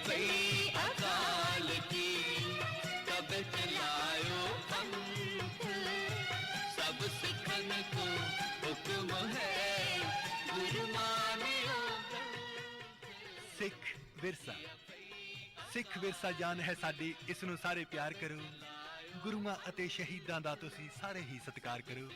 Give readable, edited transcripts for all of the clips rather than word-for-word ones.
पई अकाल की, तब चलायो पंथ, सब सिखन को हुक्म है, गुरु मानियो। सिख विरसा, सिख विरसा जान है साडी, इस नूं सारे प्यार करो। गुरुआं ਅਤੇ ਸ਼ਹੀਦਾਂ ਦਾ ਤੁਸੀਂ ਸਾਰੇ ਹੀ ਸਤਿਕਾਰ ਕਰੋ।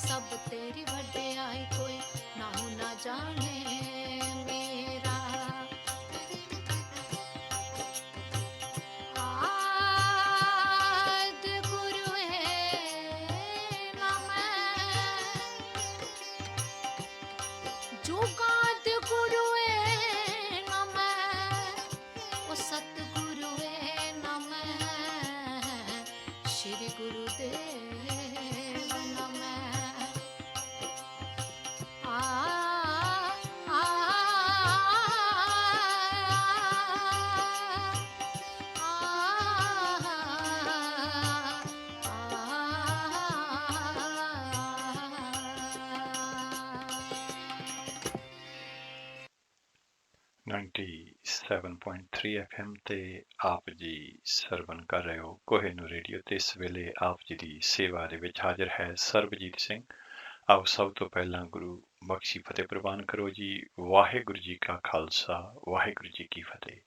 सब तेरी वड्याई कोई नाहु ना जाने मेरा। आदि गुरु नमः, जुगाद गुरु नमः, ओ सतगुरु नमः, श्री गुरुदेव FM ਤੇ ਆਪ ਜੀ ਸਰਵਨ ਕਰ ਰਹੇ ਹੋ ਕੋਹਿਨੂਰ ਰੇਡੀਓ ਤੇ ਇਸ ਵੇਲੇ ਆਪ ਜੀ ਦੀ ਸੇਵਾ ਦੇ ਵਿੱਚ ਹਾਜ਼ਰ ਹੈ ਸਰਬਜੀਤ ਸਿੰਘ। ਆਓ ਸਭ ਤੋਂ ਪਹਿਲਾਂ ਗੁਰੂ ਬਖਸ਼ੀ ਫਤਿਹ ਪ੍ਰਵਾਨ ਕਰੋ ਜੀ। ਵਾਹਿਗੁਰੂ ਜੀ ਕਾ ਖਾਲਸਾ, ਵਾਹਿਗੁਰੂ ਜੀ ਕੀ ਫਤਿਹ।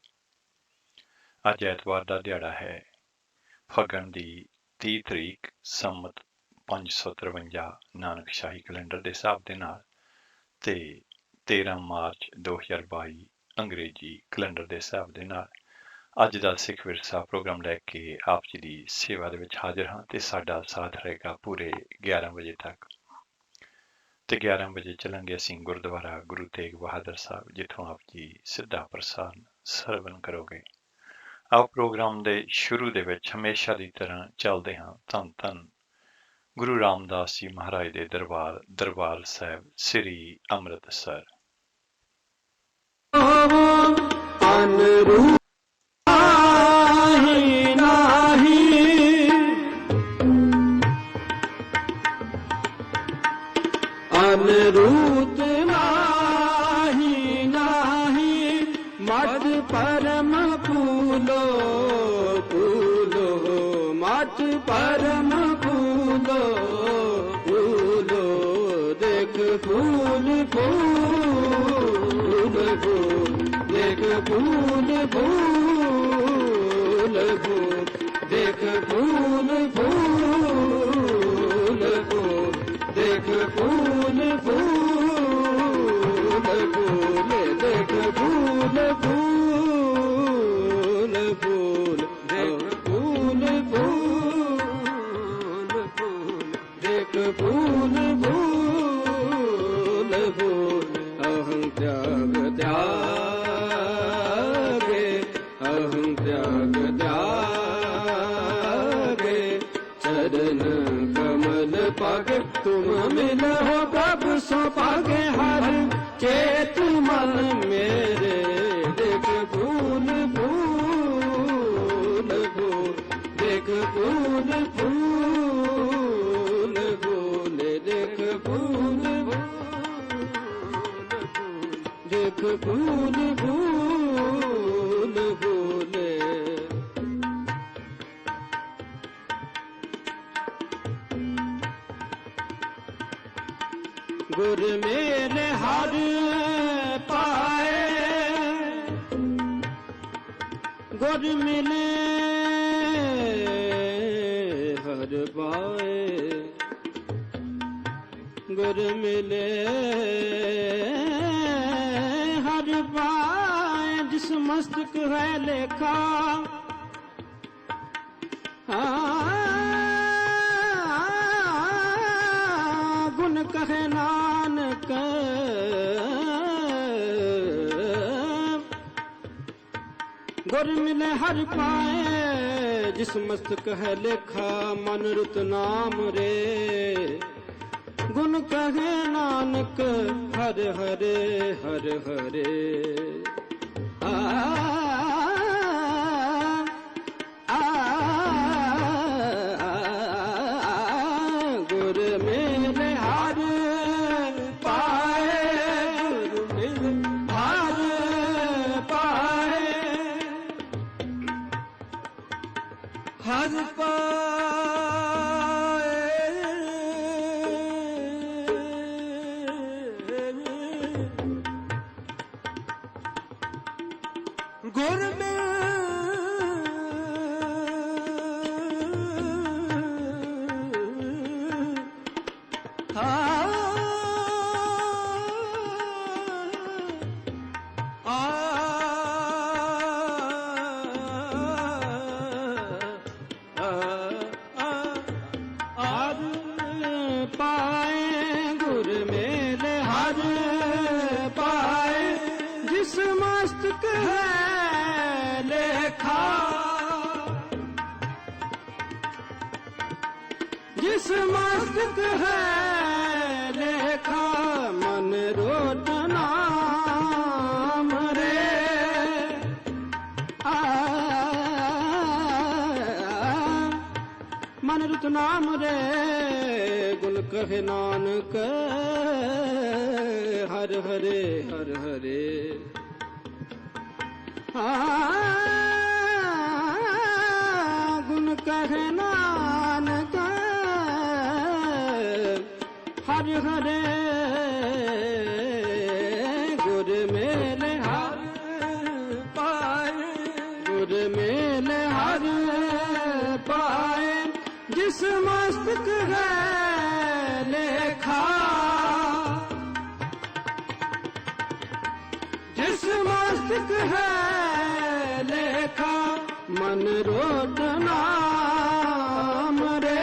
ਅੱਜ ਐਤਵਾਰ ਦਾ ਦਿਹਾੜਾ ਹੈ, ਫੱਗਣ ਦੀ 30 ਤਰੀਕ ਸੰਮਤ 553 ਨਾਨਕ ਸ਼ਾਹੀ ਕੈਲੰਡਰ ਦੇ ਹਿਸਾਬ ਦੇ ਨਾਲ ਤੇ 13 ਮਾਰਚ 2022 ਅੰਗਰੇਜ਼ੀ ਕੈਲੰਡਰ ਦੇ ਹਿਸਾਬ ਦੇ ਨਾਲ ਅੱਜ ਦਾ ਸਿੱਖ ਵਿਰਸਾ ਪ੍ਰੋਗਰਾਮ ਲੈ ਕੇ ਆਪ ਜੀ ਦੀ ਸੇਵਾ ਦੇ ਵਿੱਚ ਹਾਜ਼ਰ ਹਾਂ ਤੇ ਸਾਡਾ ਸਾਥ ਰਹੇਗਾ ਪੂਰੇ 11 ਵਜੇ ਤੱਕ। ਤੇ 11 ਵਜੇ ਚੱਲਾਂਗੇ ਅਸੀਂ ਗੁਰਦੁਆਰਾ ਗੁਰੂ ਤੇਗ ਬਹਾਦਰ ਸਾਹਿਬ, ਜਿੱਥੋਂ ਆਪ ਜੀ ਸਿੱਧਾ ਪ੍ਰਸਾਰਣ ਸਰਵਨ ਕਰੋਗੇ। ਆਓ ਪ੍ਰੋਗਰਾਮ ਦੇ ਸ਼ੁਰੂ ਦੇ ਵਿੱਚ ਹਮੇਸ਼ਾ ਦੀ ਤਰ੍ਹਾਂ ਚੱਲਦੇ ਹਾਂ ਧੰਨ ਧੰਨ ਗੁਰੂ ਰਾਮਦਾਸ ਜੀ ਮਹਾਰਾਜ ਦੇ ਦਰਬਾਰ ਸਾਹਿਬ ਸ੍ਰੀ ਅੰਮ੍ਰਿਤਸਰ। मन रूत नाही नाही मठ परम फूलो फूलो मठ परम फूलो फूलो देख फूल फूल फूल देख फूल फूल फूल देख फूल फूल फूल देख फूल फूल फूल देख फूल फूल फूल देख फूल फूल फूल देख फूल फूल फूल अहं त्याग त्यागे अहं त्याग त्यागे चरण कमल पागे तुम मिलो प्रभु सो पागे हर चेत मन मेरे देख फूल फूल फूल देख फूल फूल फूल देख फूल देख फूल फूल फूले गुर मेरे हर पाए गुर मिले हर पाए गुर मिले हर पाए जिस मस्तक है लेखा गुण कहे नानक गुर मिले हर पाए जिस मस्तक है लेखा मन रुत नाम रे गुण कहे नानक हर हरे हर हरे गुर मेरे हर पाए गुर मेरे हर पाए हर गुर में पाए गुर मेरे हर पाए जिस मस्तक है लेखा जिस मस्तक है लेखा मन रोट नाम रे मन रुत नाम रे गुण कहे नानक हर हरे हर हरे गुण कहे नानक हर हरे गुर मेले हर पाए गुर मेले हर पाए जिस मस्तक है लेखा जिस मस्तक है लेखा मन रोट नाम रे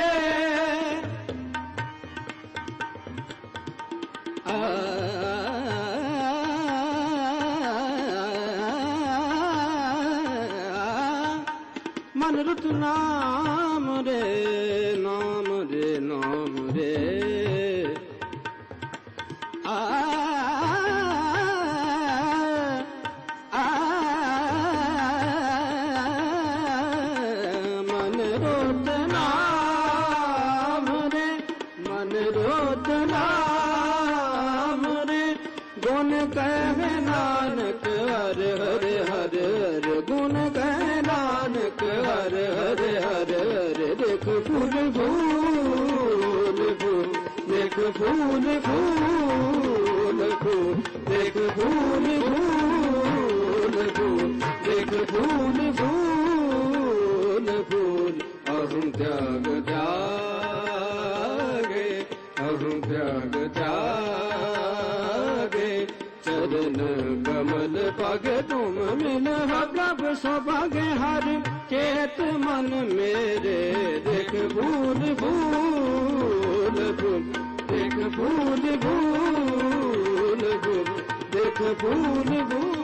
मन रुत नाम रे नाम रे नाम रे मन रोत नाम रे मन रोत नाम गुण कहे नानक हर हर हर हर गुण कहे नानक हर हर हर हर देख फूल फूल फूल देख फूल फूल फूल देख फूल फूल फूल देख फूल फूल फूल अहं त्याग त्यागे अहं त्याग त्यागे चरण कमल पागे तुम मिल प्रभ सौभाग्य हर चेत मन मेरे देख फूल फूल फूल देख फूल फूल फूल देख फूल फूल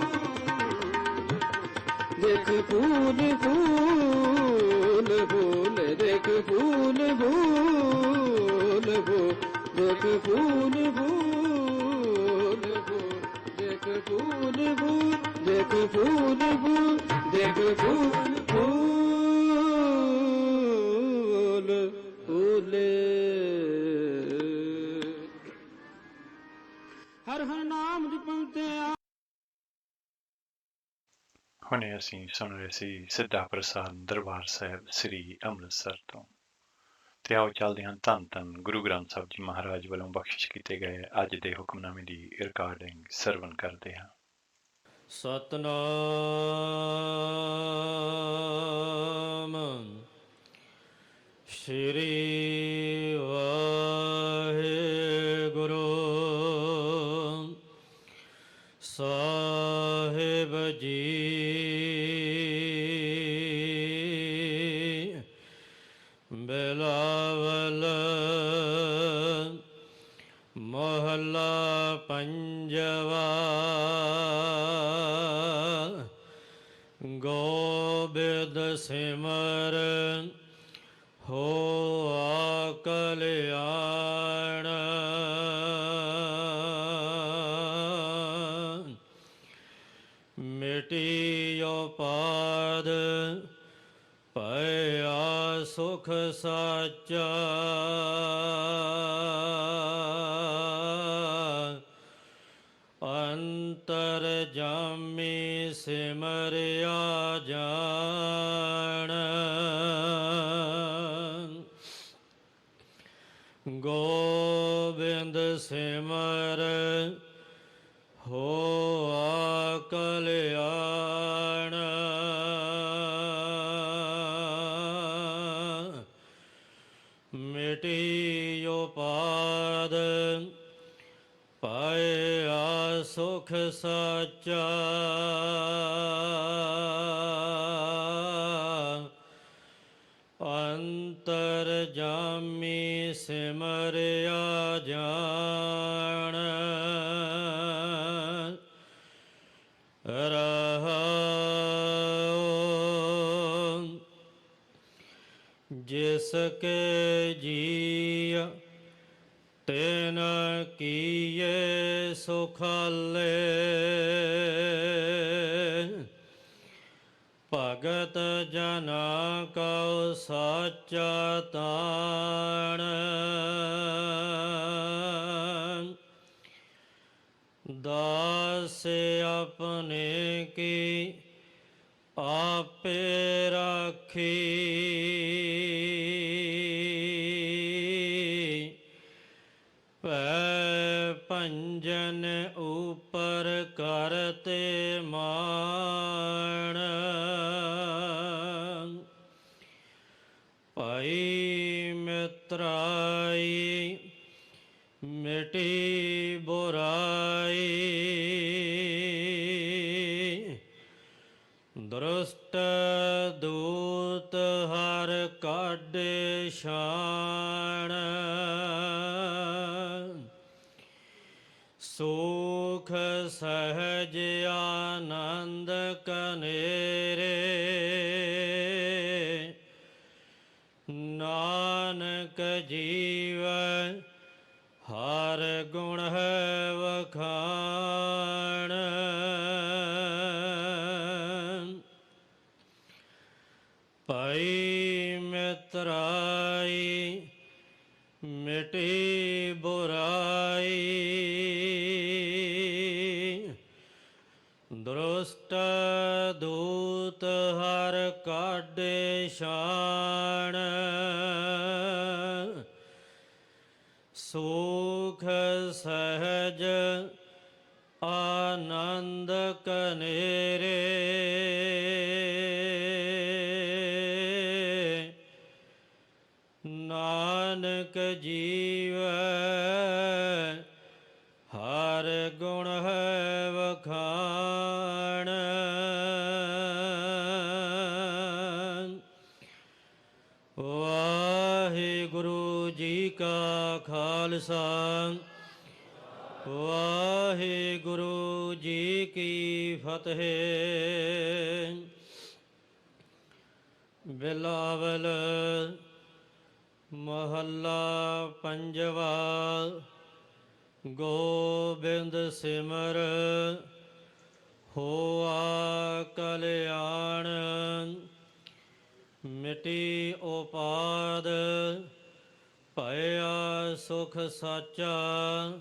देख फूल फूल फूल देख फूल फूल फूल देख फूल फूल फूल देख फूल फूल देख फूल फूल देख फूल फूल फूले हर हर नाम जपते ਹੁਣੇ ਅਸੀਂ ਸੁਣ ਰਹੇ ਸੀ ਸਿੱਧਾ ਪ੍ਰਸਾਦ ਦਰਬਾਰ ਸਾਹਿਬ ਸ੍ਰੀ ਅੰਮ੍ਰਿਤਸਰ ਤੋਂ। ਤੇ ਆਓ ਚੱਲਦੇ ਹਾਂ ਧੰਨ ਧੰਨ ਗੁਰੂ ਗ੍ਰੰਥ ਸਾਹਿਬ ਜੀ ਮਹਾਰਾਜ ਵੱਲੋਂ ਬਖਸ਼ਿਸ਼ ਕੀਤੇ ਗਏ ਅੱਜ ਦੇ ਹੁਕਮਨਾਮੇ ਦੀ ਰਿਕਾਰਡਿੰਗ ਸਰਵਣ ਕਰਦੇ ਹਾਂ। ਸਤਨਾਮ ਸ਼੍ਰੀ ਵਾਹਿਗੁਰੂ ਸਾਹਿਬ ਜੀ। ਬਿਲਾਵਲ ਮਹੱਲਾ ਪੰਜਵਾ। ਗੋਬਿੰਦ ਸਿਮਰ ਹੋਆ ਕਲਿਆਣ। ਮਿਟਿਓ ਪਾਦ ਭਇਆ ਸੁਖ ਸਾਚਾ। ਅੰਤਰ ਜਾਮੀ ਸਿਮਰਿਆ ਜਾਣ। ਗੋਬਿੰਦ ਸਿਮਰ ਹੋਆ ਕਲਿਆਣ। ਮਿਟਿਓ ਪਾਦ ਪਾਇਆ ਸੁਖ ਸਾਚਾ। ਅੰਤਰ ਜਾਮੀ ਸਿਮਰਿਆ ਜਾਣ। ਰਹਾਉ ਜਿਸ ਕੇ ਜੀਅ ਤਿਨ ਕੀਏ ਸੁਖਾਲੇ। ਭਗਤ ਜਨਾ ਕਉ ਸਾਚਾ ਤਾਣ। ਦਾਸ ਆਪਣੇ ਕੀ ਆਪੇ ਰਾਖੀ। ਭੈ ਭੰਜਨ ਉਪਰ ਕਰਤੇ ਮਾਣ। ਭਾਈ ਮਿਤਰਾਈ ਮਿਟੀ ਬੁਰਾਈ। ਦ੍ਰਿਸ਼ਟ ਦੂਤ ਹਰ ਕਾਢੇ ਸ਼ਾਨ। ਸੁਖ ਸਹਿਜ ਆਨੰਦ ਕਨੇਰੇ। ਨਾਨਕ ਜੀਵ ਹਰ ਗੁਣ ਹੈ ਵਖਾਣ। ਭਾਈ ਮਿਤਰਾਈ ਮਿਟੀ ਬੁਰਾਈ। ਸੂਖ ਸਹਿਜ ਆਨੰਦ ਕਨੇਰੇ ਨਾਨਕ ਜੀਵੈ ਹਰ ਗੁਣ ਹੈ ਵਖਾਣ ਵਾਹਿਗੁਰੂ ਜੀ ਕਾ ਖਾਲਸਾ ਵਾਹਿਗੁਰੂ ਜੀ ਕੀ ਫਤਿਹ। ਬਿਲਾਵਲ ਮਹੱਲਾ ਪੰਜਵਾ। ਗੋਬਿੰਦ ਸਿਮਰ ਹੋਆ ਕਲਿਆਣ ਮਿਟੀ ਉਪਾਦ ਭਇਆ ਸੁਖ ਸਾਚਾ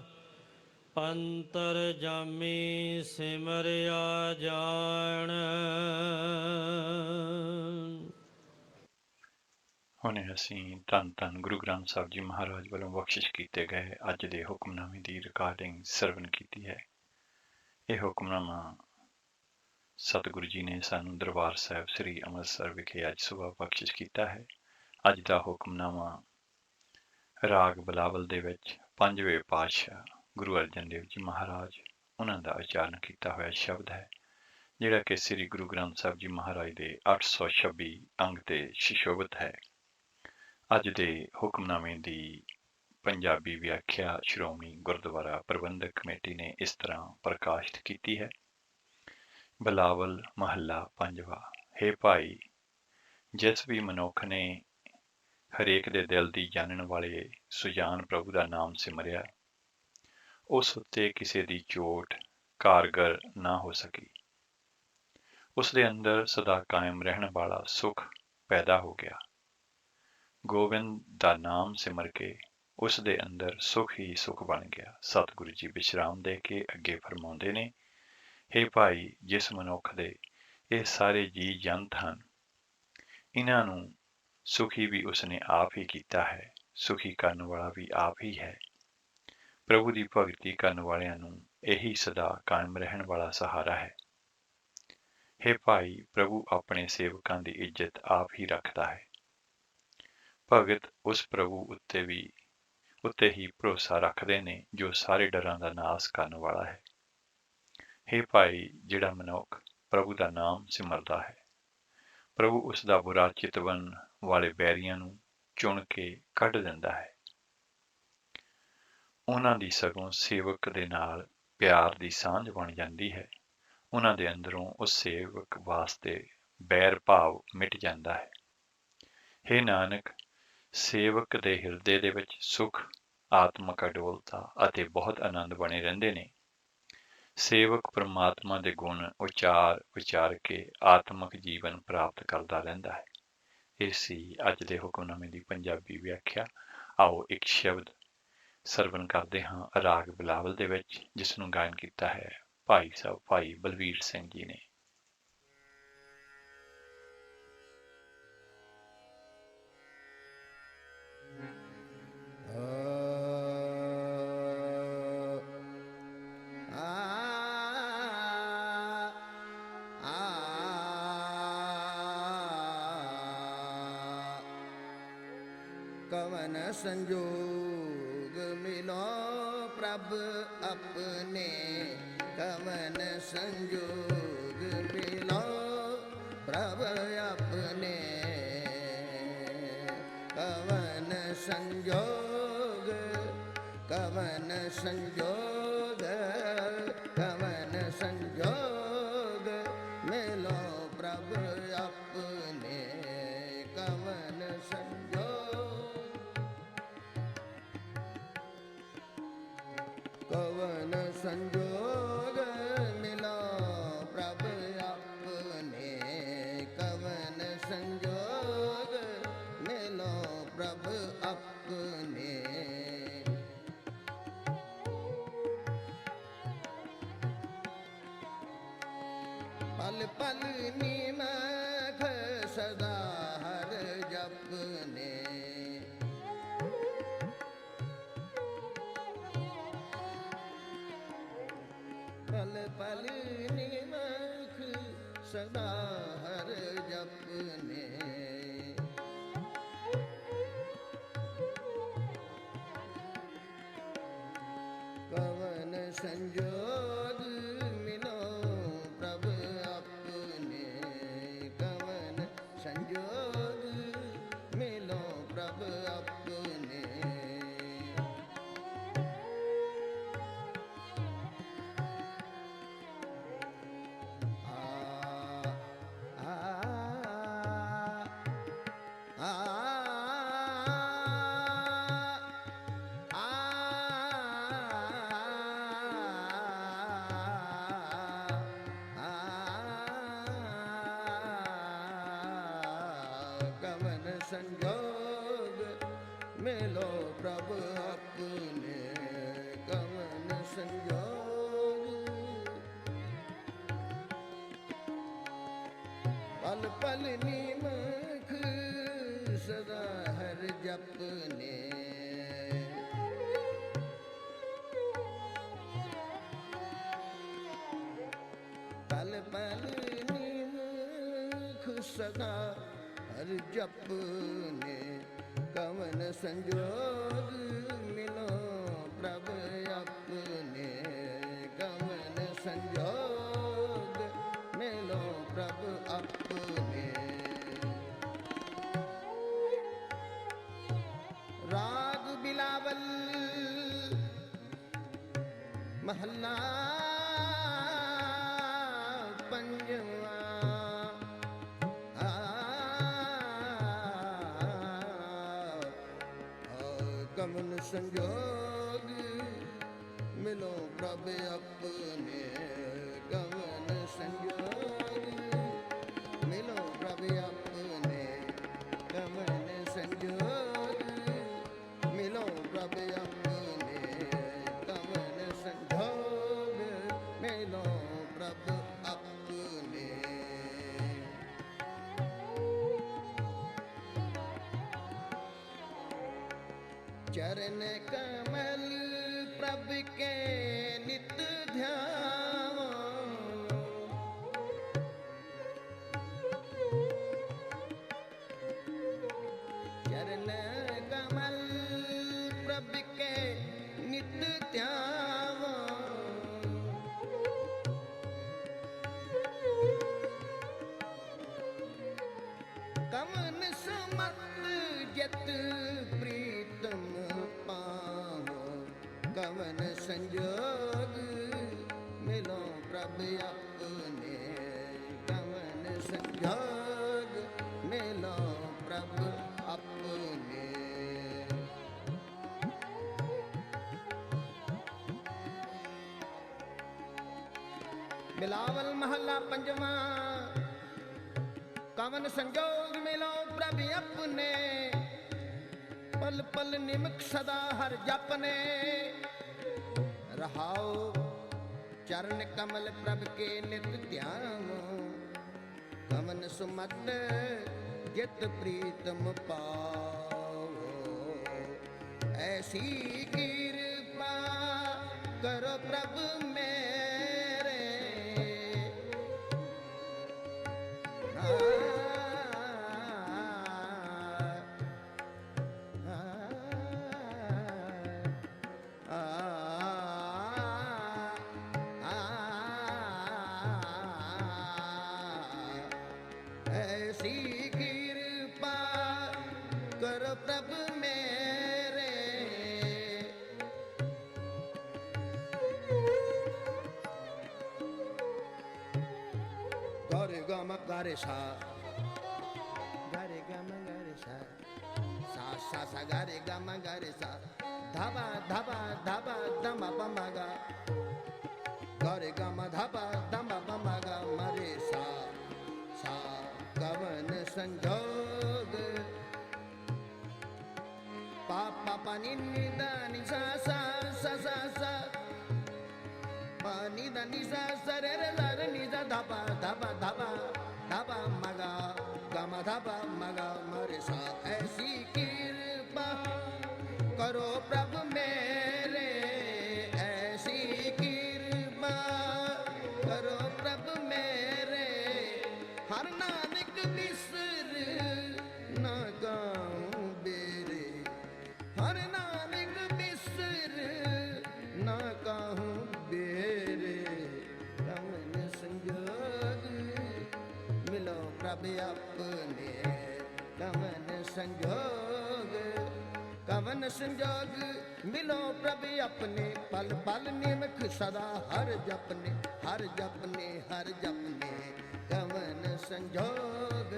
ਅੰਤਰ ਜਾਮੀ ਸਿਮਰਿਆ ਜਾਣ। ਹੁਣੇ ਅਸੀਂ ਧੰਨ ਧੰਨ ਗੁਰੂ ਗ੍ਰੰਥ ਸਾਹਿਬ ਜੀ ਮਹਾਰਾਜ ਵੱਲੋਂ ਬਖਸ਼ਿਸ਼ ਕੀਤੇ ਗਏ ਅੱਜ ਦੇ ਹੁਕਮਨਾਮੇ ਦੀ ਰਿਕਾਰਡਿੰਗ ਸਰਵਨ ਕੀਤੀ ਹੈ। ਇਹ ਹੁਕਮਨਾਮਾ ਸਤਿਗੁਰੂ ਜੀ ਨੇ ਸਾਨੂੰ ਦਰਬਾਰ ਸਾਹਿਬ ਸ੍ਰੀ ਅੰਮ੍ਰਿਤਸਰ ਵਿਖੇ ਅੱਜ ਸੁਬਾਹ ਬਖਸ਼ਿਸ਼ ਕੀਤਾ ਹੈ। ਅੱਜ ਦਾ ਹੁਕਮਨਾਮਾ ਰਾਗ ਬਿਲਾਵਲ ਦੇ ਵਿੱਚ ਪੰਜਵੇਂ ਪਾਤਸ਼ਾਹ ਗੁਰੂ ਅਰਜਨ ਦੇਵ ਜੀ ਮਹਾਰਾਜ ਉਹਨਾਂ ਦਾ ਉਚਾਰਨ ਕੀਤਾ ਹੋਇਆ ਸ਼ਬਦ ਹੈ, ਜਿਹੜਾ ਕਿ ਸ੍ਰੀ ਗੁਰੂ ਗ੍ਰੰਥ ਸਾਹਿਬ ਜੀ ਮਹਾਰਾਜ ਦੇ 826 ਅੰਗ ਤੇ ਸੁਸ਼ੋਭਿਤ ਹੈ। ਅੱਜ ਦੇ ਹੁਕਮਨਾਮੇ ਦੀ ਪੰਜਾਬੀ ਵਿਆਖਿਆ ਸ਼੍ਰੋਮਣੀ ਗੁਰਦੁਆਰਾ ਪ੍ਰਬੰਧਕ ਕਮੇਟੀ ਨੇ ਇਸ ਤਰ੍ਹਾਂ ਪ੍ਰਕਾਸ਼ਿਤ ਕੀਤੀ ਹੈ। ਬਿਲਾਵਲ ਮਹੱਲਾ ਪੰਜਵਾ। ਹੇ ਭਾਈ, ਜਿਸ ਵੀ ਮਨੁੱਖ ਨੇ ਹਰੇਕ ਦੇ ਦਿਲ ਦੀ ਜਾਣਨ ਵਾਲੇ ਸੁਜਾਨ ਪ੍ਰਭੂ ਦਾ ਨਾਮ ਸਿਮਰਿਆ, ਉਸ ਉੱਤੇ ਕਿਸੇ ਦੀ ਚੋਟ ਕਾਰਗਰ ਨਾ ਹੋ ਸਕੀ। ਉਸ ਦੇ ਅੰਦਰ ਸਦਾ ਕਾਇਮ ਰਹਿਣ ਵਾਲਾ ਸੁਖ ਪੈਦਾ ਹੋ ਗਿਆ। ਗੋਬਿੰਦ ਦਾ ਨਾਮ ਸਿਮਰ ਕੇ ਉਸ ਦੇ ਅੰਦਰ ਸੁਖ ਹੀ ਸੁਖ ਬਣ ਗਿਆ। ਸਤਿਗੁਰੂ ਜੀ ਵਿਸ਼ਰਾਮ ਦੇ ਕੇ ਅੱਗੇ ਫਰਮਾਉਂਦੇ ਨੇ, ਹੇ ਭਾਈ, ਜਿਸ ਮਨੁੱਖ ਦੇ ਇਹ ਸਾਰੇ ਜੀ ਜੰਤ ਹਨ, ਇਹਨਾਂ ਨੂੰ ਸੁਖੀ ਵੀ ਉਸਨੇ ਆਪ ਹੀ ਕੀਤਾ ਹੈ, ਸੁਖੀ ਕਰਨ ਵਾਲਾ ਵੀ ਆਪ ਹੀ ਹੈ। ਪ੍ਰਭੂ ਦੀ ਭਗਤੀ ਕਰਨ ਵਾਲਿਆਂ ਨੂੰ ਇਹੀ ਸਦਾ ਕਾਇਮ ਰਹਿਣ ਵਾਲਾ ਸਹਾਰਾ ਹੈ। ਹੇ ਭਾਈ, ਪ੍ਰਭੂ ਆਪਣੇ ਸੇਵਕਾਂ ਦੀ ਇੱਜ਼ਤ ਆਪ ਹੀ ਰੱਖਦਾ ਹੈ। ਭਗਤ ਉਸ ਪ੍ਰਭੂ ਉੱਤੇ ਹੀ ਭਰੋਸਾ ਰੱਖਦੇ ਨੇ ਜੋ ਸਾਰੇ ਡਰਾਂ ਦਾ ਨਾਸ਼ ਕਰਨ ਵਾਲਾ ਹੈ। ਹੇ ਭਾਈ, ਜਿਹੜਾ ਮਨੁੱਖ ਪ੍ਰਭੂ ਦਾ ਨਾਮ ਸਿਮਰਦਾ ਹੈ, ਪ੍ਰਭੂ ਉਸ ਦਾ ਬੁਰਾ ਚਿਤਵਨ ਵਾਲੇ ਬੈਰੀਆਂ ਨੂੰ ਚੁਣ ਕੇ ਕੱਢ ਦਿੰਦਾ ਹੈ। ਉਹਨਾਂ ਦੀ ਸਗੋਂ ਸੇਵਕ ਦੇ ਨਾਲ ਪਿਆਰ ਦੀ ਸਾਂਝ ਬਣ ਜਾਂਦੀ ਹੈ। ਉਹਨਾਂ ਦੇ ਅੰਦਰੋਂ ਉਸ ਸੇਵਕ ਵਾਸਤੇ ਬੈਰ ਭਾਵ ਮਿਟ ਜਾਂਦਾ ਹੈ। ਹੇ ਨਾਨਕ, ਸੇਵਕ ਦੇ ਹਿਰਦੇ ਦੇ ਵਿੱਚ ਸੁਖ, ਆਤਮਕ ਅਡੋਲਤਾ ਅਤੇ ਬਹੁਤ ਆਨੰਦ ਬਣੇ ਰਹਿੰਦੇ ਨੇ। ਸੇਵਕ ਪਰਮਾਤਮਾ ਦੇ ਗੁਣ ਉਚਾਰ ਕੇ ਆਤਮਕ ਜੀਵਨ ਪ੍ਰਾਪਤ ਕਰਦਾ ਰਹਿੰਦਾ ਹੈ। ਇਹ ਸੀ ਅੱਜ ਦੇ ਹੁਕਮਨਾਮੇ ਦੀ ਪੰਜਾਬੀ ਵਿਆਖਿਆ। ਆਓ ਇੱਕ ਸ਼ਬਦ ਸਰਵਨ ਕਰਦੇ ਹਾਂ ਰਾਗ ਬਿਲਾਵਲ ਦੇ ਵਿੱਚ, ਜਿਸ ਨੂੰ ਗਾਇਨ ਕੀਤਾ ਹੈ ਭਾਈ ਸਾਹਿਬ ਭਾਈ ਬਲਵੀਰ ਸਿੰਘ ਜੀ ਨੇ। कवन संजोग मिलो प्रभ अपने, कवन संजोग मिलो प्रभ अपने, कवन संजोग, कवन संजोग, कवन संजोग मिलो प्रभ अपने, कवन संजोग, कवन संजोग मिलो प्रभ अपने, कवन संजोग मिलो प्रभ अपने। पल पल नीमख सदा हर जपने, पल निमख सदा हर जपने। कवन संजोग मिलो प्रभु अपने, कवन संजोग मिलो प्रभु अपने। कवन संजोग मिलो प्रभु अपने, कवन संजोग। पल पल निमख सदा हर जपने। पल पल निमख सदा हर जपने। कवन संजोग मिलो प्रभु अपने, कवन संजोग मिलो प्रभु अपने। राग बिलावल महला पंजवा। कवन संजोग मिलो प्रभु अपने, कवन संजोग मिलो प्रभु अपने, कवन संजोग मिलो प्रभु अपने, कवन संजोग मिलो प्रभु अपने। चरण कमल प्रभु के नित ध्यान। चरण कमल प्रभु के नित ध्यान। कवन समत जत प्रीतम पावो, कवन संजोग मिलो प्रभु अपने, कवन संजोग मिलो प्रभु अपने। बिलावल महला पंजवा। कवन संजोग मिलो प्रभु अपने, पल पल निमक सदा हर जपने। रहाओ चरण कमल प्रभु के नित ध्यान। कवन सुमत जित प्रीतम पाओ, ऐसी कृपा करो प्रभु मेरे। ऐसी कृपा करो प्रभु मेरे। गरे गम गरे सा, गरे गम गरे सा, सा सा गरे गम गरे सा, धबा धबा धबा दम बम गा। गरे गम धबा दम बम गा मरे सा सा। कवन संजोग पा पा पा नि दा नि सा सा सा सा सा। पा नि दा नि सा सा रे रे ला रे नि दा धबा धबा धबा धबा मगा गम धबा मगा मरे सा। ऐसी कृपा करो प्रभु मेरे, ऐसी कृपा संजोग कवन संजोग मिलो प्रभु अपने पल पल निमख सदा हर जपने हर जपने हर जपने कवन संजोग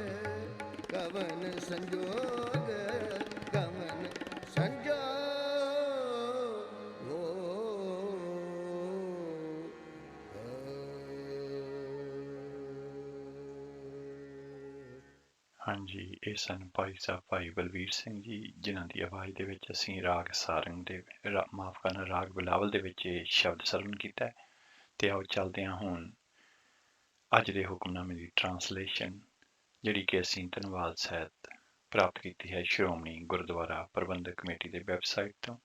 कवन संजोग कवन संजोग ਹਾਂਜੀ, ਇਹ ਸਨ ਭਾਈ ਸਾਹਿਬ ਭਾਈ ਬਲਵੀਰ ਸਿੰਘ ਜੀ, ਜਿਨ੍ਹਾਂ ਦੀ ਆਵਾਜ਼ ਦੇ ਵਿੱਚ ਅਸੀਂ ਰਾਗ ਸਾਰੰਗ ਦੇ ਮਾਫ ਕਰਨਾ ਰਾਗ ਬਿਲਾਵਲ ਦੇ ਵਿੱਚ ਇਹ ਸ਼ਬਦ ਸਰਵਣ ਕੀਤਾ ਹੈ। ਤੇ ਆਓ ਚੱਲਦੇ ਹਾਂ ਹੁਣ ਅੱਜ ਦੇ ਹੁਕਮਨਾਮੇ ਦੀ ਟਰਾਂਸਲੇਸ਼ਨ, ਜਿਹੜੀ ਕਿ ਅਸੀਂ ਧੰਨਵਾਦ ਸਹਿਤ ਪ੍ਰਾਪਤ ਕੀਤੀ ਹੈ ਸ਼੍ਰੋਮਣੀ ਗੁਰਦੁਆਰਾ ਪ੍ਰਬੰਧਕ ਕਮੇਟੀ ਦੇ ਵੈਬਸਾਈਟ ਤੋਂ।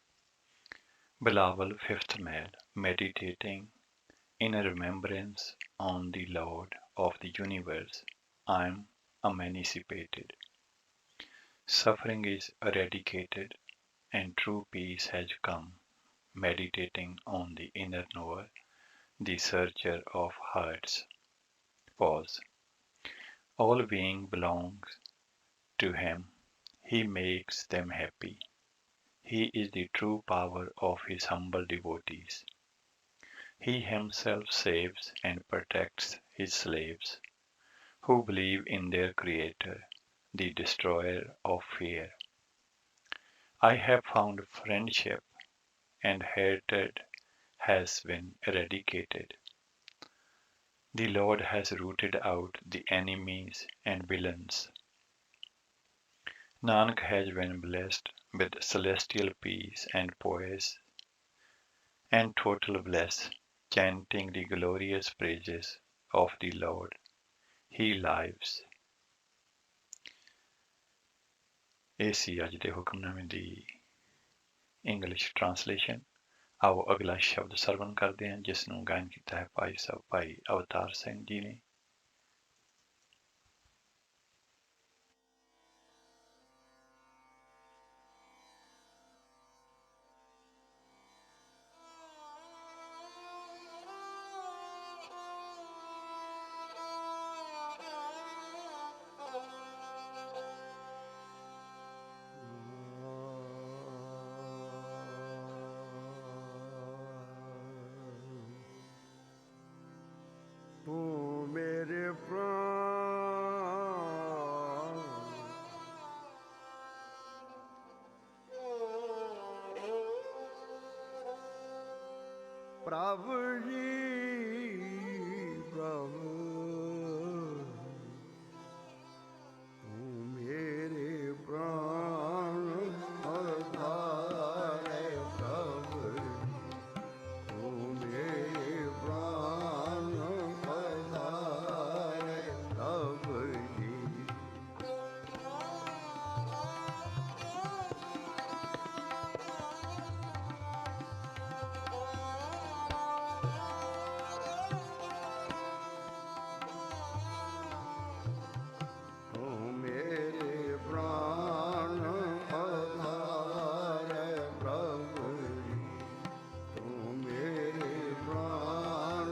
Bilawal 5th Mail, meditating in a remembrance on the Lord of the universe, I am emancipated. Suffering is eradicated and true peace has come. Meditating on the inner knower, the searcher of hearts. Pause. All being belongs to him. He makes them happy. He is the true power of his humble devotees. He himself saves and protects his slaves, who believe in their Creator, the destroyer of fear. I have found friendship, and hatred has been eradicated. The Lord has rooted out the enemies and villains. Nanak has been blessed with celestial peace and poise and total bliss, chanting the glorious praises of the Lord. He lives. ਇਹ ਸੀ ਅੱਜ ਦੇ ਹੁਕਮਨਾਮੇ ਦੀ English translation. ਆਓ ਅਗਲਾ ਸ਼ਬਦ ਸਰਵਣ ਕਰਦੇ ਹਾਂ, ਜਿਸ ਨੂੰ ਗਾਇਨ ਕੀਤਾ ਹੈ ਭਾਈ ਸਾਹਿਬ ਭਾਈ ਅਵਤਾਰ ਸਿੰਘ ਜੀ ਨੇ। ਤੂੰ ਮੇਰੇ ਪ੍ਰਾਣ ਪ੍ਰਭ ਜੀ ਪ੍ਰਭ ਤੂੰ ਮੇਰੇ ਪ੍ਰਾਣ ਆਧਾਰੇ ਪ੍ਰਭ ਤੂੰ ਮੇਰੇ ਪ੍ਰਾਣ ਆਧਾਰੇ ਪ੍ਰਭ ਜੀ ਤੂੰ ਮੇਰੇ ਪ੍ਰਾਣ ਆਧਾਰੇ ਪ੍ਰਭ ਜੀ ਤੂੰ ਮੇਰੇ ਪ੍ਰਾਣ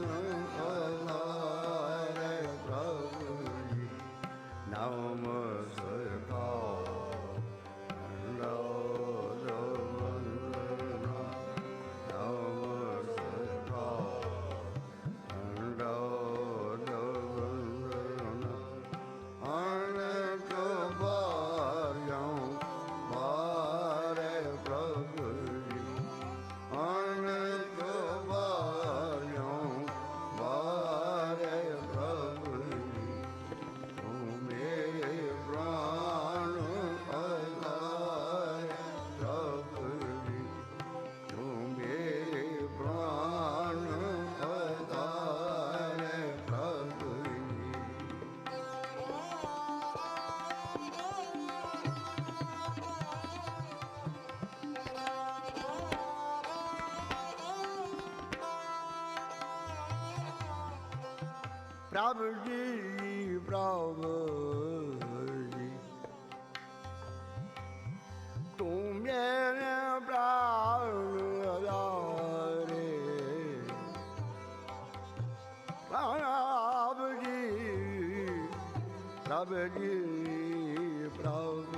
ਆਧਾਰੇ ਪ੍ਰਭ ਜੀ ਨਾਮ ਸਰਕਾਰ ਲੋ ਰਵੰਦਨਾ ਨਾਮ ਸਰਕਾਰ ਲੋ ਰਵੰਦਨਾ ਅਨਕ ਬਾਰਿਓਂ ਮਾਰੇ ਪ੍ਰਭ ਜੀ ਅਨਕ ਬਾਰਿਓਂ ਮਾਰੇ ਪ੍ਰਭ ਜੀ ਤੂੰ ਮੇਰੇ ਪ੍ਰਾਣ ਆਧਾਰੇ ਪ੍ਰਭ ਜੀ ਤੂੰ ਮੇਰੇ ਪ੍ਰਾਣ ਆਧਾਰੇ ਪ੍ਰਭ ਜੀ ਪ੍ਰਭ ਜੀ ਪ੍ਰਭ ਜੀ ਤੂੰ ਮੇਰੇ ਪ੍ਰਾਣ ਆਧਾਰੇ ਪ੍ਰਭ ਜੀ ਪ੍ਰਭ ਜੀ ਪ੍ਰਭ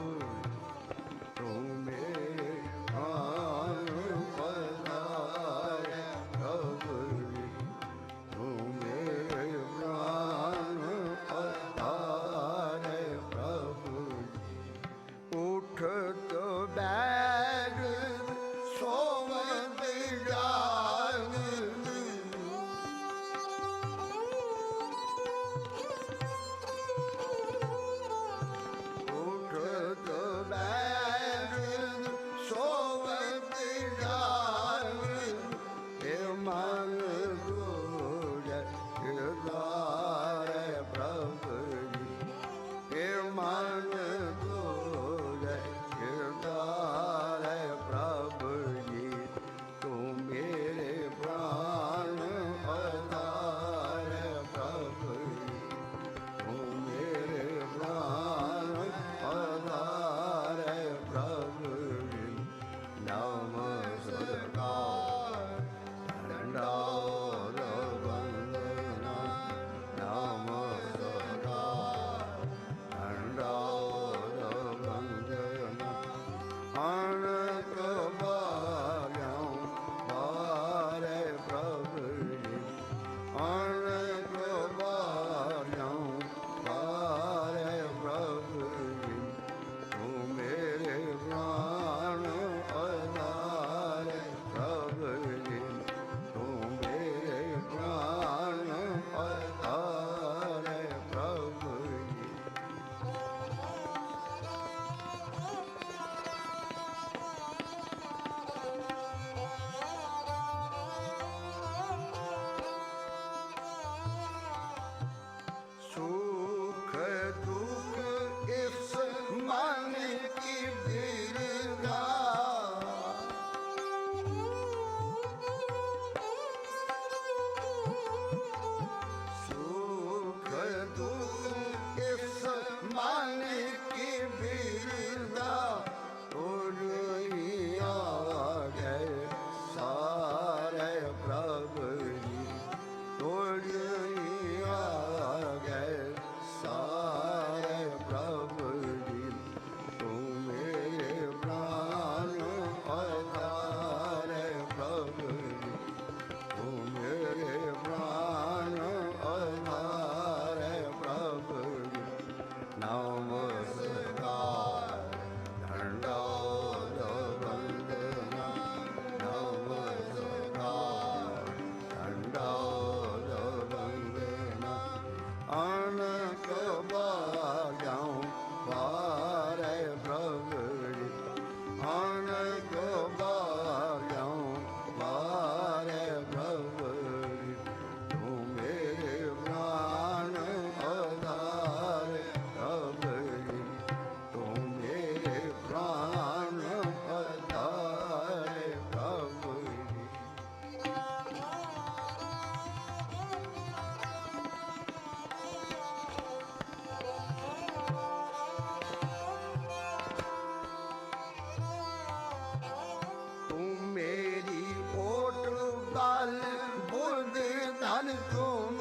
तुम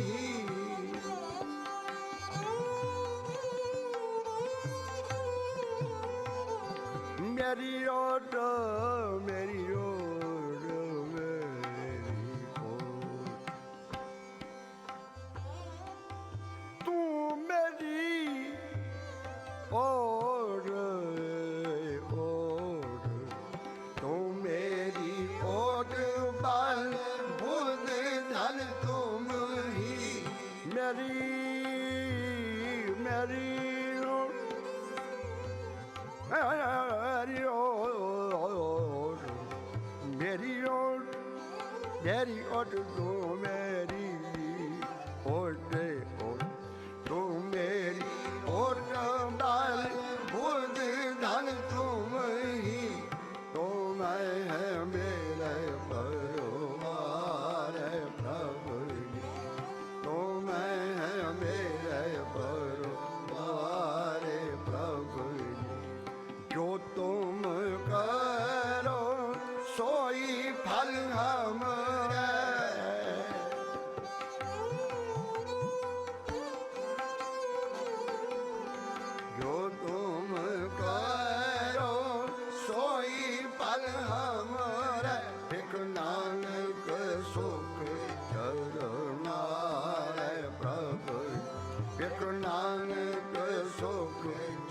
ही मेरी ओट मेरी ओट मेरी ओट तू मेरी ओट ओट तू मेरी ओट बाल बुध धन तुम ही मेरी मेरी ओट मेरी ओट मेरी ओट मेरी ओट तू मेरी ओट ओट तू मेरी ओट बाल बुध धन तुम ही तुम है मेरे परिवार प्रभु जी तुम है मेरे परिवार प्रभु जी जो तुम करो सोई फल हमारा जो तुम करो सोई फल हमारा एक नानक सुख चरणार प्रभु एक नानक सुख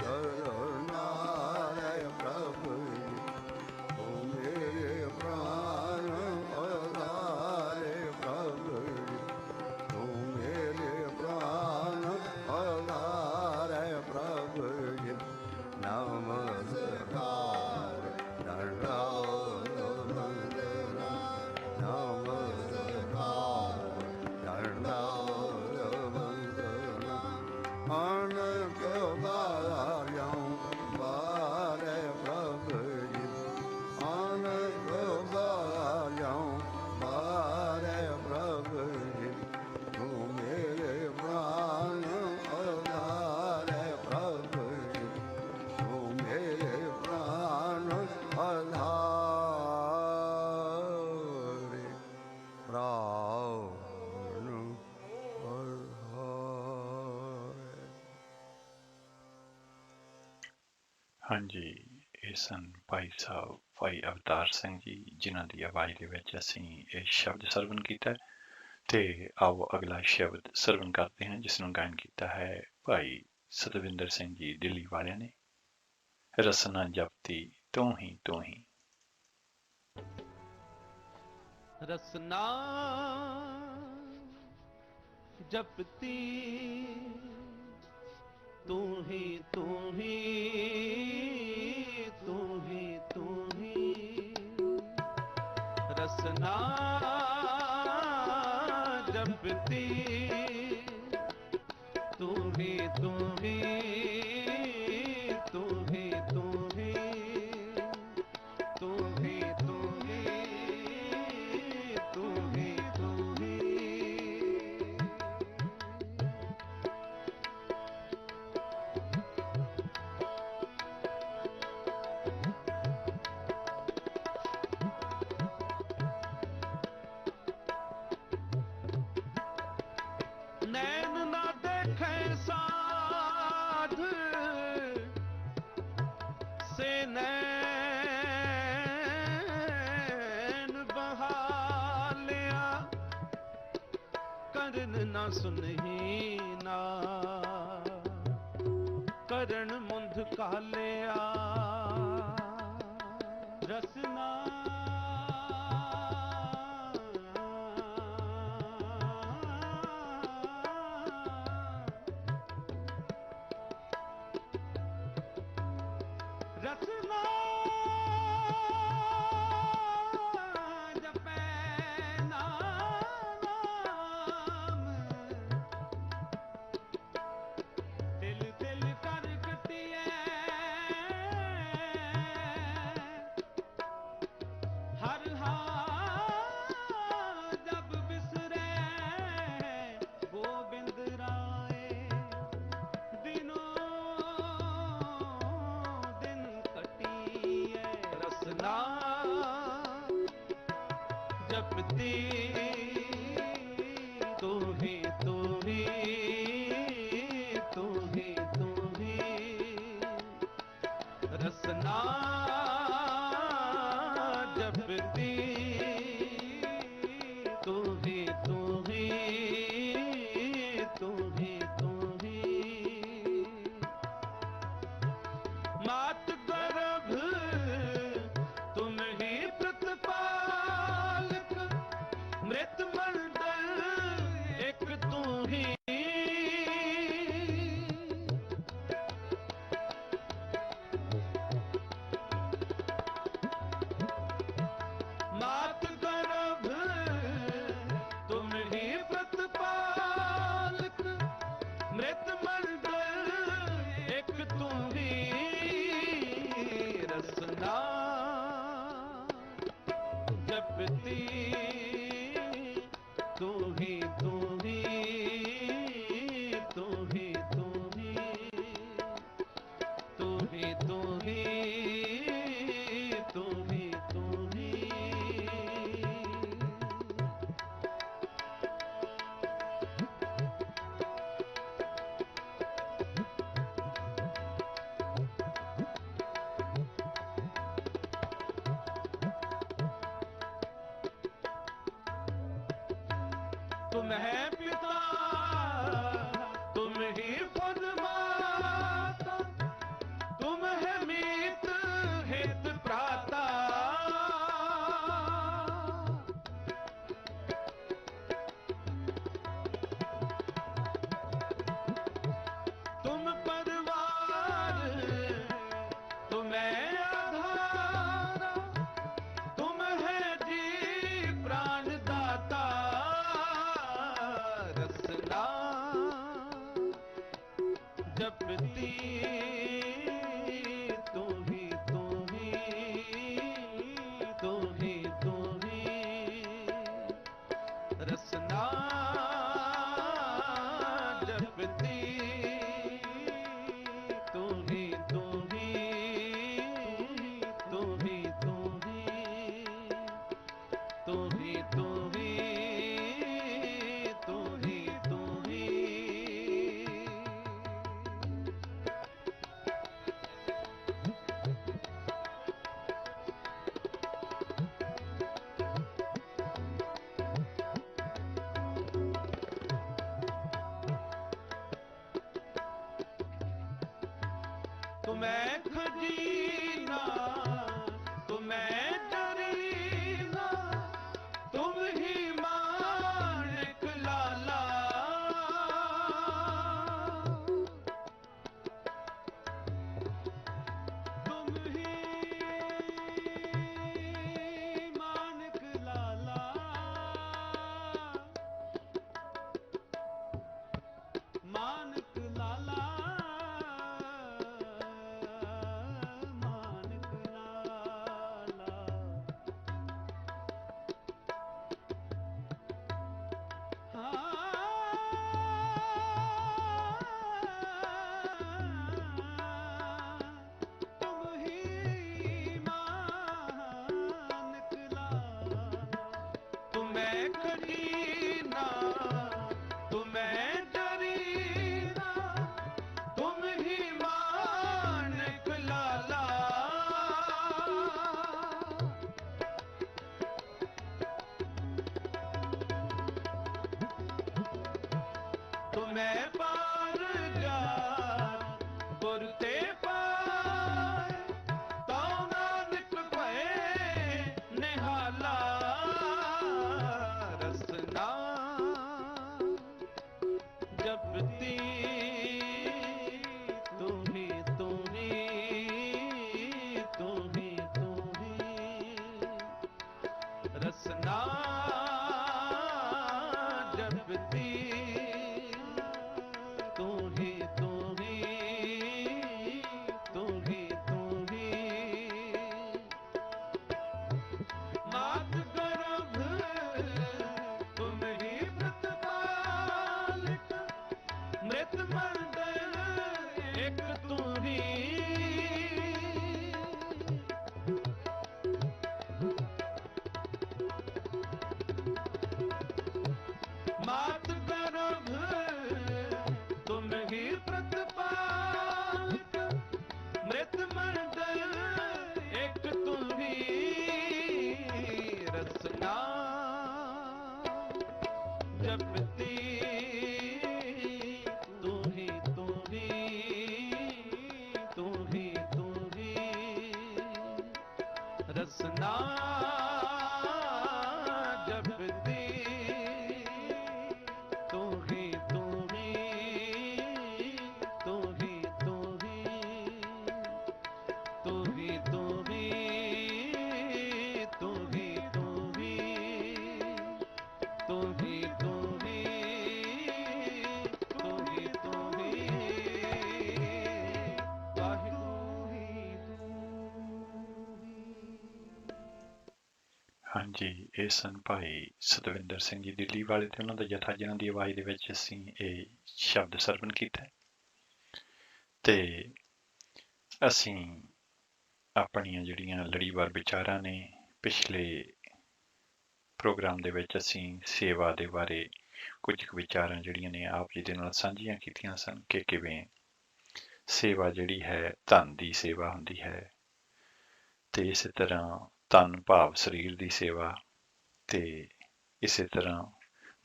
चरणार प्रभु ओ मेरे प्राण आधार प्रभु ओ मेरे प्राण आधार प्रभु नमस्कार दंडवत नमस्कार दंडवत अनक बार्यं बारे प्रभु अनक बार्यं बारे प्रभु तू मेरे प्राण आधार प्रभु तू मेरे प्राण आधार प्राण आधार ਹਾਂਜੀ ਇਹ ਸਨ ਭਾਈ ਸਾਹਿਬ ਭਾਈ ਅਵਤਾਰ ਸਿੰਘ ਜੀ ਜਿਨ੍ਹਾਂ ਦੀ ਆਵਾਜ਼ ਦੇ ਵਿੱਚ ਅਸੀਂ ਇਹ ਸ਼ਬਦ ਸਰਵਣ ਕੀਤਾ ਹੈ। ਤੇ ਆਓ ਅਗਲਾ ਸ਼ਬਦ ਸਰਵਣ ਕਰਦੇ ਹਾਂ ਜਿਸ ਨੂੰ ਗਾਇਨ ਕੀਤਾ ਹੈ ਭਾਈ ਸਤਵਿੰਦਰ ਸਿੰਘ ਜੀ ਦਿੱਲੀ ਵਾਲਿਆਂ ਨੇ। ਰਸਨਾ ਜਪਤੀ ਤੂੰ ਹੀ ਰਸਨਾ ਜਪਤੀ ਤੂੰ ਹੀ ਤੂੰ ਹੀ ਤੂੰ ਹੀ ਤੂੰ ਹੀ ਰਸਨਾ ਜਪਤੀ ਤੂੰ ਹੀ ਤੂੰ ਹੀ ਤੂੰ ਹੀ ਤੂੰ ਹੀ ਤੂੰ ਹੀ ਤੂੰ ਹੀ ਤੂੰ ਹੀ ਤੂੰ ਹੀ नैन ना देखे साध से नैन बहा लिया करन ना सुनही ना करण मुंध का लिया रसना रसना जपै नाम दिल दिल कर कटिए हर जब बिसरे गोबिंद राय दिनों दिन कटिए रसना जपती जपती तू ही तू ही तू ही तू ही तू ही तू ही तू ही तू ही तुम है पिता तुम ही खुद माता तुम है मीत हित प्राता तुम परिवार तुम्हें आधार तुम है जी प्राण दाता रसना जपती तू ही तू ही तू ही तू ही रसना जपती तू ही तू ही तू ही तू ही तू ही तू ही तू ही तू ही तुम्हें खजीना तुम्हें जरीना तुम ही मानिक लाला तुम ही मानिक लाला मानिक लाला मानिक लाला तुम ही मानिक लाला तुम्हें खजीना तुम्हें जरीना तुम ही मानिक लाला तुम्हें पार जा पुरते पाए तो नानक भये निहाला रसना जपती तू ही तू ही तू ही तू ही रसना जपती तू ही तू ही तू ही तू ही मात गर्भ तुम ही प्रतिपालक मृत मंडल एक तू ही मात गर्भ तुम ही प्रतिपालक मृत मंडल एक तू ही रसना जपती तू ही तू ही तू ही तू ही रसना जपती तू ही तू ही तू ही तू ही तू ही तू ही तू ही तू ही तू ही तू ही ਹਾਂਜੀ, ਇਹ ਸਨ ਭਾਈ ਸਤਵਿੰਦਰ ਸਿੰਘ ਜੀ ਦਿੱਲੀ ਵਾਲੇ ਤੇ ਉਹਨਾਂ ਦਾ ਜਥਾ, ਜਿਨ੍ਹਾਂ ਦੀ ਆਵਾਜ਼ ਦੇ ਵਿੱਚ ਅਸੀਂ ਇਹ ਸ਼ਬਦ ਸਰਵਣ ਕੀਤਾ ਹੈ। ਤੇ ਅਸੀਂ ਆਪਣੀਆਂ ਜਿਹੜੀਆਂ ਲੜੀਵਾਰ ਵਿਚਾਰਾਂ ਨੇ, ਪਿਛਲੇ ਪ੍ਰੋਗਰਾਮ ਦੇ ਵਿੱਚ ਅਸੀਂ ਸੇਵਾ ਦੇ ਬਾਰੇ ਕੁਝ ਕੁ ਵਿਚਾਰਾਂ ਜਿਹੜੀਆਂ ਨੇ ਆਪ ਜੀ ਦੇ ਨਾਲ ਸਾਂਝੀਆਂ ਕੀਤੀਆਂ ਸਨ ਕਿ ਕਿਵੇਂ ਸੇਵਾ ਜਿਹੜੀ ਹੈ ਧਨ ਦੀ ਸੇਵਾ ਹੁੰਦੀ ਹੈ, ਤੇ ਇਸੇ ਤਰ੍ਹਾਂ ਤਨ ਭਾਵ ਸਰੀਰ ਦੀ ਸੇਵਾ, ਤੇ ਇਸੇ ਤਰ੍ਹਾਂ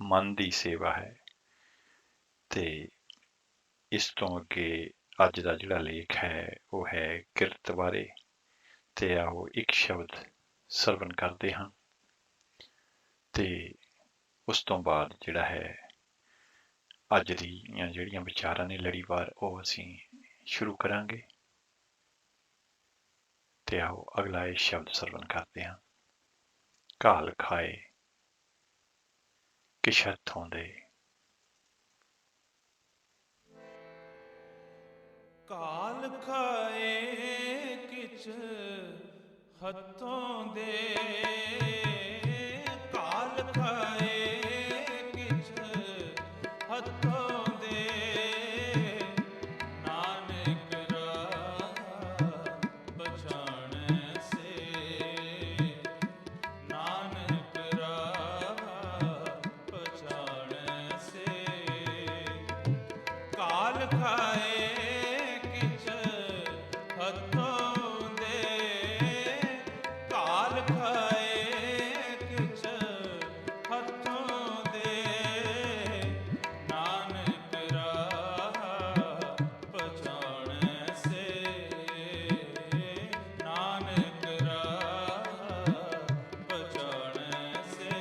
ਮਨ ਦੀ ਸੇਵਾ ਹੈ। ਤੇ ਇਸ ਤੋਂ ਅੱਗੇ ਅੱਜ ਦਾ ਜਿਹੜਾ ਲੇਖ ਹੈ ਉਹ ਹੈ ਕਿਰਤ ਬਾਰੇ। ਤੇ ਆਓ ਇੱਕ ਸ਼ਬਦ ਸਰਵਣ ਕਰਦੇ ਹਾਂ ਤੇ ਉਸ ਤੋਂ ਬਾਅਦ ਜਿਹੜਾ ਹੈ ਅੱਜ ਦੀਆਂ ਜਿਹੜੀਆਂ ਵਿਚਾਰਾਂ ਨੇ ਲੜੀਵਾਰ ਉਹ ਅਸੀਂ ਸ਼ੁਰੂ ਕਰਾਂਗੇ। ਤੇ ਆਓ ਅਗਲਾ ਇਹ ਸ਼ਬਦ ਸਰਵਣ ਕਰਦੇ ਹਾਂ। ਘਾਲ ਖਾਏ ਕਿਛ ਹੱਥੋਂ ਦੇ। ਕਾਲ ਖਾਏ ਕਿਛ ਹੱਥੋਂ ਦੇ, ਕਾਲ ਖਾਏ ਕਿਛ ਹੱਥੋਂ ਦੇ, ਨਾਨਕ ਰਾਹ ਪਛਾਣੈ ਸੇ, ਨਾਨਕ ਰਾਹ ਪਛਾਣੈ ਸੇ। ਕਾਲ ਖਾਏ ਹੱਥੋਂ ਦੇ, ਕਾਲ ਖਾਏ ਕਿਛ ਹੱਥੋਂ ਦੇ, ਨਾਨਕ ਰਾਹ ਪਛਾਣੈ ਸੇ, ਨਾਨਕ ਰਾਹ ਪਛਾਣੈ ਸੇ।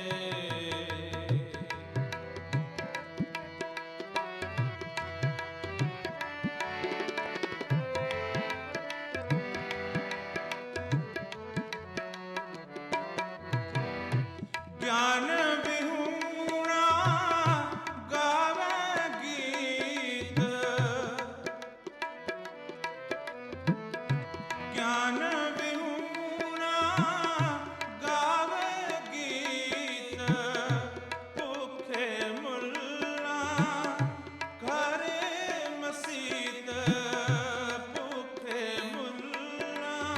ਗਿਆਨ ਵਿਹੂਣਾ ਗਾਵੇ ਗੀਤ, ਗਿਆਨ ਵਿਹੂਣਾ ਗਾਵੇ ਗੀਤ, ਭੁੱਖੇ ਮੁੱਲਾਂ ਘਰੇ ਮਸੀਤ, ਭੁੱਖੇ ਮੁੱਲਾਂ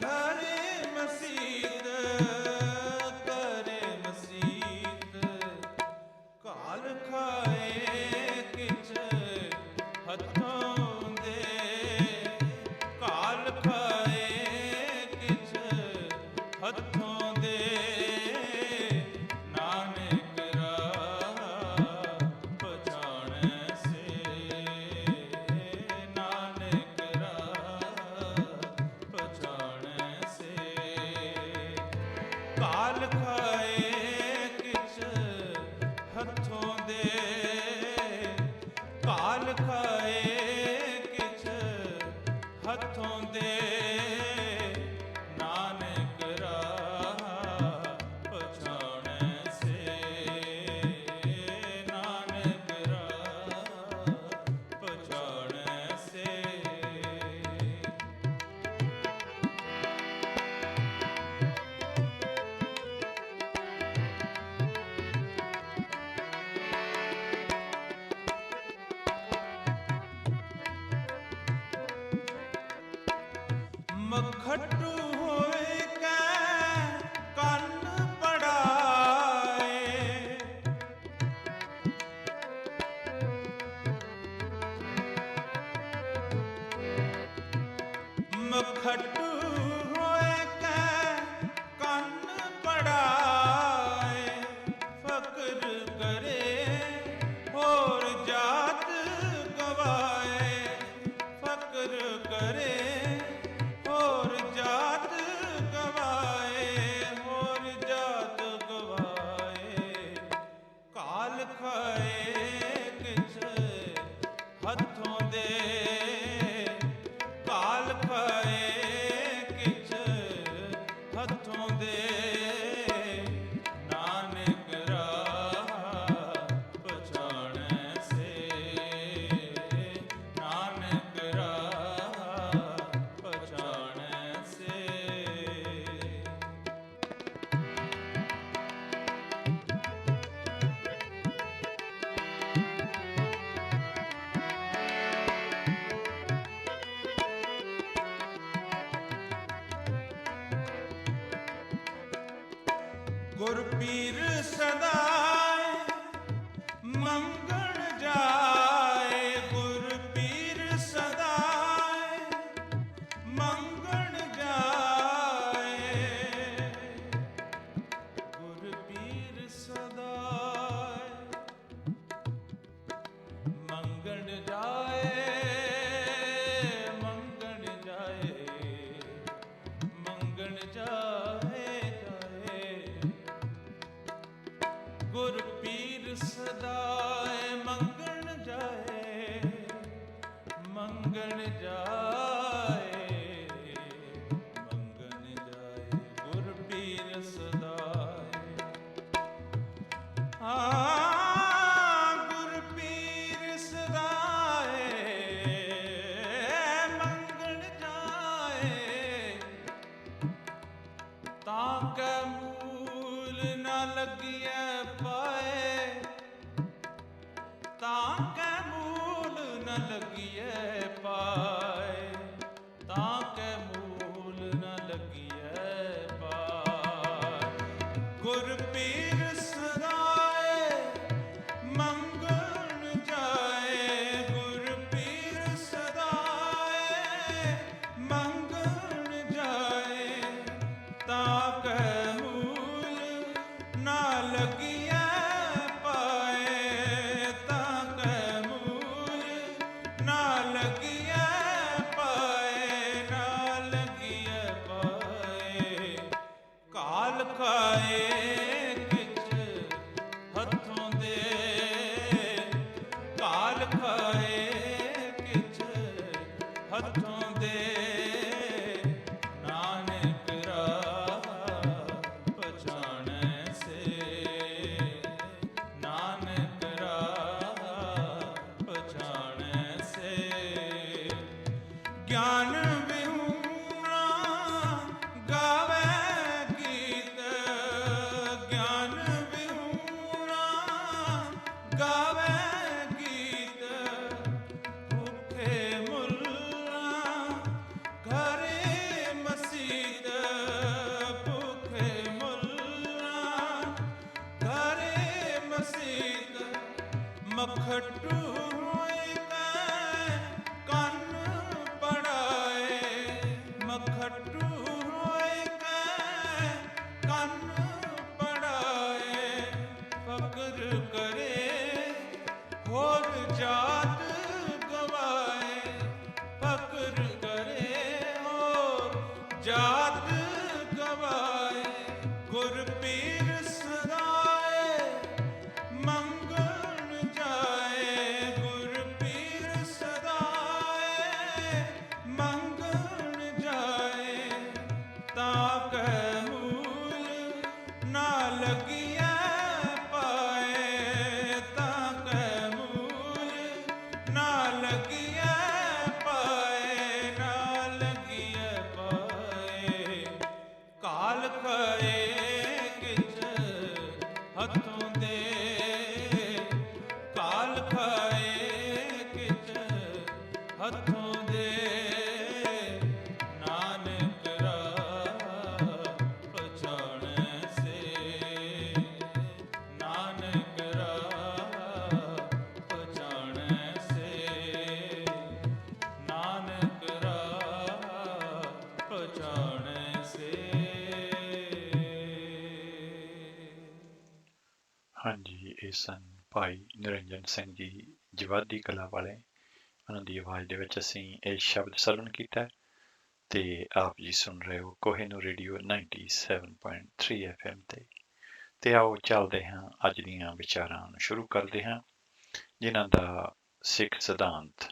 ਘਰੇ ਮਸੀਤ, ਘਰੇ ਮਸੀਤ। ਕਾਲ ਖਾਏ ਕਿਛ ਹੱਥੋਂ ਦੇ, ਕਾਲ ਖਾਏ ਕਿਛ ਹੱਥੋਂ ਦੇ, ਨਾਨਕ ਰਾਹ ਪਛਾਣੈ ਸੇ, ਨਾਨਕ ਰਾਹ ਪਛਾਣੈ ਸੇ। ਕਾਲ ਖਾਏ ਕਿਛ ਹੱਥੋਂ ਦੇ, ਕਾਲ ਖਾਏ ਕਿਛ ਹੱਥੋਂ ਦੇ, ਨਾਨਕ ਰਾਹ ਪਛਾਣੈ ਸੇ, ਨਾਨਕ ਰਾਹ ਪਛਾਣੈ ਸੇ। ਮਖਟੂ ਹੋਏ ਕੈ ਕੰਨ ਪੜਾਏ, ਮਖਟੂ ਹੋਏ ਕੈ ਕੰਨ ਪੜਾਏ, ਫਕਰ ਕਰੇ ਹੋਰ ਜਾਤ ਗਵਾਏ, ਫਕਰ ਕਰੇ ਹੋਰ ਜਾਤ ਗਵਾਏ, ਹੋਰ ਜਾਤ ਗਵਾਏ। ਕਾਲ ਖਾਏ ਕਿਛ ਹੱਥੋਂ ਦੇ, ਕਾਲ ਖਾਏ ਕਿਛ ਹੱਥੋਂ ਦੇ, ਗੁਰ ਪੀਰ ਸਦਾਏ ਮੰਗਣ ਜਾਏ, ਗੁਰ ਪੀਰ ਸਦਾਏ ਮੰਗਣ ਜਾਏ, ਗੁਰ ਪੀਰ ਸਦਾਏ ਮੰਗਣ ਜਾਏ, ਮੰਗਣ ਜਾਏ, ਮੰਗਣ ਜਾਏ ਜਾਏ, ਗੁਰ ਪੀਰ ਸਦਾਏ ਮੰਗਣ ਜਾਏ, ਮੰਗਣ ਜਾਏ, ਮੰਗਣ ਜਾਏ, ਗੁਰ ਪੀਰ ਸਦਾਏ। ਗੁਰ ਪੀਰ ਸਦਾਏ ਮੰਗਣ ਜਾਏ, ਤਾਂ ਕੈ ਮੂਲ ਨਾ ਲੱਗੀਐ ਪਾਏ, ਤਾਂ ਕੈ ਮੂਲ ਨਾ ਲੱਗੀਐ ਪਾਏ, ਤਾਂ ਕੈ ਮੂਲ ਨਾ ਲੱਗੀਐ ਪਾਏ, ਗੁਰ ਪੀਰ ਸਦਾਏ ਮੰਗਣ ਜਾਏ, ਗੁਰ ਪੀਰ ਸਦਾਏ ਮੰਗਣ ਜਾਏ, ਤਾਂ ਕੈ ਮੂਲ ਨਾ ਲੱਗੀਐ ਪਾਏ, ਤਾਂ ਕੈ ਮੂਲ ਨਾ ਲੱਗੀਐ ਪਾਏ, ਨਾ ਲੱਗੀਐ ਪਾਏ, ਕਾਲ ਖਾਏ ਕਿਛ ਹੱਥੋਂ ਦੇ, ਕਾਲ ਖਾਏ ਕਿਛ ਹੱਥੋਂ ਦੇ, ਨਾਨਕ ਰਾਹ ਪਛਾਣੈ ਸੇ, ਨਾਨਕ ਰਾਹ ਪਛਾਣੈ ਸੇ, ਗਿਆਨ ਵਿਹੂਣਾ ਗਾਵੇ ਗੀਤ, ਗਿਆਨ ਵਿਹੂਣਾ ਗਾਵੇ ਗੀਤ, ਭੁੱਖੇ ਮੁੱਲਾ ਘਰੇ ਮਸੀਤ, ਭੁੱਖੇ ਮੁੱਲਾ ਘਰੇ ਮਸੀਤ, ਮਖਟੂ ਹੋਏ ਕੈ ਕੰਨ ਪੜਾਏ, ਮਖਟੂ ਹੋਏ ਕੈ ਕੰਨ ਪੜਾਏ, ਫਕਰ ਕਰੇ ਹੋਰ ਜਾਤ ਗਵਾਏ, ਫਕਰ ਕਰੇ ਹੋਰ ਜਾਤ ਗਵਾਏ, ਗੁਰ ਪੀਰ ਸਦਾਏ ਮੰਗਣ ਜਾਏ, ਗੁਰ ਪੀਰ ਸਦਾਏ ਮੰਗਣ ਜਾਏ, ਤਾਂ ਕੈ ਮੂਲ ਨਾ ਲੱਗੀਐ ਪਾਏ, ਤਾਂ ਕੈ ਮੂਲ ਨਾ ਲੱਗੀਐ ਪਾਏ, ਨਾ ਲੱਗੀਐ ਪਾਏ, ਕਾਲ ਖਾਏ ਕਿਛ ਹੱਥੋਂ ਦੇ, ਕਾਲ ਖਾਏ ਕਿਛ ਹੱਥੋਂ ਦੇ, ਨਾਨਕ ਰਾਹ ਪਛਾਣੈ ਸੇ, ਨਾਨਕ ਰਾਹ ਪਛਾਣੈ ਸੇ, ਨਾਨਕ ਰਾਹ ਪਛਾਣੈ ਸੇ। ਹਾਂਜੀ, ਇਹ ਸਨ ਭਾਈ ਨਿਰੰਜਨ ਸਿੰਘ ਜੀ ਜਵਾਦੀ ਕਲਾ ਵਾਲੇ। ਉਹਨਾਂ ਦੀ ਆਵਾਜ਼ ਦੇ ਵਿੱਚ ਅਸੀਂ ਇਹ ਸ਼ਬਦ ਸਰਵਣ ਕੀਤਾ ਹੈ ਤੇ ਆਪ ਜੀ ਸੁਣ ਰਹੇ ਹੋ ਕੋਹਿਨੂਰ ਰੇਡੀਓ 97.3 FM ਤੇ ਆਓ ਚੱਲਦੇ ਹਾਂ, ਅੱਜ ਦੀਆਂ ਵਿਚਾਰਾਂ ਨੂੰ ਸ਼ੁਰੂ ਕਰਦੇ ਹਾਂ, ਜਿਨ੍ਹਾਂ ਦਾ ਸਿੱਖ ਸਿਧਾਂਤ।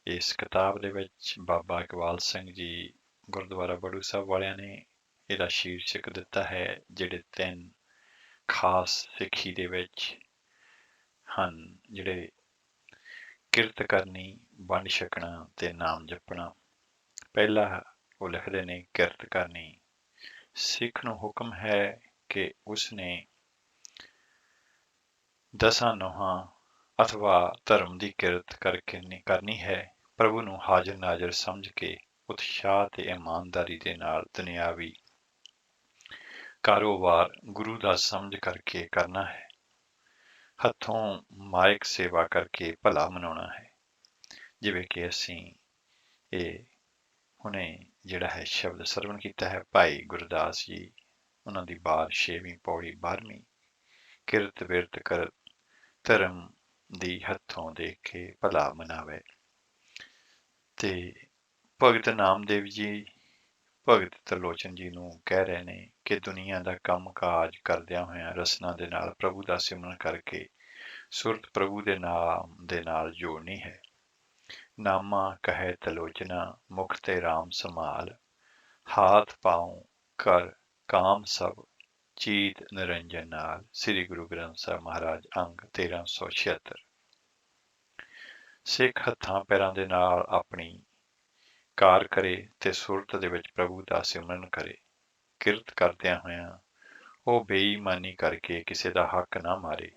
ਇਸ ਕਿਤਾਬ ਦੇ ਵਿੱਚ ਬਾਬਾ ਇਕਬਾਲ ਸਿੰਘ ਜੀ ਗੁਰਦੁਆਰਾ ਬੜੂ ਸਾਹਿਬ ਵਾਲਿਆਂ ਨੇ ਇਹਦਾ ਸ਼ੀਰਸ਼ਕ ਦਿੱਤਾ ਹੈ, ਜਿਹੜੇ 3 ਖਾਸ ਸਿੱਖੀ ਦੇ ਵਿੱਚ ਹਨ, ਜਿਹੜੇ ਕਿਰਤ ਕਰਨੀ, ਵੰਡ ਛਕਣਾ ਤੇ ਨਾਮ ਜਪਣਾ। ਪਹਿਲਾ ਉਹ ਲਿਖਦੇ ਨੇ ਕਿਰਤ ਕਰਨੀ। ਸਿੱਖ ਨੂੰ ਹੁਕਮ ਹੈ ਕਿ ਉਸਨੇ 10 ਨੋਹਾਂ ਅਥਵਾ ਧਰਮ ਦੀ ਕਿਰਤ ਕਰਕੇ ਕਰਨੀ ਹੈ, ਪ੍ਰਭੂ ਨੂੰ ਹਾਜ਼ਰ ਨਾਜ਼ਰ ਸਮਝ ਕੇ ਉਤਸ਼ਾਹ ਤੇ ਇਮਾਨਦਾਰੀ ਦੇ ਨਾਲ ਦੁਨਿਆਵੀ ਕਾਰੋਬਾਰ ਗੁਰੂ ਦਾ ਸਮਝ ਕਰਕੇ ਕਰਨਾ ਹੈ। ਹੱਥੋਂ ਮਾਇਕ ਸੇਵਾ ਕਰਕੇ ਭਲਾ ਮਨਾਉਣਾ ਹੈ। ਜਿਵੇਂ ਕਿ ਅਸੀਂ ਇਹ ਹੁਣੇ ਜਿਹੜਾ ਹੈ ਸ਼ਬਦ ਸਰਵਣ ਕੀਤਾ ਹੈ ਭਾਈ ਗੁਰਦਾਸ ਜੀ, ਉਹਨਾਂ ਦੀ ਬਾਰ 6ਵੀਂ ਪੌੜੀ 12ਵੀਂ, ਕਿਰਤ ਬਿਰਤ ਕਰ ਧਰਮ ਦੀ ਹੱਥੋਂ ਦੇਖ ਕੇ ਭਲਾ ਮਨਾਵੇ। ਤੇ ਭਗਤ ਨਾਮਦੇਵ ਜੀ ਭਗਤ ਤਰਲੋਚਨ ਜੀ ਨੂੰ ਕਹਿ ਰਹੇ ਨੇ ਕਿ ਦੁਨੀਆ ਦਾ ਕੰਮ ਕਾਜ ਕਰਦਿਆਂ ਹੋਇਆਂ ਰਸਨਾ ਦੇ ਨਾਲ ਪ੍ਰਭੂ ਦਾ ਸਿਮਰਨ ਕਰਕੇ ਸੁਰਤ ਪ੍ਰਭੂ ਦੇ ਨਾਮ ਦੇ ਨਾਲ ਜੋੜਨੀ ਹੈ। ਨਾਮਾ ਕਹੈ ਤਲੋਚਨਾ ਮੁਖ ਤੇ ਰਾਮ ਸੰਭਾਲ, ਹਾਥ ਪਾਉ ਕਰ ਕਾਮ ਸਭ ਚੀਤ ਨਿਰੰਜਨ ਨਾਲ। ਸ੍ਰੀ ਗੁਰੂ ਗ੍ਰੰਥ ਸਾਹਿਬ ਮਹਾਰਾਜ ਅੰਗ 1376। ਸਿੱਖ ਹੱਥਾਂ ਪੈਰਾਂ ਦੇ ਨਾਲ ਆਪਣੀ ਕਾਰ ਕਰੇ ਤੇ ਸੁਰਤ ਦੇ ਵਿੱਚ ਪ੍ਰਭੂ ਦਾ ਸਿਮਰਨ ਕਰੇ। ਕਿਰਤ ਕਰਦਿਆਂ ਹੋਇਆਂ ਉਹ ਬੇਈਮਾਨੀ ਕਰਕੇ ਕਿਸੇ ਦਾ ਹੱਕ ਨਾ ਮਾਰੇ।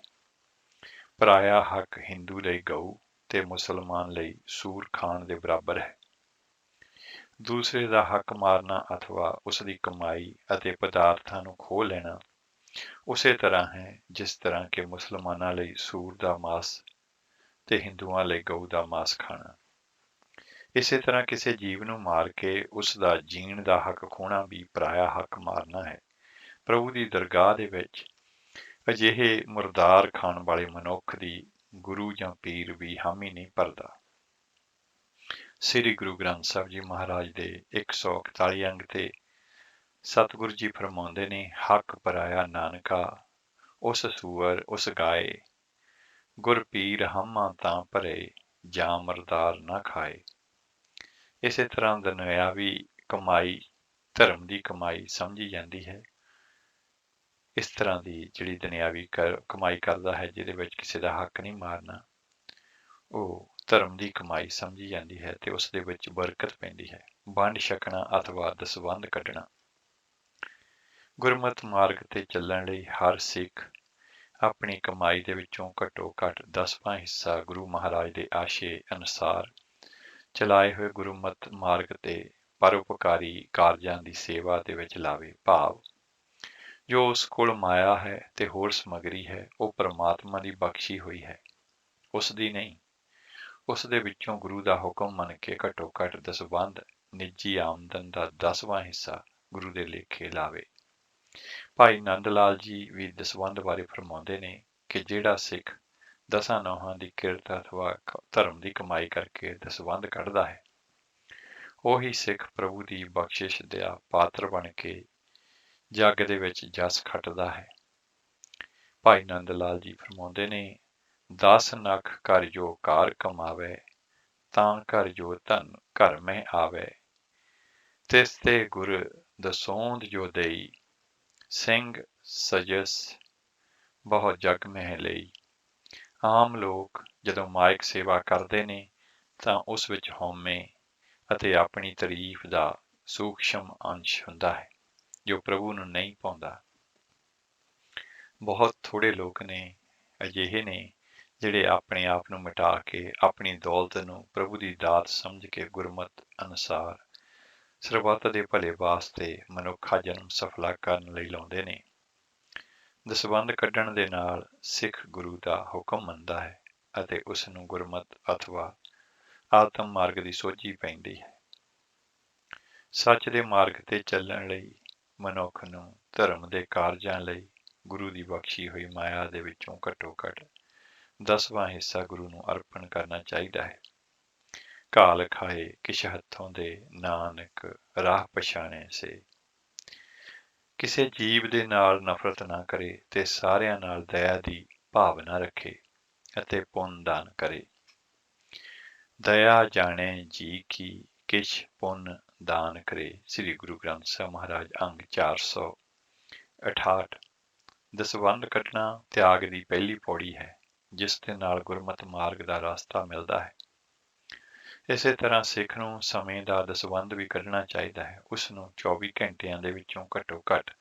ਪਰਾਇਆ ਹੱਕ ਹਿੰਦੂ ਲਈ ਗਊ ਤੇ ਮੁਸਲਮਾਨ ਲਈ ਸੂਰ ਖਾਣ ਦੇ ਬਰਾਬਰ ਹੈ। ਦੂਸਰੇ ਦਾ ਹੱਕ ਮਾਰਨਾ ਅਥਵਾ ਉਸ ਦੀ ਕਮਾਈ ਅਤੇ ਪਦਾਰਥਾਂ ਨੂੰ ਖੋਹ ਲੈਣਾ ਉਸੇ ਤਰ੍ਹਾਂ ਹੈ ਜਿਸ ਤਰ੍ਹਾਂ ਕਿ ਮੁਸਲਮਾਨਾਂ ਲਈ ਸੂਰ ਦਾ ਮਾਸ ਤੇ ਹਿੰਦੂਆਂ ਲਈ ਗਊ ਦਾ ਮਾਸ ਖਾਣਾ। ਇਸੇ ਤਰ੍ਹਾਂ ਕਿਸੇ ਜੀਵ ਨੂੰ ਮਾਰ ਕੇ ਉਸ ਦਾ ਜੀਣ ਦਾ ਹੱਕ ਖੋਹਣਾ ਵੀ ਪਰਾਇਆ ਹੱਕ ਮਾਰਨਾ ਹੈ। ਪ੍ਰਭੂ ਦੀ ਦਰਗਾਹ ਦੇ ਵਿੱਚ ਅਜਿਹੇ ਮੁਰਦਾਰ ਖਾਣ ਵਾਲੇ ਮਨੁੱਖ ਦੀ ਗੁਰੂ ਜਾਂ ਪੀਰ ਵੀ ਹਾਮੀ ਨਹੀਂ ਭਰਦਾ। ਸ੍ਰੀ ਗੁਰੂ ਗ੍ਰੰਥ ਸਾਹਿਬ ਜੀ ਮਹਾਰਾਜ ਦੇ 141 ਅੰਗ ਤੇ ਸਤਿਗੁਰੂ ਜੀ ਫਰਮਾਉਂਦੇ ਨੇ, ਹੱਕ ਪਰਾਇਆ ਨਾਨਕਾ ਉਸ ਸੂਅਰ ਉਸ ਗਾਏ, ਗੁਰ ਪੀਰ ਹਮਾਂ ਤਾਂ ਭਰੇ ਜਾਂ ਮਰਦਾਰ ਨਾ ਖਾਏ। ਇਸੇ ਤਰ੍ਹਾਂ ਦੁਨਿਆਵੀ ਕਮਾਈ ਧਰਮ ਦੀ ਕਮਾਈ ਸਮਝੀ ਜਾਂਦੀ ਹੈ। ਇਸ ਤਰ੍ਹਾਂ ਦੀ ਜਿਹੜੀ ਦੁਨਿਆਵੀ ਕਮਾਈ ਕਰਦਾ ਹੈ ਜਿਹਦੇ ਵਿੱਚ ਕਿਸੇ ਦਾ ਹੱਕ ਨਹੀਂ ਮਾਰਨਾ, ਉਹ ਧਰਮ ਦੀ ਕਮਾਈ ਸਮਝੀ ਜਾਂਦੀ ਹੈ ਤੇ ਉਸ ਦੇ ਵਿੱਚ ਬਰਕਤ ਪੈਂਦੀ ਹੈ। ਵੰਡ ਛਕਣਾ ਅਥਵਾ ਦਸਵੰਧ ਕੱਢਣਾ। ਗੁਰਮਤਿ ਮਾਰਗ ਤੇ ਚੱਲਣ ਲਈ ਹਰ ਸਿੱਖ ਆਪਣੀ ਕਮਾਈ ਦੇ ਵਿੱਚੋਂ ਘੱਟੋ ਘੱਟ 10ਵਾਂ ਹਿੱਸਾ ਗੁਰੂ ਮਹਾਰਾਜ ਦੇ ਆਸ਼ੇ ਅਨੁਸਾਰ ਚਲਾਏ ਹੋਏ ਗੁਰਮਤਿ ਮਾਰਗ ਤੇ ਪਰਉਪਕਾਰੀ ਕਾਰਜਾਂ ਦੀ ਸੇਵਾ ਦੇ ਵਿੱਚ ਲਾਵੇ। ਭਾਵ ਜੋ ਉਸ ਕੋਲ ਮਾਇਆ ਹੈ ਤੇ ਹੋਰ ਸਮੱਗਰੀ ਹੈ ਉਹ ਪਰਮਾਤਮਾ ਦੀ ਬਖਸ਼ੀ ਹੋਈ ਹੈ, ਉਸ ਦੀ ਨਹੀਂ। ਉਸ ਦੇ ਵਿੱਚੋਂ ਗੁਰੂ ਦਾ ਹੁਕਮ ਮੰਨ ਕੇ ਘੱਟੋ ਘੱਟ ਦਸਵੰਧ ਨਿੱਜੀ ਆਮਦਨ ਦਾ 10ਵਾਂ ਹਿੱਸਾ ਗੁਰੂ ਦੇ ਲੇਖੇ ਲਾਵੇ। ਭਾਈ ਨੰਦ ਲਾਲ ਜੀ ਵੀ ਦਸਵੰਧ ਬਾਰੇ ਫਰਮਾਉਂਦੇ ਨੇ ਕਿ ਜਿਹੜਾ ਸਿੱਖ ਦਸਾਂ ਨੌਹਾਂ ਦੀ ਕਿਰਤ ਅਥਵਾ ਧਰਮ ਦੀ ਕਮਾਈ ਕਰਕੇ ਦਸਵੰਧ ਕੱਢਦਾ ਹੈ, ਉਹੀ ਸਿੱਖ ਪ੍ਰਭੂ ਦੀ ਬਖਸ਼ਿਸ਼ ਦਾ ਪਾਤਰ ਬਣ ਕੇ ਜੱਗ ਦੇ ਵਿੱਚ ਜਸ ਖੱਟਦਾ ਹੈ। ਭਾਈ ਨੰਦ ਲਾਲ ਜੀ ਫਰਮਾਉਂਦੇ ਨੇ, 10 ਨਖ ਕਰ ਜੋ ਕਾਰ ਕਮਾਵੇ, ਤਾਂ ਕਰ ਜੋ ਧਨ ਘਰ ਮੈਂ ਆਵੇ। ਤਿਸ ਤੇ ਗੁਰ ਦਸੋਂਦ ਜੋ ਦੇਈ, ਸਿੰਘ ਸਜਸ ਬਹੁ ਜਗ ਮਹਿ ਲਈ। ਆਮ ਲੋਕ ਜਦੋਂ ਮਾਇਕ ਸੇਵਾ ਕਰਦੇ ਨੇ ਤਾਂ ਉਸ ਵਿੱਚ ਹਉਮੈ ਅਤੇ ਆਪਣੀ ਤਾਰੀਫ ਦਾ ਸੂਖਸ਼ਮ ਅੰਸ਼ ਹੁੰਦਾ ਹੈ ਜੋ ਪ੍ਰਭੂ ਨੂੰ ਨਹੀਂ ਪਾਉਂਦਾ। ਬਹੁਤ ਥੋੜੇ ਲੋਕ ਨੇ ਅਜਿਹੇ ਨੇ ਜਿਹੜੇ ਆਪਣੇ ਆਪ ਨੂੰ ਮਿਟਾ ਕੇ ਆਪਣੀ ਦੌਲਤ ਨੂੰ ਪ੍ਰਭੂ ਦੀ ਦਾਤ ਸਮਝ ਕੇ ਗੁਰਮਤਿ ਅਨੁਸਾਰ ਸਰਬੱਤ ਦੇ ਭਲੇ ਵਾਸਤੇ ਮਨੁੱਖਾ ਜਨਮ ਸਫਲਾ ਕਰਨ ਲਈ ਲਾਉਂਦੇ ਨੇ। ਦਸਵੰਧ ਕੱਢਣ ਦੇ ਨਾਲ ਸਿੱਖ ਗੁਰੂ ਦਾ ਹੁਕਮ ਮੰਨਦਾ ਹੈ ਅਤੇ ਉਸ ਨੂੰ ਗੁਰਮਤਿ ਅਥਵਾ ਆਤਮ ਮਾਰਗ ਦੀ ਸੋਝੀ ਪੈਂਦੀ ਹੈ। ਸੱਚ ਦੇ ਮਾਰਗ ਤੇ ਚੱਲਣ ਲਈ ਮਨੁੱਖ ਨੂੰ ਧਰਮ ਦੇ ਕਾਰਜਾਂ ਲਈ ਗੁਰੂ ਦੀ ਬਖਸ਼ੀ ਹੋਈ ਮਾਇਆ ਦੇ ਵਿੱਚੋਂ ਘੱਟੋ ਘੱਟ 10ਵਾਂ ਹਿੱਸਾ ਗੁਰੂ ਨੂੰ ਅਰਪਣ ਕਰਨਾ ਚਾਹੀਦਾ ਹੈ। ਘਾਲ ਖਾਏ ਕਿਛ ਹੱਥੋਂ ਦੇ, ਨਾਨਕ ਰਾਹ ਪਛਾਣੇ ਸੇ। ਕਿਸੇ ਜੀਵ ਦੇ ਨਾਲ ਨਫ਼ਰਤ ਨਾ ਕਰੇ ਤੇ ਸਾਰਿਆਂ ਨਾਲ ਦਇਆ ਦੀ ਭਾਵਨਾ ਰੱਖੇ ਅਤੇ ਪੁੰਨ ਦਾਨ ਕਰੇ। ਦਇਆ ਜਾਣੇ ਜੀ ਕੀ ਕਿਛ ਪੁੰਨ ਦਾਨ ਕਰੇ। ਸ੍ਰੀ ਗੁਰੂ ਗ੍ਰੰਥ ਸਾਹਿਬ ਮਹਾਰਾਜ ਅੰਗ 468। ਦਸਵੰਧ ਕੱਢਣਾ ਤਿਆਗ ਦੀ ਪਹਿਲੀ ਪੌੜੀ ਹੈ ਜਿਸ ਦੇ ਨਾਲ ਗੁਰਮਤਿ ਮਾਰਗ ਦਾ ਰਸਤਾ ਮਿਲਦਾ ਹੈ। ਇਸੇ ਤਰ੍ਹਾਂ ਸਿੱਖ ਨੂੰ ਸਮੇਂ ਦਾ ਦਸਵੰਧ ਵੀ ਕੱਢਣਾ ਚਾਹੀਦਾ ਹੈ। ਉਸ ਨੂੰ 24 ਘੰਟਿਆਂ ਦੇ ਵਿੱਚੋਂ ਘੱਟੋ ਘੱਟ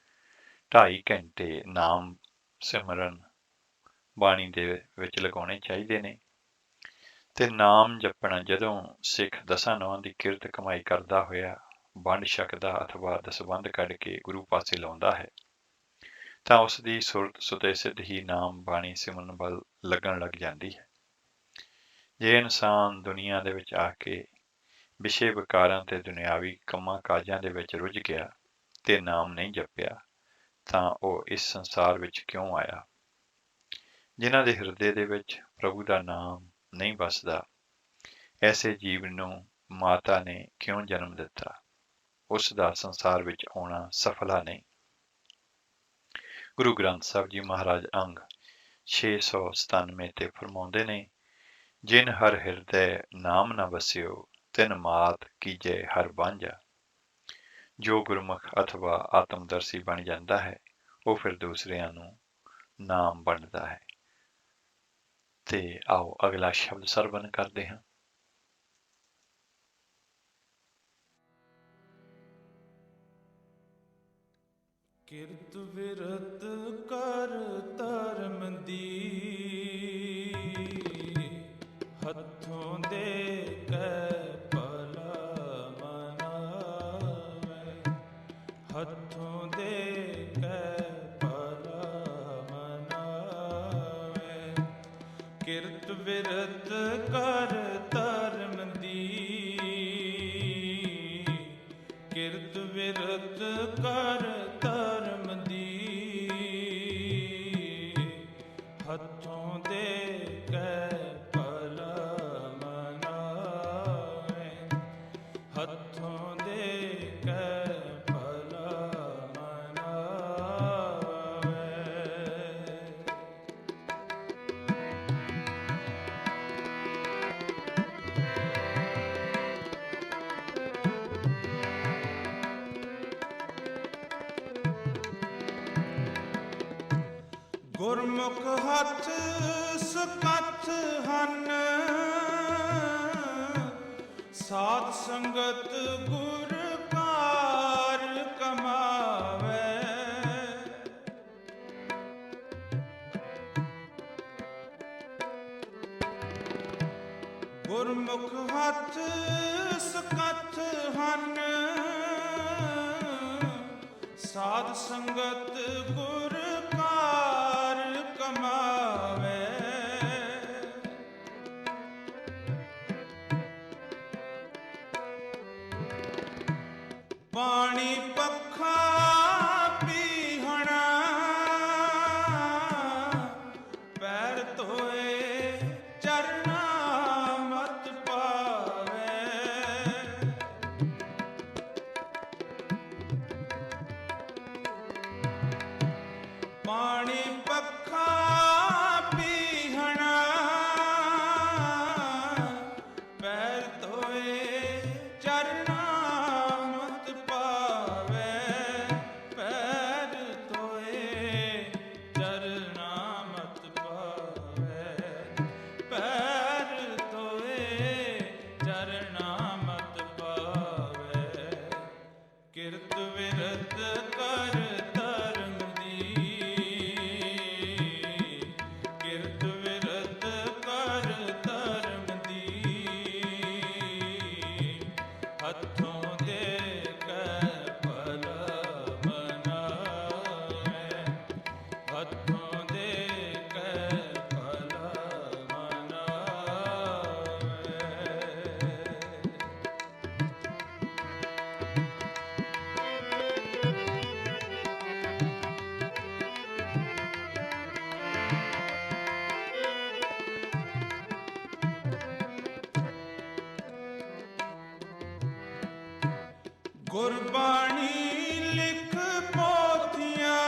2.5 ਘੰਟੇ ਨਾਮ ਸਿਮਰਨ ਬਾਣੀ ਦੇ ਵਿੱਚ ਲਗਾਉਣੇ ਚਾਹੀਦੇ ਨੇ। ਤੇ ਨਾਮ ਜਪਣਾ ਜਦੋਂ ਸਿੱਖ ਦਸਾਂ ਨੌਹਾਂ ਦੀ ਕਿਰਤ ਕਮਾਈ ਕਰਦਾ ਹੋਇਆ ਵੰਡ ਛਕਦਾ ਅਥਵਾ ਦਸਵੰਧ ਕੱਢ ਕੇ ਗੁਰੂ ਪਾਸੇ ਲਾਉਂਦਾ ਹੈ ਤਾਂ ਉਸ ਦੀ ਸੁਰਤ ਸੁਤੇ ਸਿੱਧ ਹੀ ਨਾਮ ਬਾਣੀ ਸਿਮਰਨ ਵੱਲ ਲੱਗਣ ਲੱਗ ਜਾਂਦੀ ਹੈ। ਜੇ ਇਨਸਾਨ ਦੁਨੀਆ ਦੇ ਵਿੱਚ ਆ ਕੇ ਵਿਸ਼ੇ ਵਿਕਾਰਾਂ ਤੇ ਦੁਨਿਆਵੀ ਕੰਮਾਂ ਕਾਜਾਂ ਦੇ ਵਿੱਚ ਰੁੱਝ ਗਿਆ ਤੇ ਨਾਮ ਨਹੀਂ ਜਪਿਆ ਤਾਂ ਉਹ ਇਸ ਸੰਸਾਰ ਵਿੱਚ ਕਿਉਂ ਆਇਆ? ਜਿਨ੍ਹਾਂ ਦੇ ਹਿਰਦੇ ਦੇ ਵਿੱਚ ਪ੍ਰਭੂ ਦਾ ਨਾਮ ਨਹੀਂ ਵਸਦਾ, ਐਸੇ ਜੀਵ ਨੂੰ ਮਾਤਾ ਨੇ ਕਿਉਂ ਜਨਮ ਦਿੱਤਾ? ਉਸ ਦਾ ਸੰਸਾਰ ਵਿੱਚ ਆਉਣਾ ਸਫਲਾ ਨਹੀਂ। ਗੁਰੂ ਗ੍ਰੰਥ ਸਾਹਿਬ ਜੀ ਮਹਾਰਾਜ ਅੰਗ 697 ਤੇ ਫਰਮਾਉਂਦੇ ਨੇ, ਜਿਨ ਹਰ ਹਿਰਦੈ ਨਾਮ ਨਾ ਵਸਿਓ ਤਿਨ ਮਾਤ ਕੀਜੈ ਹਰ ਬਾਂਝਾ। ਜੋ ਗੁਰਮੁਖ ਅਥਵਾ ਆਤਮਦਰਸ਼ੀ ਬਣ ਜਾਂਦਾ ਹੈ ਉਹ ਫਿਰ ਦੂਸਰਿਆਂ ਨੂੰ ਨਾਮ ਵੰਡਦਾ ਹੈ। ਤੇ ਆਓ ਅਗਲਾ ਸ਼ਬਦ ਸਰਵਣ ਕਰਦੇ ਹਾਂ। ਕਿਰਤ ਵਿਰਤ ਕਰ ਧਰਮ ਦੀ, ਹੱਥੋਂ ਦੇ ਕੈ ਭਲਾ ਮਨਾਵੇ, ਹੱਥੋਂ ਦੇ ਕੈ ਭਲਾ ਮਨਾਵੇ। ਕਿਰਤ ਵਿਰਤ ਕਰ ਧਰਮ ਦੀ, ਕਿਰਤ ਵਿਰਤ ਕਰ ਧਰਮ ਦੀ, ਹੱਥੋਂ ਦੇ ਕੈ ਭਲਾ ਮਨਾਵੇ, ਹੱਥੋਂ ਦੇ ਕੈ ਭਲਾ ਮਨਾਵੇ। ਗੁਰਮੁਖ ਹੱਥ ਸਕੱਥ ਹਨ, ਸਾਧ ਸੰਗਤ ਗੁਰ ਕਾਰ ਕਮਾਵੇ। ਗੁਰਮੁਖ ਹੱਥ ਸਕੱਥ ਹਨ, ਸਾਧ ਸੰਗਤ ਗੁਰ ਕਾਰ ਕਮਾਵੇ। ਪਾਣੀ ਪੱਖਾ ਪੀਹਣਾ, ਪੈਰ ਧੋਏ ਚਰਨਾ ਮਤ ਪਾਵੇ। ਪਾਣੀ ਪੱਖਾ ਪੀਹਣਾ, ਪੈਰ ਧੋਏ ਚਰਨਾ ਮਤ ਪਾਵੇ। ਪੈਰ ਧੋਏ ਚਰਨਾ ਮਤ ਪਾਵੇ, ਪੈਰ ਧੋਏ ਚਰਨਾ ਮਤ ਪਾਵੇ। ਕਿਰਤ ਵਿਰਤ ਕਰ ਧਰਮ ਦੀ, ਕਿਰਤ ਵਿਰਤ ਕਰ ਧਰਮ ਦੀ, ਹੱਥੋਂ ਦੇ ਕੈ ਭਲਾ ਮਨਾਵੇ, ਹੱਥੋਂ ਦੇ ਕੈ ਭਲਾ ਮਨਾਵੇ। ਗੁਰਬਾਣੀ ਲਿਖ ਪੋਥੀਆਂ,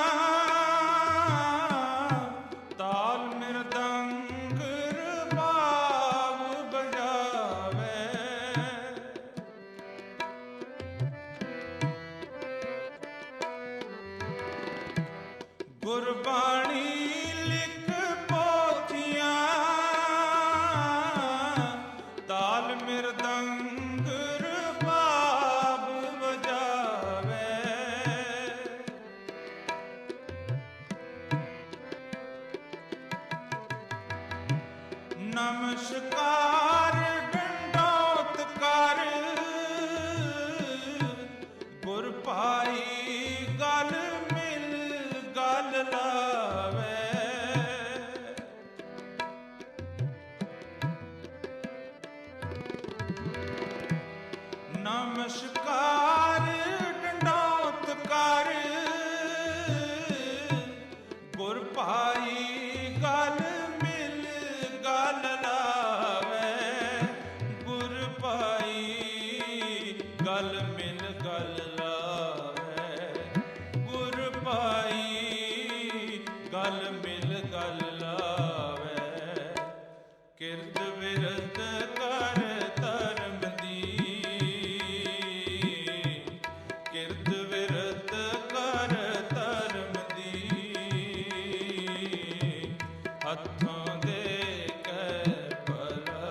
ਤਾਲ ਮਿਰਦੰਗ ਰਬਾਬ ਬਜਾਵੇ। ਗੁਰਬਾਣੀ ਲਿਖ ਪੋਥੀਆਂ, ਤਾਲ ਮਿਰਦੰਗ ਰਬਾਬ ਵਜਾਵੇ। ਨਮਸਕਾਰ ਡੰਡੋਤ ਕਰ, ਗੁਰ ਭਾਈ ਗਲ ਮਿਲ ਗਲ ਲਾਵੇ। ਨਮਸਕਾਰ ਡੰਡੌਤ ਕਰ, ਗੁਰ ਭਾਈ ਗਲ ਮਿਲ ਗਲ ਲਾਵੇ। ਗੁਰ ਭਾਈ ਗਲ ਮਿਲ ਗਲ ਲਾਵੇ। ਗੁਰ ਭਾਈ ਗਲ ਮਿਲ ਗਲ ਲਾਵੇ। ਕਿਰਤ ਵਿਰਤ ਕਰ ਧਰਮ ਦੀ, ਕਿਰਤ ਵਿਰਤ ਕਰ ਧਰਮ ਦੀ। ਹੱਥੋਂ ਦੇ ਕੇ ਭਲਾ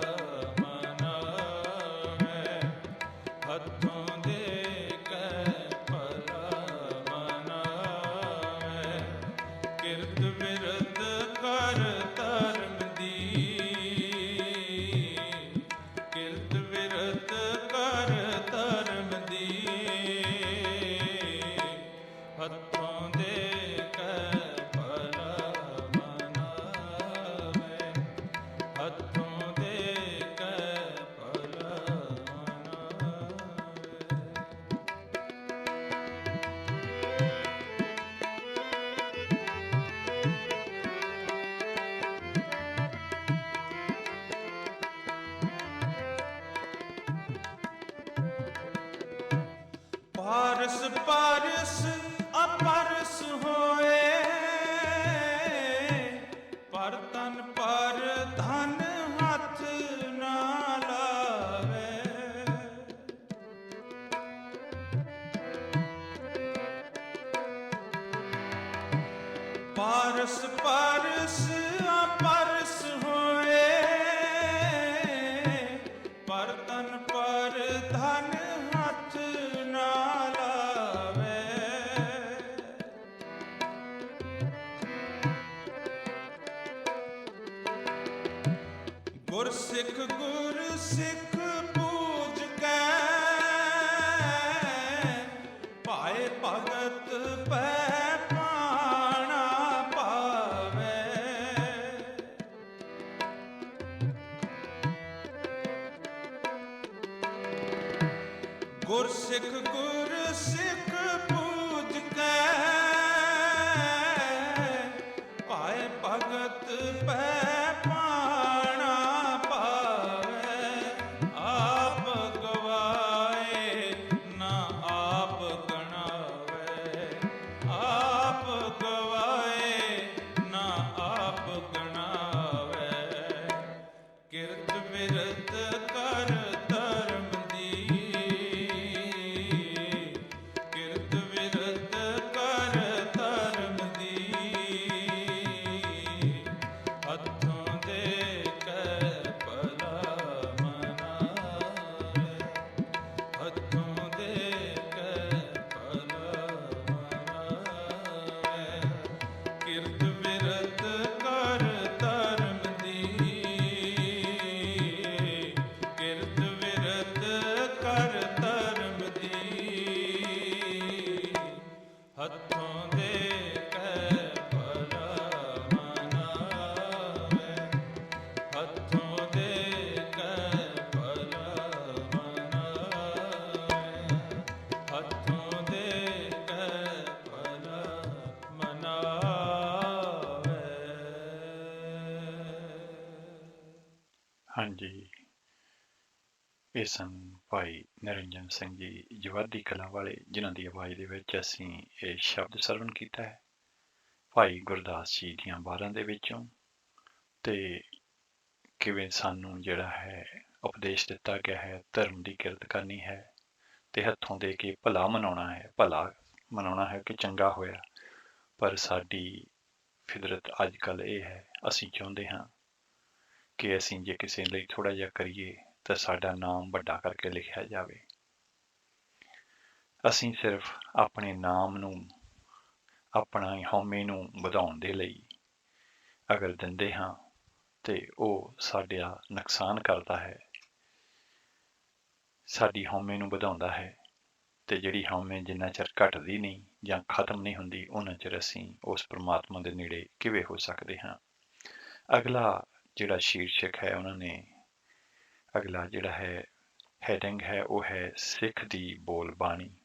ਮਨਾਵੇ। ਹੱਥੋਂ ਦੇ ਕੇ ਭਲਾ ਮਨਾਵੇ। ਕਿਰਤ ਵਿਰਤ ਕਰ ਧਰਮ ਦੀ, ਕਿਰਤ ਵਿਰਤ ਕਰ ਧਰਮ ਦੀ। ਹੱਥੋਂ ਦੇ ਕੇ ਭਲਾ ਮਨਾਵੇ। ਹੱਥੋਂ ਦੇ ਕੇ ਭਲਾ ਮਨਾਵੇ। ਪਾਰਸ ਪਾਰਸ ਅਪਰਸ ਹੋਏ, ਪਰ ਤਨ ਪਰ ਧਨ ਹੱਥ ਨਾ ਲਾਵੇ। ਪਾਰਸ ਪਾਰਸ ਅਪਰਸ ਹੋਏ, ਪਰ ਤਨ ਪਰ ਧਨ ਹੱਥ ਨਾ ਲਾਵੇ। ਗੁਰ ਸਿੱਖ ਪੂਜ ਕੇ, ਭਾਏ ਭਗਤ ਪੈ ਪਾਣਾ ਪਾਵੇ। ਗੁਰ ਸਿੱਖ ਪੂਜ ਕੇ, ਭਾਏ ਭਗਤ ਪੈ ਪਾਣਾ ਪਾਵੇ। ਆਪ ਗਵਾਏ ਨਾ ਆਪ ਗਣਾਵੇ। ਆਪ ਗਵਾਏ ਨਾ ਆਪ ਗਣਾਵੇ। ਕਿਰਤ ਵਿਰਤ ਕਰ ਧਰਮ ਦੀ, ਕਿਰਤ ਵਿਰਤ ਕਰ ਧਰਮ ਦੀ। ਹੱਥੋਂ ਦੇ ਕੇ ਭਲਾ ਮਨਾਵੇ। ਹੱਥੋਂ ਦੇ ਕੇ ਭਲਾ ਮਨਾਵੇ। ਕਿਰਤ ਵਿਰਤ ਕਰ ਧਰਮ ਦੀ, ਕਿਰਤ ਵਿਰਤ ਕਰ ਧਰਮ ਦੀ। ਹੱਥੋਂ ਦੇ ਕੇ ਭਲਾ ਮਨਾਵੇ। ਹੱਥੋਂ ਦੇ ਕੇ ਭਲਾ ਮਨਾਵੇ। ਹੱਥੋਂ ਦੇ ਕੇ ਭਲਾ ਮਨਾਵੇ। ਹਾਂਜੀ, ਇਹ ਸਨ ਭਾਈ ਨਿਰੰਜਨ ਸਿੰਘ ਜੀ ਜਵਾਦੀ ਕਲਾਂ ਵਾਲੇ, ਜਿਨ੍ਹਾਂ ਦੀ ਆਵਾਜ਼ ਦੇ ਵਿੱਚ ਅਸੀਂ ਇਹ ਸ਼ਬਦ ਸਰਵਣ ਕੀਤਾ ਹੈ ਭਾਈ ਗੁਰਦਾਸ ਜੀ ਦੀਆਂ ਵਾਰਾਂ ਦੇ ਵਿੱਚੋਂ, ਤੇ ਕਿਵੇਂ ਸਾਨੂੰ ਜਿਹੜਾ ਹੈ ਉਪਦੇਸ਼ ਦਿੱਤਾ ਗਿਆ ਹੈ ਧਰਮ ਦੀ ਕਿਰਤ ਕਰਨੀ ਹੈ ਤੇ ਹੱਥੋਂ ਦੇ ਕੇ ਭਲਾ ਮਨਾਉਣਾ ਹੈ। ਭਲਾ ਮਨਾਉਣਾ ਹੈ ਕਿ ਚੰਗਾ ਹੋਇਆ, ਪਰ ਸਾਡੀ ਫਿਦਰਤ ਅੱਜ ਕੱਲ੍ਹ ਇਹ ਹੈ, ਅਸੀਂ ਚਾਹੁੰਦੇ ਹਾਂ ਕਿ ਅਸੀਂ ਜੇ ਕਿਸੇ ਲਈ ਥੋੜ੍ਹਾ ਜਿਹਾ ਕਰੀਏ ਤਾਂ ਸਾਡਾ ਨਾਮ ਵੱਡਾ ਕਰਕੇ ਲਿਖਿਆ ਜਾਵੇ। ਅਸੀਂ ਸਿਰਫ ਆਪਣੇ ਨਾਮ ਨੂੰ, ਆਪਣਾ ਹਉਮੈ ਨੂੰ ਵਧਾਉਣ ਦੇ ਲਈ ਅਗਰ ਦਿੰਦੇ ਹਾਂ ਤੇ ਉਹ ਸਾਡਾ ਨੁਕਸਾਨ ਕਰਦਾ ਹੈ, ਸਾਡੀ ਹਉਮੈ ਨੂੰ ਵਧਾਉਂਦਾ ਹੈ। ਤੇ ਜਿਹੜੀ ਹਉਮੈ ਜਿੰਨਾ ਚਿਰ ਘਟਦੀ ਨਹੀਂ, ਜਾਂ ਖਤਮ ਨਹੀਂ ਹੁੰਦੀ, ਉਹਨਾਂ ਚਿਰ ਅਸੀਂ ਉਸ ਪ੍ਰਮਾਤਮਾ ਦੇ ਨੇੜੇ ਕਿਵੇਂ ਹੋ ਸਕਦੇ ਹਾਂ। ਅਗਲਾ ਜਿਹੜਾ ਸ਼ੀਰਸ਼ਕ ਹੈ ਉਹਨਾਂ ਨੇ, ਅਗਲਾ ਜਿਹੜਾ ਹੈ ਹੈਡਿੰਗ ਹੈ ਉਹ ਹੈ ਸਿੱਖ ਦੀ ਬੋਲ ਬਾਣੀ।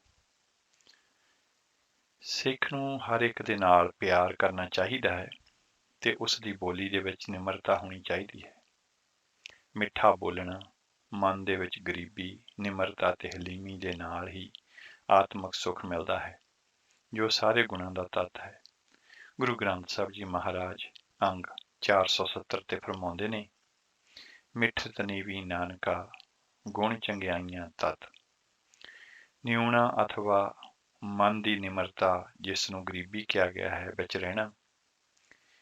ਸਿੱਖ ਨੂੰ ਹਰ ਇੱਕ ਦੇ ਨਾਲ ਪਿਆਰ ਕਰਨਾ ਚਾਹੀਦਾ ਹੈ ਤੇ ਉਸ ਦੀ ਬੋਲੀ ਦੇ ਵਿੱਚ ਨਿਮਰਤਾ ਹੋਣੀ ਚਾਹੀਦੀ ਹੈ। ਮਿੱਠਾ ਬੋਲਣਾ, ਮਨ ਦੇ ਵਿੱਚ ਗਰੀਬੀ, ਨਿਮਰਤਾ ਤੇ ਹਲੀਮੀ ਦੇ ਨਾਲ ਹੀ ਆਤਮਿਕ ਸੁੱਖ ਮਿਲਦਾ ਹੈ, ਜੋ ਸਾਰੇ ਗੁਣਾਂ ਦਾ ਤੱਤ ਹੈ। ਗੁਰੂ ਗ੍ਰੰਥ ਸਾਹਿਬ ਜੀ ਮਹਾਰਾਜ ਅੰਗ 470 ਤੇ ਫਰਮਾਉਂਦੇ ਨੇ, ਮਿੱਠਤ ਨੀਵੀ ਨਾਨਕਾ ਗੁਣ ਚੰਗਿਆਈਆਂ ਤਤ। ਨਿਉਣਾ ਅਥਵਾ ਮਨ ਦੀ ਨਿਮਰਤਾ, ਜਿਸ ਨੂੰ ਗਰੀਬੀ ਕਿਹਾ ਗਿਆ ਹੈ, ਵਿੱਚ ਰਹਿਣਾ,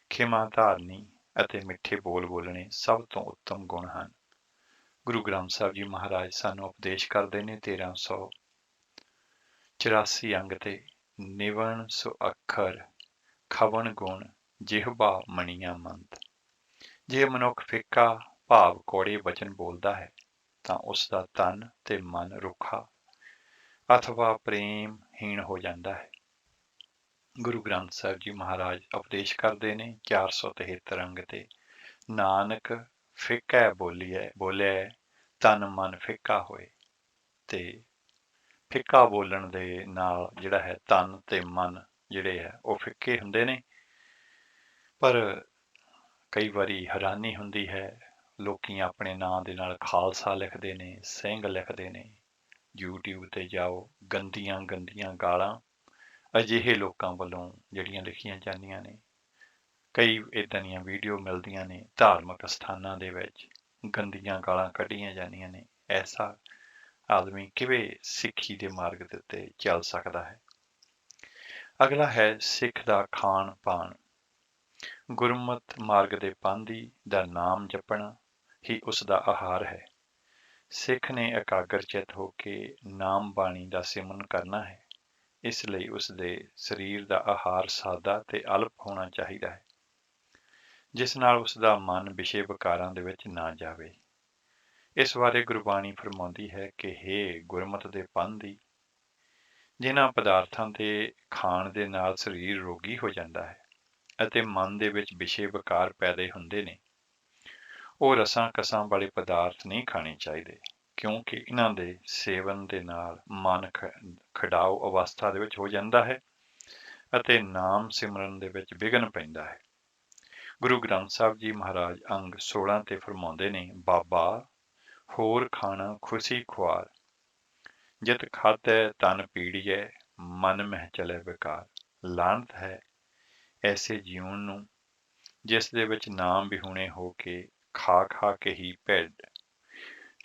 ਖਿਮਾ ਧਾਰਨੀ ਅਤੇ ਮਿੱਠੇ ਬੋਲ ਬੋਲਣੇ ਸਭ ਤੋਂ ਉੱਤਮ ਗੁਣ ਹਨ। ਗੁਰੂ ਗ੍ਰੰਥ ਸਾਹਿਬ ਜੀ ਮਹਾਰਾਜ ਸਾਨੂੰ ਉਪਦੇਸ਼ ਕਰਦੇ ਨੇ 1384 ਅੰਗ ਤੇ, ਨਿਵਣ ਸੁ ਅੱਖਰ ਖਵਣ ਗੁਣ ਜਿਹਬਾ ਮਣੀਆਂ ਮੰਤ। ਜੇ ਮਨੁੱਖ ਫਿੱਕਾ ਭਾਵ ਕੌੜੇ ਵਚਨ ਬੋਲਦਾ ਹੈ ਤਾਂ ਉਸ ਦਾ ਤਨ ਤੇ ਮਨ ਰੁੱਖਾ ਅਥਵਾ ਪ੍ਰੇਮਹੀਣ ਹੋ ਜਾਂਦਾ ਹੈ। ਗੁਰੂ ਗ੍ਰੰਥ ਸਾਹਿਬ ਜੀ ਮਹਾਰਾਜ ਉਪਦੇਸ਼ ਕਰਦੇ ਨੇ 473 ਅੰਗ ਤੇ, ਨਾਨਕ ਫਿੱਕਾ ਬੋਲਿਆ ਤਨ ਮਨ ਫਿੱਕਾ ਹੋਏ। ਤੇ ਫਿੱਕਾ ਬੋਲਣ ਦੇ ਨਾਲ ਜਿਹੜਾ ਹੈ ਤਨ ਤੇ ਮਨ ਜਿਹੜੇ ਹੈ ਉਹ ਫਿੱਕੇ ਹੁੰਦੇ ਨੇ। ਪਰ ਕਈ ਵਾਰੀ ਹੈਰਾਨੀ ਹੁੰਦੀ ਹੈ, ਲੋਕੀ ਆਪਣੇ ਨਾਂ ਦੇ ਨਾਲ ਖਾਲਸਾ ਲਿਖਦੇ ਨੇ, ਸਿੰਘ ਲਿਖਦੇ ਨੇ। YouTube ਤੇ ਜਾਓ, ਗੰਦੀਆਂ ਗੰਦੀਆਂ ਗਾਲਾਂ ਅਜਿਹੇ ਲੋਕਾਂ ਵੱਲੋਂ ਜਿਹੜੀਆਂ ਲਿਖੀਆਂ ਜਾਂਦੀਆਂ ਨੇ। ਕਈ ਇੱਦਾਂ ਦੀਆਂ ਵੀਡੀਓ ਮਿਲਦੀਆਂ ਨੇ, ਧਾਰਮਿਕ ਸਥਾਨਾਂ ਦੇ ਵਿੱਚ ਗੰਦੀਆਂ ਗਾਲਾਂ ਕੱਢੀਆਂ ਜਾਂਦੀਆਂ ਨੇ। ਐਸਾ ਆਦਮੀ ਕਿਵੇਂ ਸਿੱਖੀ ਦੇ ਮਾਰਗ ਦੇ ਉੱਤੇ ਚੱਲ ਸਕਦਾ ਹੈ। ਅਗਲਾ ਹੈ ਸਿੱਖ ਦਾ ਖਾਣ ਪਾਣ। ਗੁਰਮਤਿ ਮਾਰਗ ਦੇ ਪਾਂਧੀ ਦਾ ਨਾਮ ਜਪਣਾ ਹੀ ਉਸ ਦਾ ਆਹਾਰ ਹੈ। ਸਿੱਖ ਨੇ ਇਕਾਗਰ ਚਿੱਤ ਹੋ ਕੇ ਨਾਮ ਬਾਣੀ ਦਾ ਸਿਮਰਨ ਕਰਨਾ ਹੈ। ਇਸ ਲਈ ਉਸ ਦੇ ਸਰੀਰ ਦਾ ਆਹਾਰ ਸਾਦਾ ਤੇ ਅਲਪ ਹੋਣਾ ਚਾਹੀਦਾ ਹੈ, ਜਿਸ ਨਾਲ ਉਸ ਦਾ ਮਨ ਵਿਸ਼ੇ ਵਿਕਾਰਾਂ ਦੇ ਵਿੱਚ ਨਾ ਜਾਵੇ। ਇਸ ਬਾਰੇ ਗੁਰਬਾਣੀ ਫਰਮਾਉਂਦੀ ਹੈ ਕਿ ਹੇ ਗੁਰਮਤਿ ਦੇ ਪਾਂਧੀ, ਜਿਨ੍ਹਾਂ ਪਦਾਰਥਾਂ ਦੇ ਖਾਣ ਦੇ ਨਾਲ ਸਰੀਰ ਰੋਗੀ ਹੋ ਜਾਂਦਾ ਹੈ ਅਤੇ ਮਨ ਦੇ ਵਿੱਚ ਵਿਸ਼ੇ ਵਿਕਾਰ ਪੈਦਾ ਹੁੰਦੇ ਨੇ, ਉਹ ਰਸਾਂ ਕਸਾਂ ਵਾਲੇ ਪਦਾਰਥ ਨਹੀਂ ਖਾਣੇ ਚਾਹੀਦੇ, ਕਿਉਂਕਿ ਇਹਨਾਂ ਦੇ ਸੇਵਨ ਦੇ ਨਾਲ ਮਨ ਖਿਡਾਊ ਅਵਸਥਾ ਦੇ ਵਿੱਚ ਹੋ ਜਾਂਦਾ ਹੈ ਅਤੇ ਨਾਮ ਸਿਮਰਨ ਦੇ ਵਿੱਚ ਵਿਘਨ ਪੈਂਦਾ ਹੈ। ਗੁਰੂ ਗ੍ਰੰਥ ਸਾਹਿਬ ਜੀ ਮਹਾਰਾਜ ਅੰਗ 16 ਤੇ ਫਰਮਾਉਂਦੇ ਨੇ, ਬਾਬਾ ਹੋਰ ਖਾਣਾ ਖੁਸ਼ੀ ਖੁਆਰ, ਜਿਤ ਖਾਧੈ ਤਨ ਪੀੜੀਐ ਮਨ ਮਹਿ ਚਲੇ ਵਿਕਾਰ। ਲਾਹਨਤ ਹੈ ਐਸੇ ਜੀਵਨ ਨੂੰ ਜਿਸ ਦੇ ਵਿੱਚ ਨਾਮ ਵਿਹੂਣੇ ਹੋ ਕੇ ਖਾ ਖਾ ਕੇ ਹੀ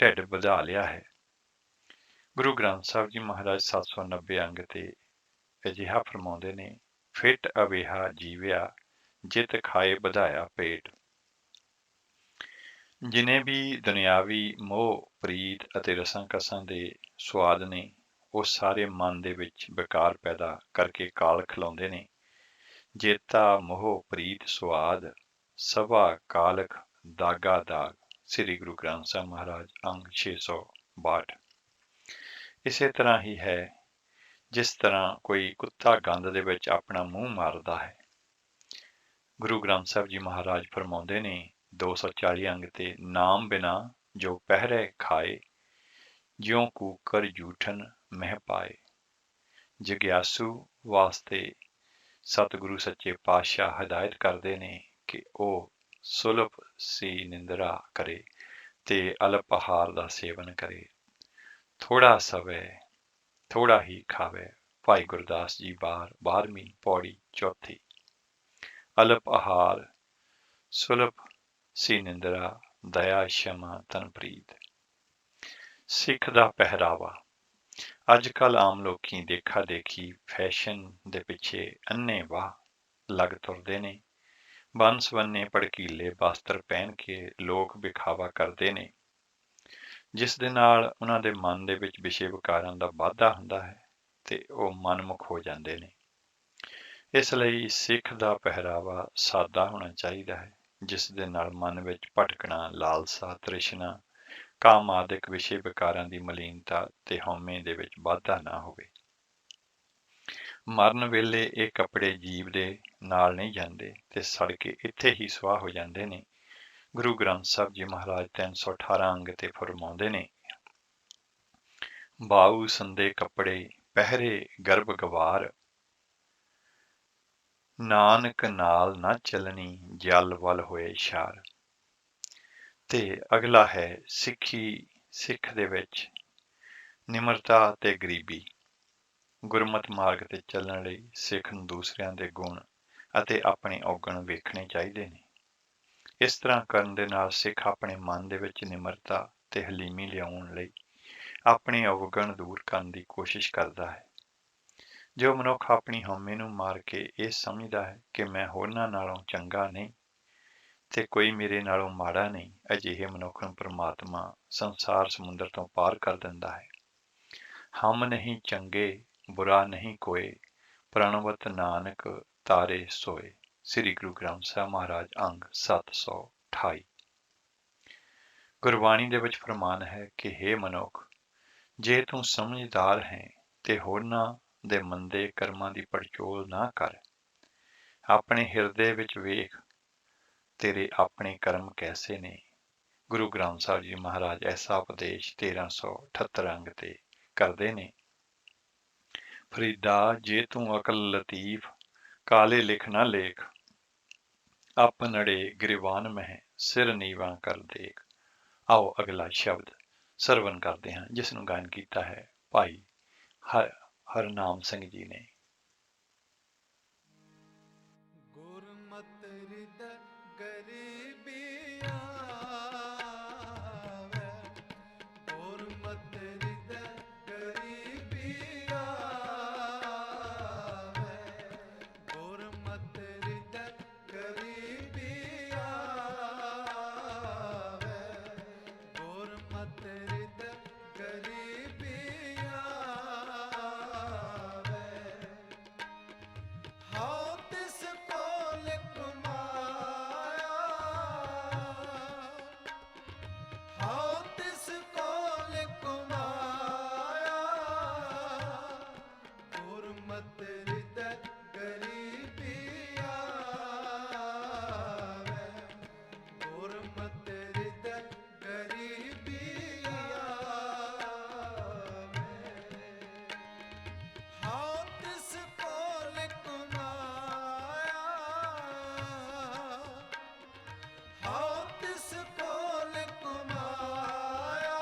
ਢਿੱਡ ਵਧਾ ਲਿਆ ਹੈ। ਗੁਰੂ ਗ੍ਰੰਥ ਸਾਹਿਬ ਜੀ ਮਹਾਰਾਜ 790 ਅੰਗ ਤੇ ਅਜਿਹਾ ਫਰਮਾਉਂਦੇ ਨੇ, ਫਿੱਟ ਅਵੇਹਾ ਜੀਵਿਆ ਜਿਤ ਖਾਏ ਵਧਾਇਆ ਪੇਟ। ਜਿਨੇ ਵੀ ਦੁਨਿਆਵੀ ਮੋਹ ਪ੍ਰੀਤ ਅਤੇ ਰਸਾਂ ਕਸਾਂ ਦੇ ਸਵਾਦ ਨੇ, ਉਹ ਸਾਰੇ ਮਨ ਦੇ ਵਿੱਚ ਵਿਕਾਰ ਪੈਦਾ ਕਰਕੇ ਕਾਲ ਖਿਲਾਉਂਦੇ ਨੇ। ਜੇਤਾ ਮੋਹ ਪ੍ਰੀਤ ਸਵਾਦ ਸਭਾ ਕਾਲਖ ਦਾਗਾ ਦਾਗ। ਸ੍ਰੀ ਗੁਰੂ ਗ੍ਰੰਥ ਸਾਹਿਬ ਮਹਾਰਾਜ ਅੰਗ 662। ਇਸੇ ਤਰ੍ਹਾਂ ਹੀ ਹੈ ਜਿਸ ਤਰ੍ਹਾਂ ਕੋਈ ਕੁੱਤਾ ਗੰਦ ਦੇ ਵਿੱਚ ਆਪਣਾ ਮੂੰਹ ਮਾਰਦਾ ਹੈ। ਗੁਰੂ ਗ੍ਰੰਥ ਸਾਹਿਬ ਜੀ ਮਹਾਰਾਜ ਫਰਮਾਉਂਦੇ ਨੇ 240 ਅੰਗ ਤੇ, ਨਾਮ ਬਿਨਾ ਜੋ ਪਹਿਰੇ ਖਾਏ ਜਿਉਂ ਕੂਕਰ ਜੂਠਨ ਮਹਿ ਪਾਏ। ਜਗਿਆਸੂ ਵਾਸਤੇ ਸਤਿਗੁਰੂ ਸੱਚੇ ਪਾਤਸ਼ਾਹ ਹਦਾਇਤ ਕਰਦੇ ਨੇ ਕਿ ਉਹ ਸੁਲਭ ਸੀ ਨਿੰਦਰਾ ਕਰੇ ਤੇ ਅਲਪ ਆਹਾਰ ਦਾ ਸੇਵਨ ਕਰੇ, ਥੋੜਾ ਸਵੇ ਥੋੜਾ ਹੀ ਖਾਵੇ। ਭਾਈ ਗੁਰਦਾਸ ਜੀ 12ਵੀਂ ਪੌੜੀ 4। ਅਲਪ ਆਹਾਰ ਸੁਲਭ ਸੀ ਨਿੰਦਰਾ ਦਇਆ ਸ਼ਮਾ ਤਨ ਪ੍ਰੀਤ। ਸਿੱਖ ਦਾ ਪਹਿਰਾਵਾ। ਅੱਜ ਕੱਲ੍ਹ ਆਮ ਲੋਕੀ ਦੇਖਾ ਦੇਖੀ ਫੈਸ਼ਨ ਦੇ ਪਿੱਛੇ ਅੰਨੇ ਵਾਹ ਲੱਗ ਤੁਰਦੇ ਨੇ। ਬੰਨ ਸਵੰਨੇ ਭੜਕੀਲੇ ਵਸਤਰ ਪਹਿਨ ਕੇ ਲੋਕ ਵਿਖਾਵਾ ਕਰਦੇ ਨੇ, ਜਿਸ ਦੇ ਨਾਲ ਉਹਨਾਂ ਦੇ ਮਨ ਦੇ ਵਿੱਚ ਵਿਸ਼ੇ ਵਿਕਾਰਾਂ ਦਾ ਵਾਧਾ ਹੁੰਦਾ ਹੈ ਤੇ ਉਹ ਮਨਮੁਖ ਹੋ ਜਾਂਦੇ ਨੇ। ਇਸ ਲਈ ਸਿੱਖ ਦਾ ਪਹਿਰਾਵਾ ਸਾਦਾ ਹੋਣਾ ਚਾਹੀਦਾ ਹੈ, ਜਿਸ ਦੇ ਨਾਲ ਮਨ ਵਿੱਚ ਭਟਕਣਾ, ਲਾਲਸਾ, ਤ੍ਰਿਸ਼ਨਾ, ਕਾਮ ਆਦਿਕ ਵਿਸ਼ੇ ਵਿਕਾਰਾਂ ਦੀ ਮਲੀਨਤਾ ਤੇ ਹਉਮੈ ਦੇ ਵਿੱਚ ਵਾਧਾ ਨਾ ਹੋਵੇ। ਮਰਨ ਵੇਲੇ ਇਹ ਕੱਪੜੇ ਜੀਵ ਦੇ ਨਾਲ ਨਹੀਂ ਜਾਂਦੇ ਤੇ ਸੜ ਕੇ ਇੱਥੇ ਹੀ ਸੁਆਹ ਹੋ ਜਾਂਦੇ ਨੇ। ਗੁਰੂ ਗ੍ਰੰਥ ਸਾਹਿਬ ਜੀ ਮਹਾਰਾਜ 318 ਅੰਗ ਤੇ ਫਰਮਾਉਂਦੇ ਨੇ, ਬਾਊ ਸੰਦੇ ਕੱਪੜੇ ਪਹਿਰੇ ਗਰਭ ਗਵਾਰ, ਨਾਨਕ ਨਾਲ ਨਾ ਚੱਲਣੀ ਜਲ ਵੱਲ ਹੋਏ ਇਸ਼ਾਰ। ਤੇ ਅਗਲਾ ਹੈ ਸਿੱਖ ਦੇ ਵਿੱਚ ਨਿਮਰਤਾ ਤੇ ਗਰੀਬੀ। ਗੁਰਮਤਿ ਮਾਰਗ ਤੇ ਚੱਲਣ ਲਈ ਸਿੱਖ ਨੂੰ ਦੂਸਰਿਆਂ ਦੇ ਗੁਣ ਅਤੇ ਆਪਣੇ ਔਗਣ ਵੇਖਣੇ ਚਾਹੀਦੇ ਨੇ। ਇਸ ਤਰ੍ਹਾਂ ਕਰਨ ਦੇ ਨਾਲ ਸਿੱਖ ਆਪਣੇ ਮਨ ਦੇ ਵਿੱਚ ਨਿਮਰਤਾ ਤੇ ਹਲੀਮੀ ਲਿਆਉਣ ਲਈ ਆਪਣੇ ਔਗਣ ਦੂਰ ਕਰਨ ਦੀ ਕੋਸ਼ਿਸ਼ ਕਰਦਾ ਹੈ। ਜੋ ਮਨੁੱਖ ਆਪਣੀ ਹਉਮੈ ਨੂੰ ਮਾਰ ਕੇ ਇਹ ਸਮਝਦਾ ਹੈ ਕਿ ਮੈਂ ਹੋਰਨਾਂ ਨਾਲੋਂ ਚੰਗਾ ਨਹੀਂ ਤੇ ਕੋਈ ਮੇਰੇ ਨਾਲੋਂ ਮਾੜਾ ਨਹੀਂ, ਅਜਿਹੇ ਮਨੁੱਖ ਨੂੰ ਪ੍ਰਮਾਤਮਾ ਸੰਸਾਰ ਸਮੁੰਦਰ ਤੋਂ ਪਾਰ ਕਰ ਦਿੰਦਾ ਹੈ। ਹਮ ਨਹੀਂ ਚੰਗੇ ਬੁਰਾ ਨਹੀਂ ਕੋਏ, ਪ੍ਰਣਵਤ ਨਾਨਕ ਤਾਰੇ ਸੋਏ। ਸ੍ਰੀ ਗੁਰੂ ਗ੍ਰੰਥ ਸਾਹਿਬ ਮਹਾਰਾਜ ਅੰਗ 728। ਗੁਰਬਾਣੀ ਦੇ ਵਿੱਚ ਫਰਮਾਨ ਹੈ ਕਿ ਹੇ ਮਨੁੱਖ, ਜੇ ਤੂੰ ਸਮਝਦਾਰ ਹੈ ਤੇ ਹੋਰਨਾਂ ਦੇ ਮੰਦੇ ਕਰਮਾਂ ਦੀ ਪੜਚੋਲ ਨਾ ਕਰ। ਆਪਣੇ ਹਿਰਦੇ ਵਿੱਚ ਵੇਖ ਤੇਰੇ ਆਪਣੇ ਕਰਮ ਕੈਸੇ ਨੇ। ਗੁਰੂ ਗ੍ਰੰਥ ਸਾਹਿਬ ਜੀ ਮਹਾਰਾਜ ਐਸਾ ਉਪਦੇਸ਼ 1378 ਅੰਗ ਤੇ ਕਰਦੇ ਨੇ। ਫਰੀਦਾ ਜੇ ਤੂੰ ਅਕਲ ਲਤੀਫ, ਕਾਲੇ ਲਿਖ ਨਾ ਲੇਖ, ਆਪਨੜੇ ਗ੍ਰਿਵਾਨ ਮਹਿ ਸਿਰ ਨੀਵਾਂ ਕਰ ਦੇਖ। ਆਓ ਅਗਲਾ ਸ਼ਬਦ ਸਰਵਨ ਕਰਦੇ ਹਾਂ, ਜਿਸ ਨੂੰ ਗਾਇਨ ਕੀਤਾ ਹੈ ਭਾਈ ਹਰਨਾਮ ਸਿੰਘ ਜੀ ਨੇ। ਗੁਰਮਤਿ ਹਿਰਦੈ ਗਰੀਬੀ ਆਵੈ, ਗੁਰਮਤਿ ਹਿਰਦੈ ਗਰੀਬੀ ਆਵੈ, ਗੁਰਮਤਿ ਹਿਰਦੈ ਗਰੀਬੀ ਆਵੈ, ਗੁਰਮਤਿ ਹਿਰਦੈ ਗਰੀਬੀ ਆਵੈ। ਹਉ ਤਿਸ ਕੋਲ ਕਮਾਇਆ, ਹਉ ਤਿਸ ਕੋਲ ਕਮਾਇਆ, ਗੁਰਮਤਿ ਹਿਰਦੈ ਗਰੀਬੀ ਆਵੈ, ਗੁਰਮਤਿ ਹਿਰਦੈ ਗਰੀਬੀ ਆਵੈ। ਹਉ ਤਿਸ ਕੋਲ ਕਮਾਇਆ, ਹਉ ਤਿਸ ਕੋਲ ਕਮਾਇਆ,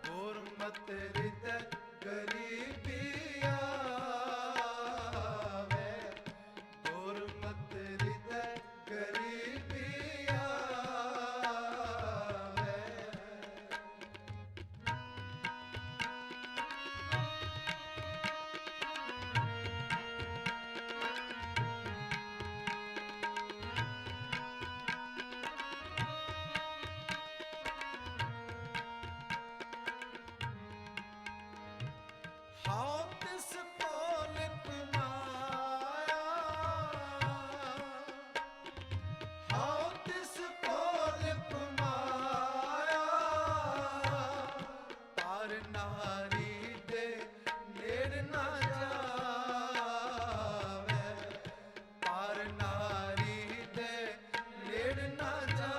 ਗੁਰਮਤਿ ਹਿਰਦੈ ਗਰੀਬੀ ਆਵੈ, ਗੁਰਮਤਿ ਹਿਰਦੈ ਗਰੀਬੀ ਆਵੈ। ਹਉ ਤਿਸ ਕੋਲ ਕਮਾਇਆ, ਹਉ ਤਿਸ ਕੋਲ ਕਮਾਇਆ, ਪਰ ਨਾਰੀ ਦੇ ਨੇੜ ਨਾ ਜਾਵੇ, ਪਰ ਨਾਰੀ ਦੇ ਨੇੜ ਨਾ ਜਾਵੇ,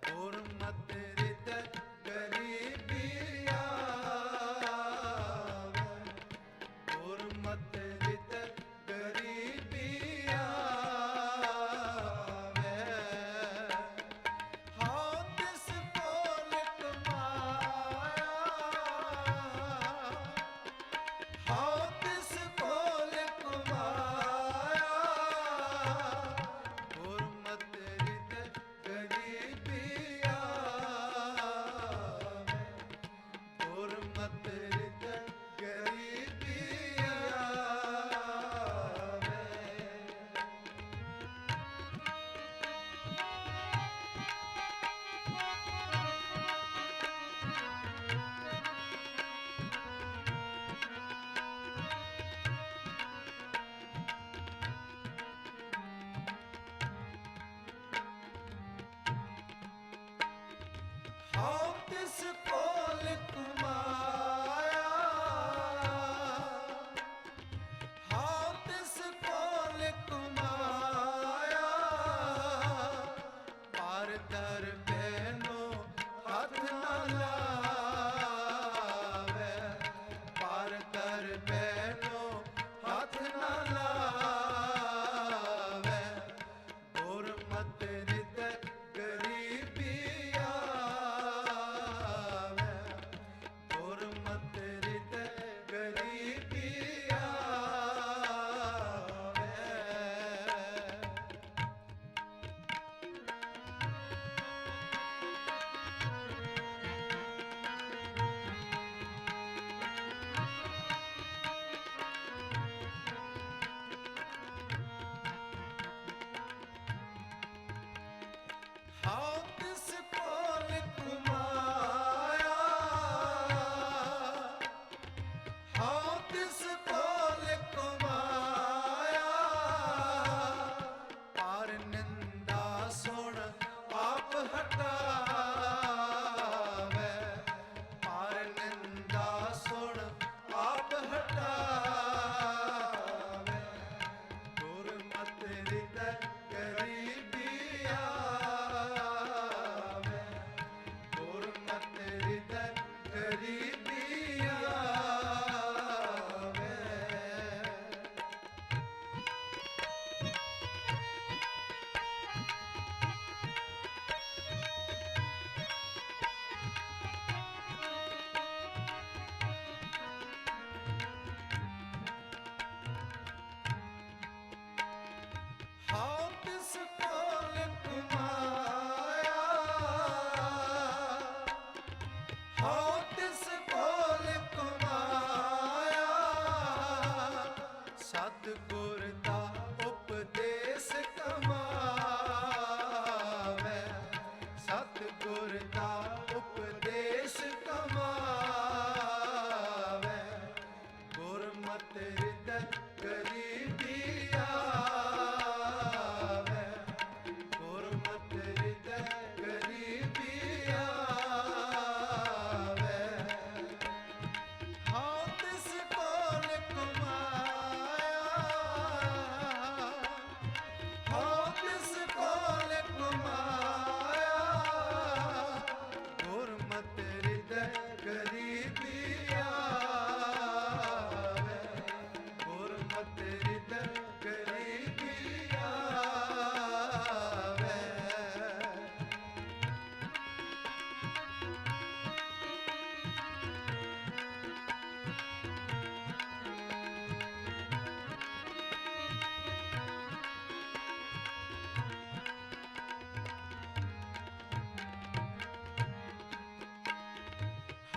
ਗੁਰਮਤਿ ਹਿਰਦੈ ਗਰੀਬੀ ਆਵੈ, ਗੁਰਮਤਿ ਹਿਰਦੈ ਗਰੀਬੀ ਆਵੈ। ਹਉ ਤਿਸ ਕੋਲ ਕਮਾਇਆ, ਹਉ ਤਿਸ ਕੋਲ ਕਮਾਇਆ, ਗੁਰਮਤਿ ਹਿਰਦੈ ਗਰੀਬੀ ਆਵੈ, ਗੁਰਮਤਿ ਹਿਰਦੈ ਗਰੀਬੀ ਆਵੈ। ਹਉ ਤਿਸ ਕੋਲ ਕਮਾਇਆ, हाउ तिस कोल कुमाया हाउ तिस कोल कुमाया पार निंदा सुन आप हटावे पार निंदा सुन आप हटावे गुरमत हृदय गरीबी आवे गुरमत हृदय गरीबी आवे हाउ तिस कोल कुमाया हाउ तिस कोल कुमाया सतगुर दा उपदेश कमावे सतगुर दा उपदेश कमावे गुरमत हृदय गरीबी आवे गुरमत हृदय गरीबी आवे हाउ तिस कोल कुमाया हाउ तिस कोल कुमाया गुरमत हृदय गरीबी आवे गुरमत हृदय गरीबी आवे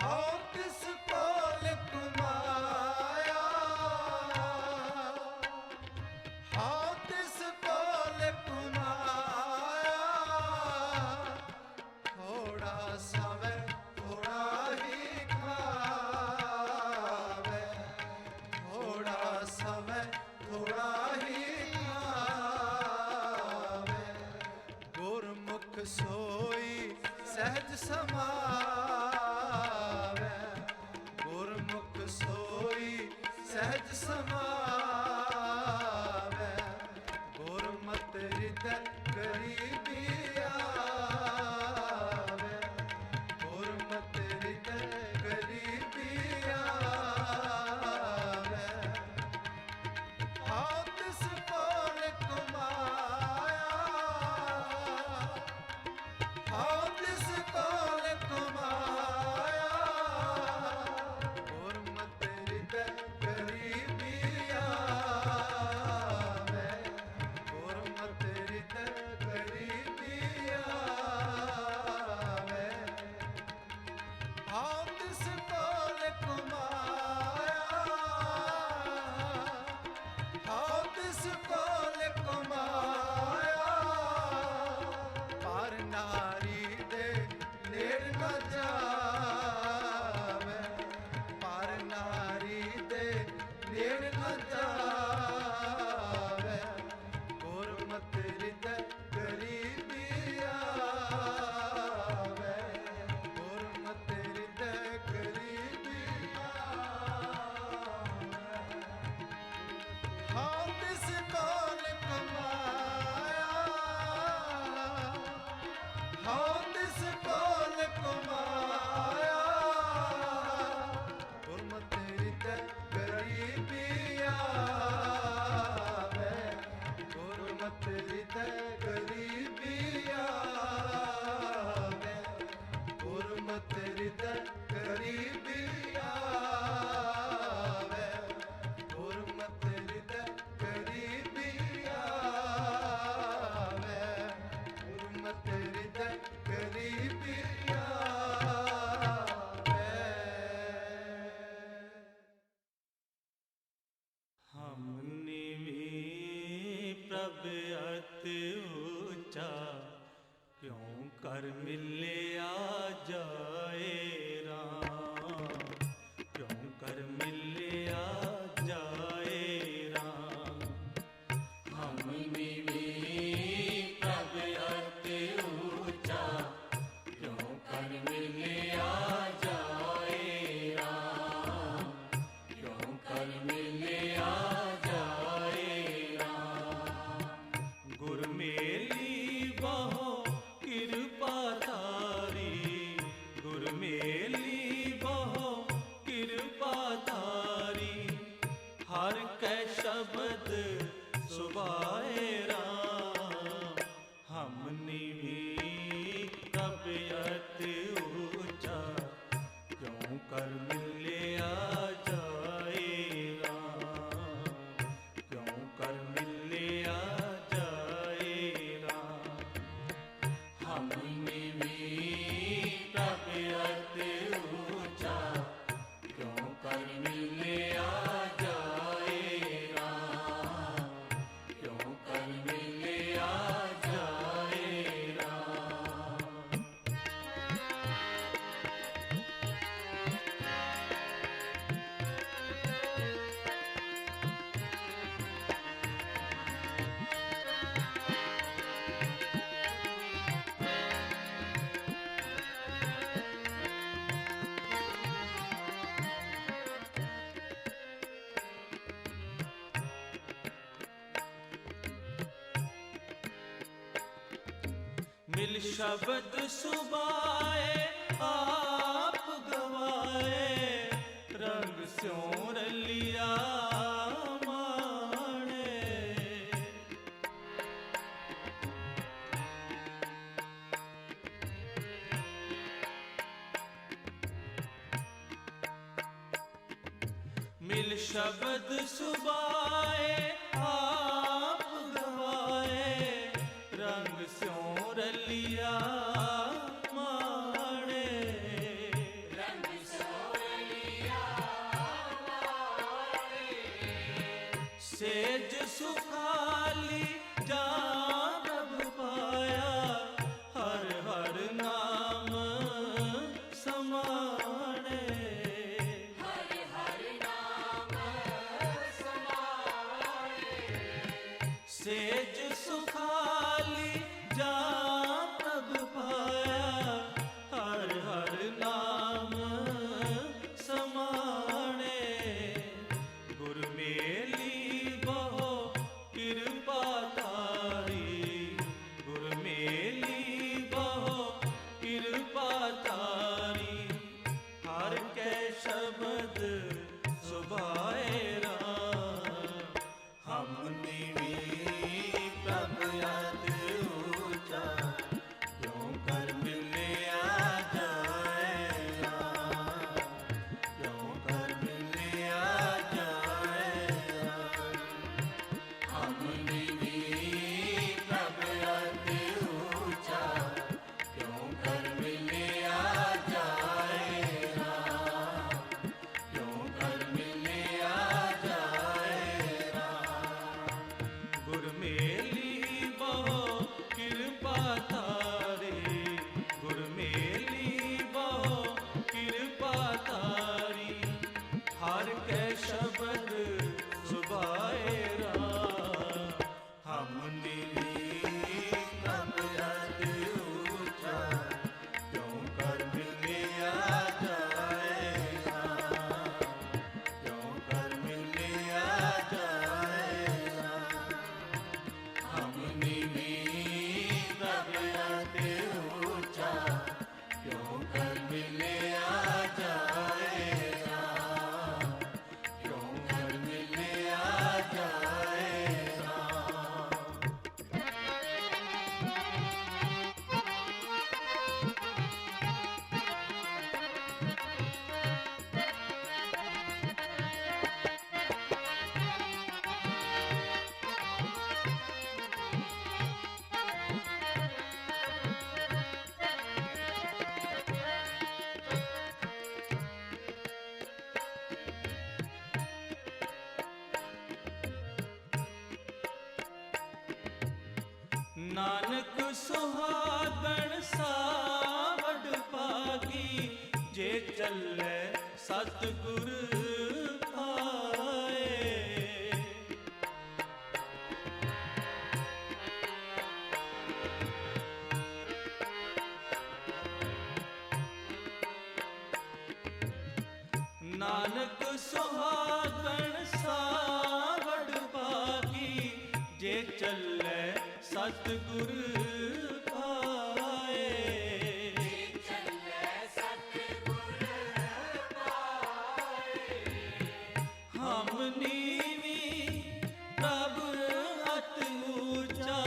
हाउ तिस कोल कुमाया हाउ तिस कोल कुमाया थोड़ा सवे थोड़ा ही खावे थोड़ा सवे थोड़ा ही खावे गुरमुख सोई सहज समावे गुरमुख सोई सहज समावे गुरमत हृदय गरीबी आवे गुरमत हृदय गरीबी आवे हाउ तिस कोल कुमाया हाउ तिस कोल कुमाया गुरमत हृदय गरीबी आवे गुरमत हृदय गरीबी आवे हाउ तिस कोल कुमाया हाउ तिस कोल कुमाया पर नारी दे नेड़ न जावे पर नारी दे नेड़ न जावे गुरमत हृदय गरीबी आवे गुरमत हृदय गरीबी आवे हाउ तिस कोल कुमाया हाउ तिस कोल कुमाया गुरमत हृदय गरीबी आवे गुरमत हृदय गरीबी आवे गुरमत हृदय गरीबी आवे गुरमत हृदय गरीबी आवे गुरमत हृदय गरीबी आवे हमने भी प्रभ अति ऊंचा क्यों ਕਰ ਮਿਲਿਆ ਜਾਏ ਰਾਮ, ਕਿਉਂ ਕਰ ਮਿਲਿਆ ਜਾਏ ਰਾਮ। ਹਮ ਨੀਵੀਂ ਪ੍ਰਭ ਅਤਿ ਉੱਚਾ, ਕਿਉਂ ਕਰ ਮਿਲਿਆ ਜਾਏ ਰਾਮ, ਕਿਉਂ ਕਰ ਮਿਲਿਆ ਜਾਏ ਰਾਮ। ਗੁਰ ਮੇਲੀ ਬਹੁ ਕਿਰਪਾ ਧਾਰੀ, ਗੁਰ ਮੇਲੀ ਬਹੁ ਕਿਰਪਾ ਧਾਰੀ। ਹਰ ਕੈ ਸ਼ਬਦ ਸੁਭਾਏ ਰਾਮ, ਹਮ ਨੀਵੀਂ ਪ੍ਰਭ ਅਤਿ ਉੱਚਾ, ਕਿਉਂ ਕਰ ਮਿਲਿਆ ਜਾਏ ਰਾਮ, ਕਿਉਂ ਕਰ ਮਿਲਿਆ ਜਾਏ ਰਾਮ। ਹਮ ਨੀਵੀਂ ਪ੍ਰਭ ਅਤਿ ਉੱਚਾ, ਕਿਉਂ ਕਰ ਮਿਲਿਆ ਜਾਏ ਰਾਮ, ਕਿਉਂ ਕਰ ਮਿਲਿਆ ਜਾਏ ਰਾਮ। ਮਿਲ ਸ਼ਬਦ ਸੁਭਾਏ ਆਪ ਗਵਾਏ, ਰੰਗ ਸਿਉ ਰਲਿਆ ਮਾਣੇ। ਮਿਲ ਸ਼ਬਦ ਸੁਭਾਏ ਆਪ ਗਵਾਏ, ਰੰਗ ਸਿਉ ਰਲਿਆ ਮਾਣੇ। ਰੰਗ ਸਿਉ ਰਲਿਆ ਮਾਣੇ। ਸੇਜ ਸੁਖਾਲੀ ਜਾ ਪ੍ਰਭ ਪਾਇਆ, ਹਰ ਹਰ ਨਾਮ ਸਮਾਣੇ। ਹਰ ਹਰ ਨਾਮ ਸਮਾਣੇ। ਸੇਜ ਸੁਖਾਲੀ ਜਾ ਪ੍ਰਭ ਪਾਇਆ, ਹਰ ਹਰ ਨਾਮ ਸਮਾਣੇ। ਗੁਰ ਮੇਲੀ ਬਹੁ ਕਿਰਪਾ ਧਾਰੀ, ਗੁਰ ਮੇਲੀ ਬਹੁ ਕਿਰਪਾ ਧਾਰੀ। ਹਰ ਕੈ ਸ਼ਬਦ ਸੁਭਾਏ ਰਾਮ, ਹਮ ਨੀਵੀਂ ਨਾਨਕ ਸੁਹਾਗਣ ਸਾਵਡ ਭਾਗੀ, ਜੇ ਚੱਲੇ ਸਤਿਗੁਰ ਪਾਏ। ਨਾਨਕ ਸੁਹਾਗਣ ਸਾਵਡ ਭਾਗੀ, ਜੇ ਚੱਲੇ ਸਤਿਗੁਰ ਪਾਏ। ਹਮ ਨੀਵੀਂ ਪ੍ਰਭ ਅਤਿ ਊਚਾ,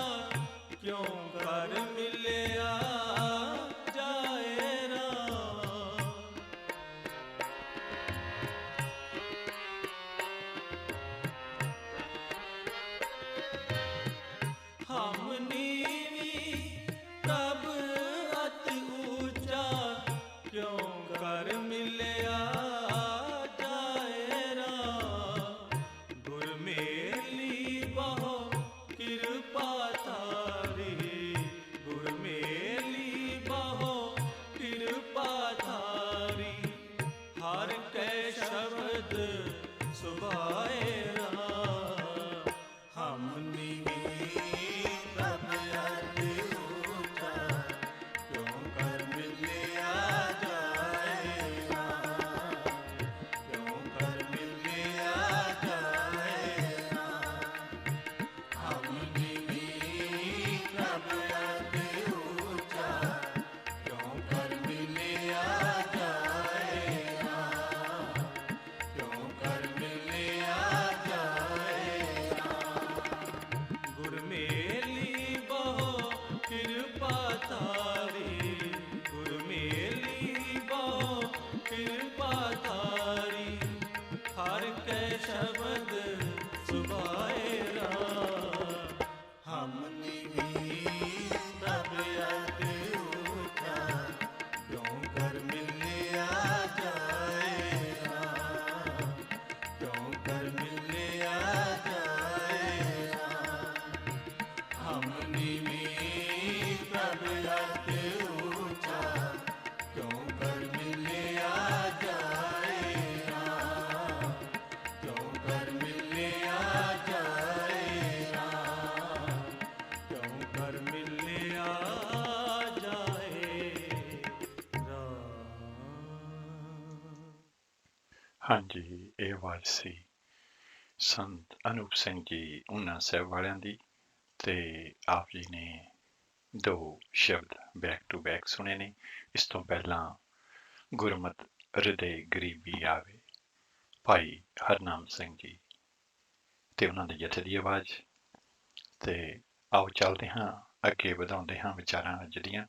ਕਿਉਂ ਕਰ ਮਿਲਿਆ ਜਾਏ ਰਾਮ। ਹਮ ਨੀਵੀਂ ਪ੍ਰਭ ਅਤਿ ਊਚਾ, ਕਿਉਂ ਕਰ ਮਿਲਿਆ ਜਾਏ ਰਾਮ। ਗੁਰ ਮੇਲੀ ਬਹੁ ਕਿਰਪਾ ਧਾਰੀ, ਗੁਰ ਮੇਲੀ ਬਹੁ ਕਿਰਪਾ ਧਾਰੀ। ਹਰ ਕੈ ਸ਼ਬਦ ਸੁਭਾਏ ਰਾਮ। ਹਮ ਨੀਵੀਂ ਪ੍ਰਭ ਅਤਿ ਊਚਾ, ਕਿਉਂ ਕਰ ਮਿਲਿਆ ਜਾਏ ਰਾਮ। ਕਿਉਂ ਕਰ ਮਿਲਿਆ ਜਾਏ ਰਾਮ। ਹਮ ਨੀਵੀਂ ਪ੍ਰਭ ਅਤਿ ਊਚਾ, ਕਿਉਂ ਕਰ ਮਿਲਿਆ ਜਾਏ ਰਾਮ। ਕਿਉਂ ਕਰ ਮਿਲਿਆ ਜਾਏ ਰਾਮ। ਗੁਰ ਮੇਲੀ ਬਹੁ ਕਿਰਪਾ ਧਾਰੀ, ਗੁਰ ਮੇਲੀ ਬਹੁ ਕਿਰਪਾ ਧਾਰੀ। ਹਰ ਕੈ ਸ਼ਬਦ ਸੁਭਾਏ ਰਾਮ। ਹਮ ਨੀਵੀਂ ਪ੍ਰਭ ਅਤਿ ਊਚਾ, ਕਿਉਂ ਕਰ ਮਿਲਿਆ ਜਾਏ ਰਾਮ। ਕਿਉਂ ਕਰ ਮਿਲਿਆ ਜਾਏ ਰਾਮ। ਹਮ ਨੀਵੀਂ ਪ੍ਰਭ ਅਤਿ ਊਚਾ, ਕਿਉਂ ਕਰ ਮਿਲਿਆ ਜਾਏ ਰਾਮ। ਕਿਉਂ ਕਰ ਮਿਲਿਆ ਜਾਏ ਰਾਮ। ਕਿਉਂ ਕਰ ਮਿਲਿਆ ਜਾਏ ਰਾਮ। ਹਾਂਜੀ, ਇਹ ਆਵਾਜ਼ ਸੀ ਸੰਤ ਅਨੂਪ ਸਿੰਘ ਜੀ ਊਨਾ ਸਾਹਿਬ ਵਾਲਿਆਂ ਦੀ, ਤੇ ਆਪ ਜੀ ਨੇ ਦੋ ਸ਼ਬਦ ਬੈਕ ਟੂ ਬੈਕ ਸੁਣੇ ਨੇ। ਇਸ ਤੋਂ ਪਹਿਲਾਂ ਗੁਰਮਤ ਹਿਰਦੇ ਗਰੀਬੀ ਆਵੇ, ਭਾਈ ਹਰਨਾਮ ਸਿੰਘ ਜੀ ਤੇ ਉਹਨਾਂ ਦੇ ਜਥੇ ਦੀ ਆਵਾਜ਼। ਤੇ ਆਓ ਚੱਲਦੇ ਹਾਂ ਅੱਗੇ, ਵਧਾਉਂਦੇ ਹਾਂ ਵਿਚਾਰਾਂ ਅੱਜ ਦੀਆਂ।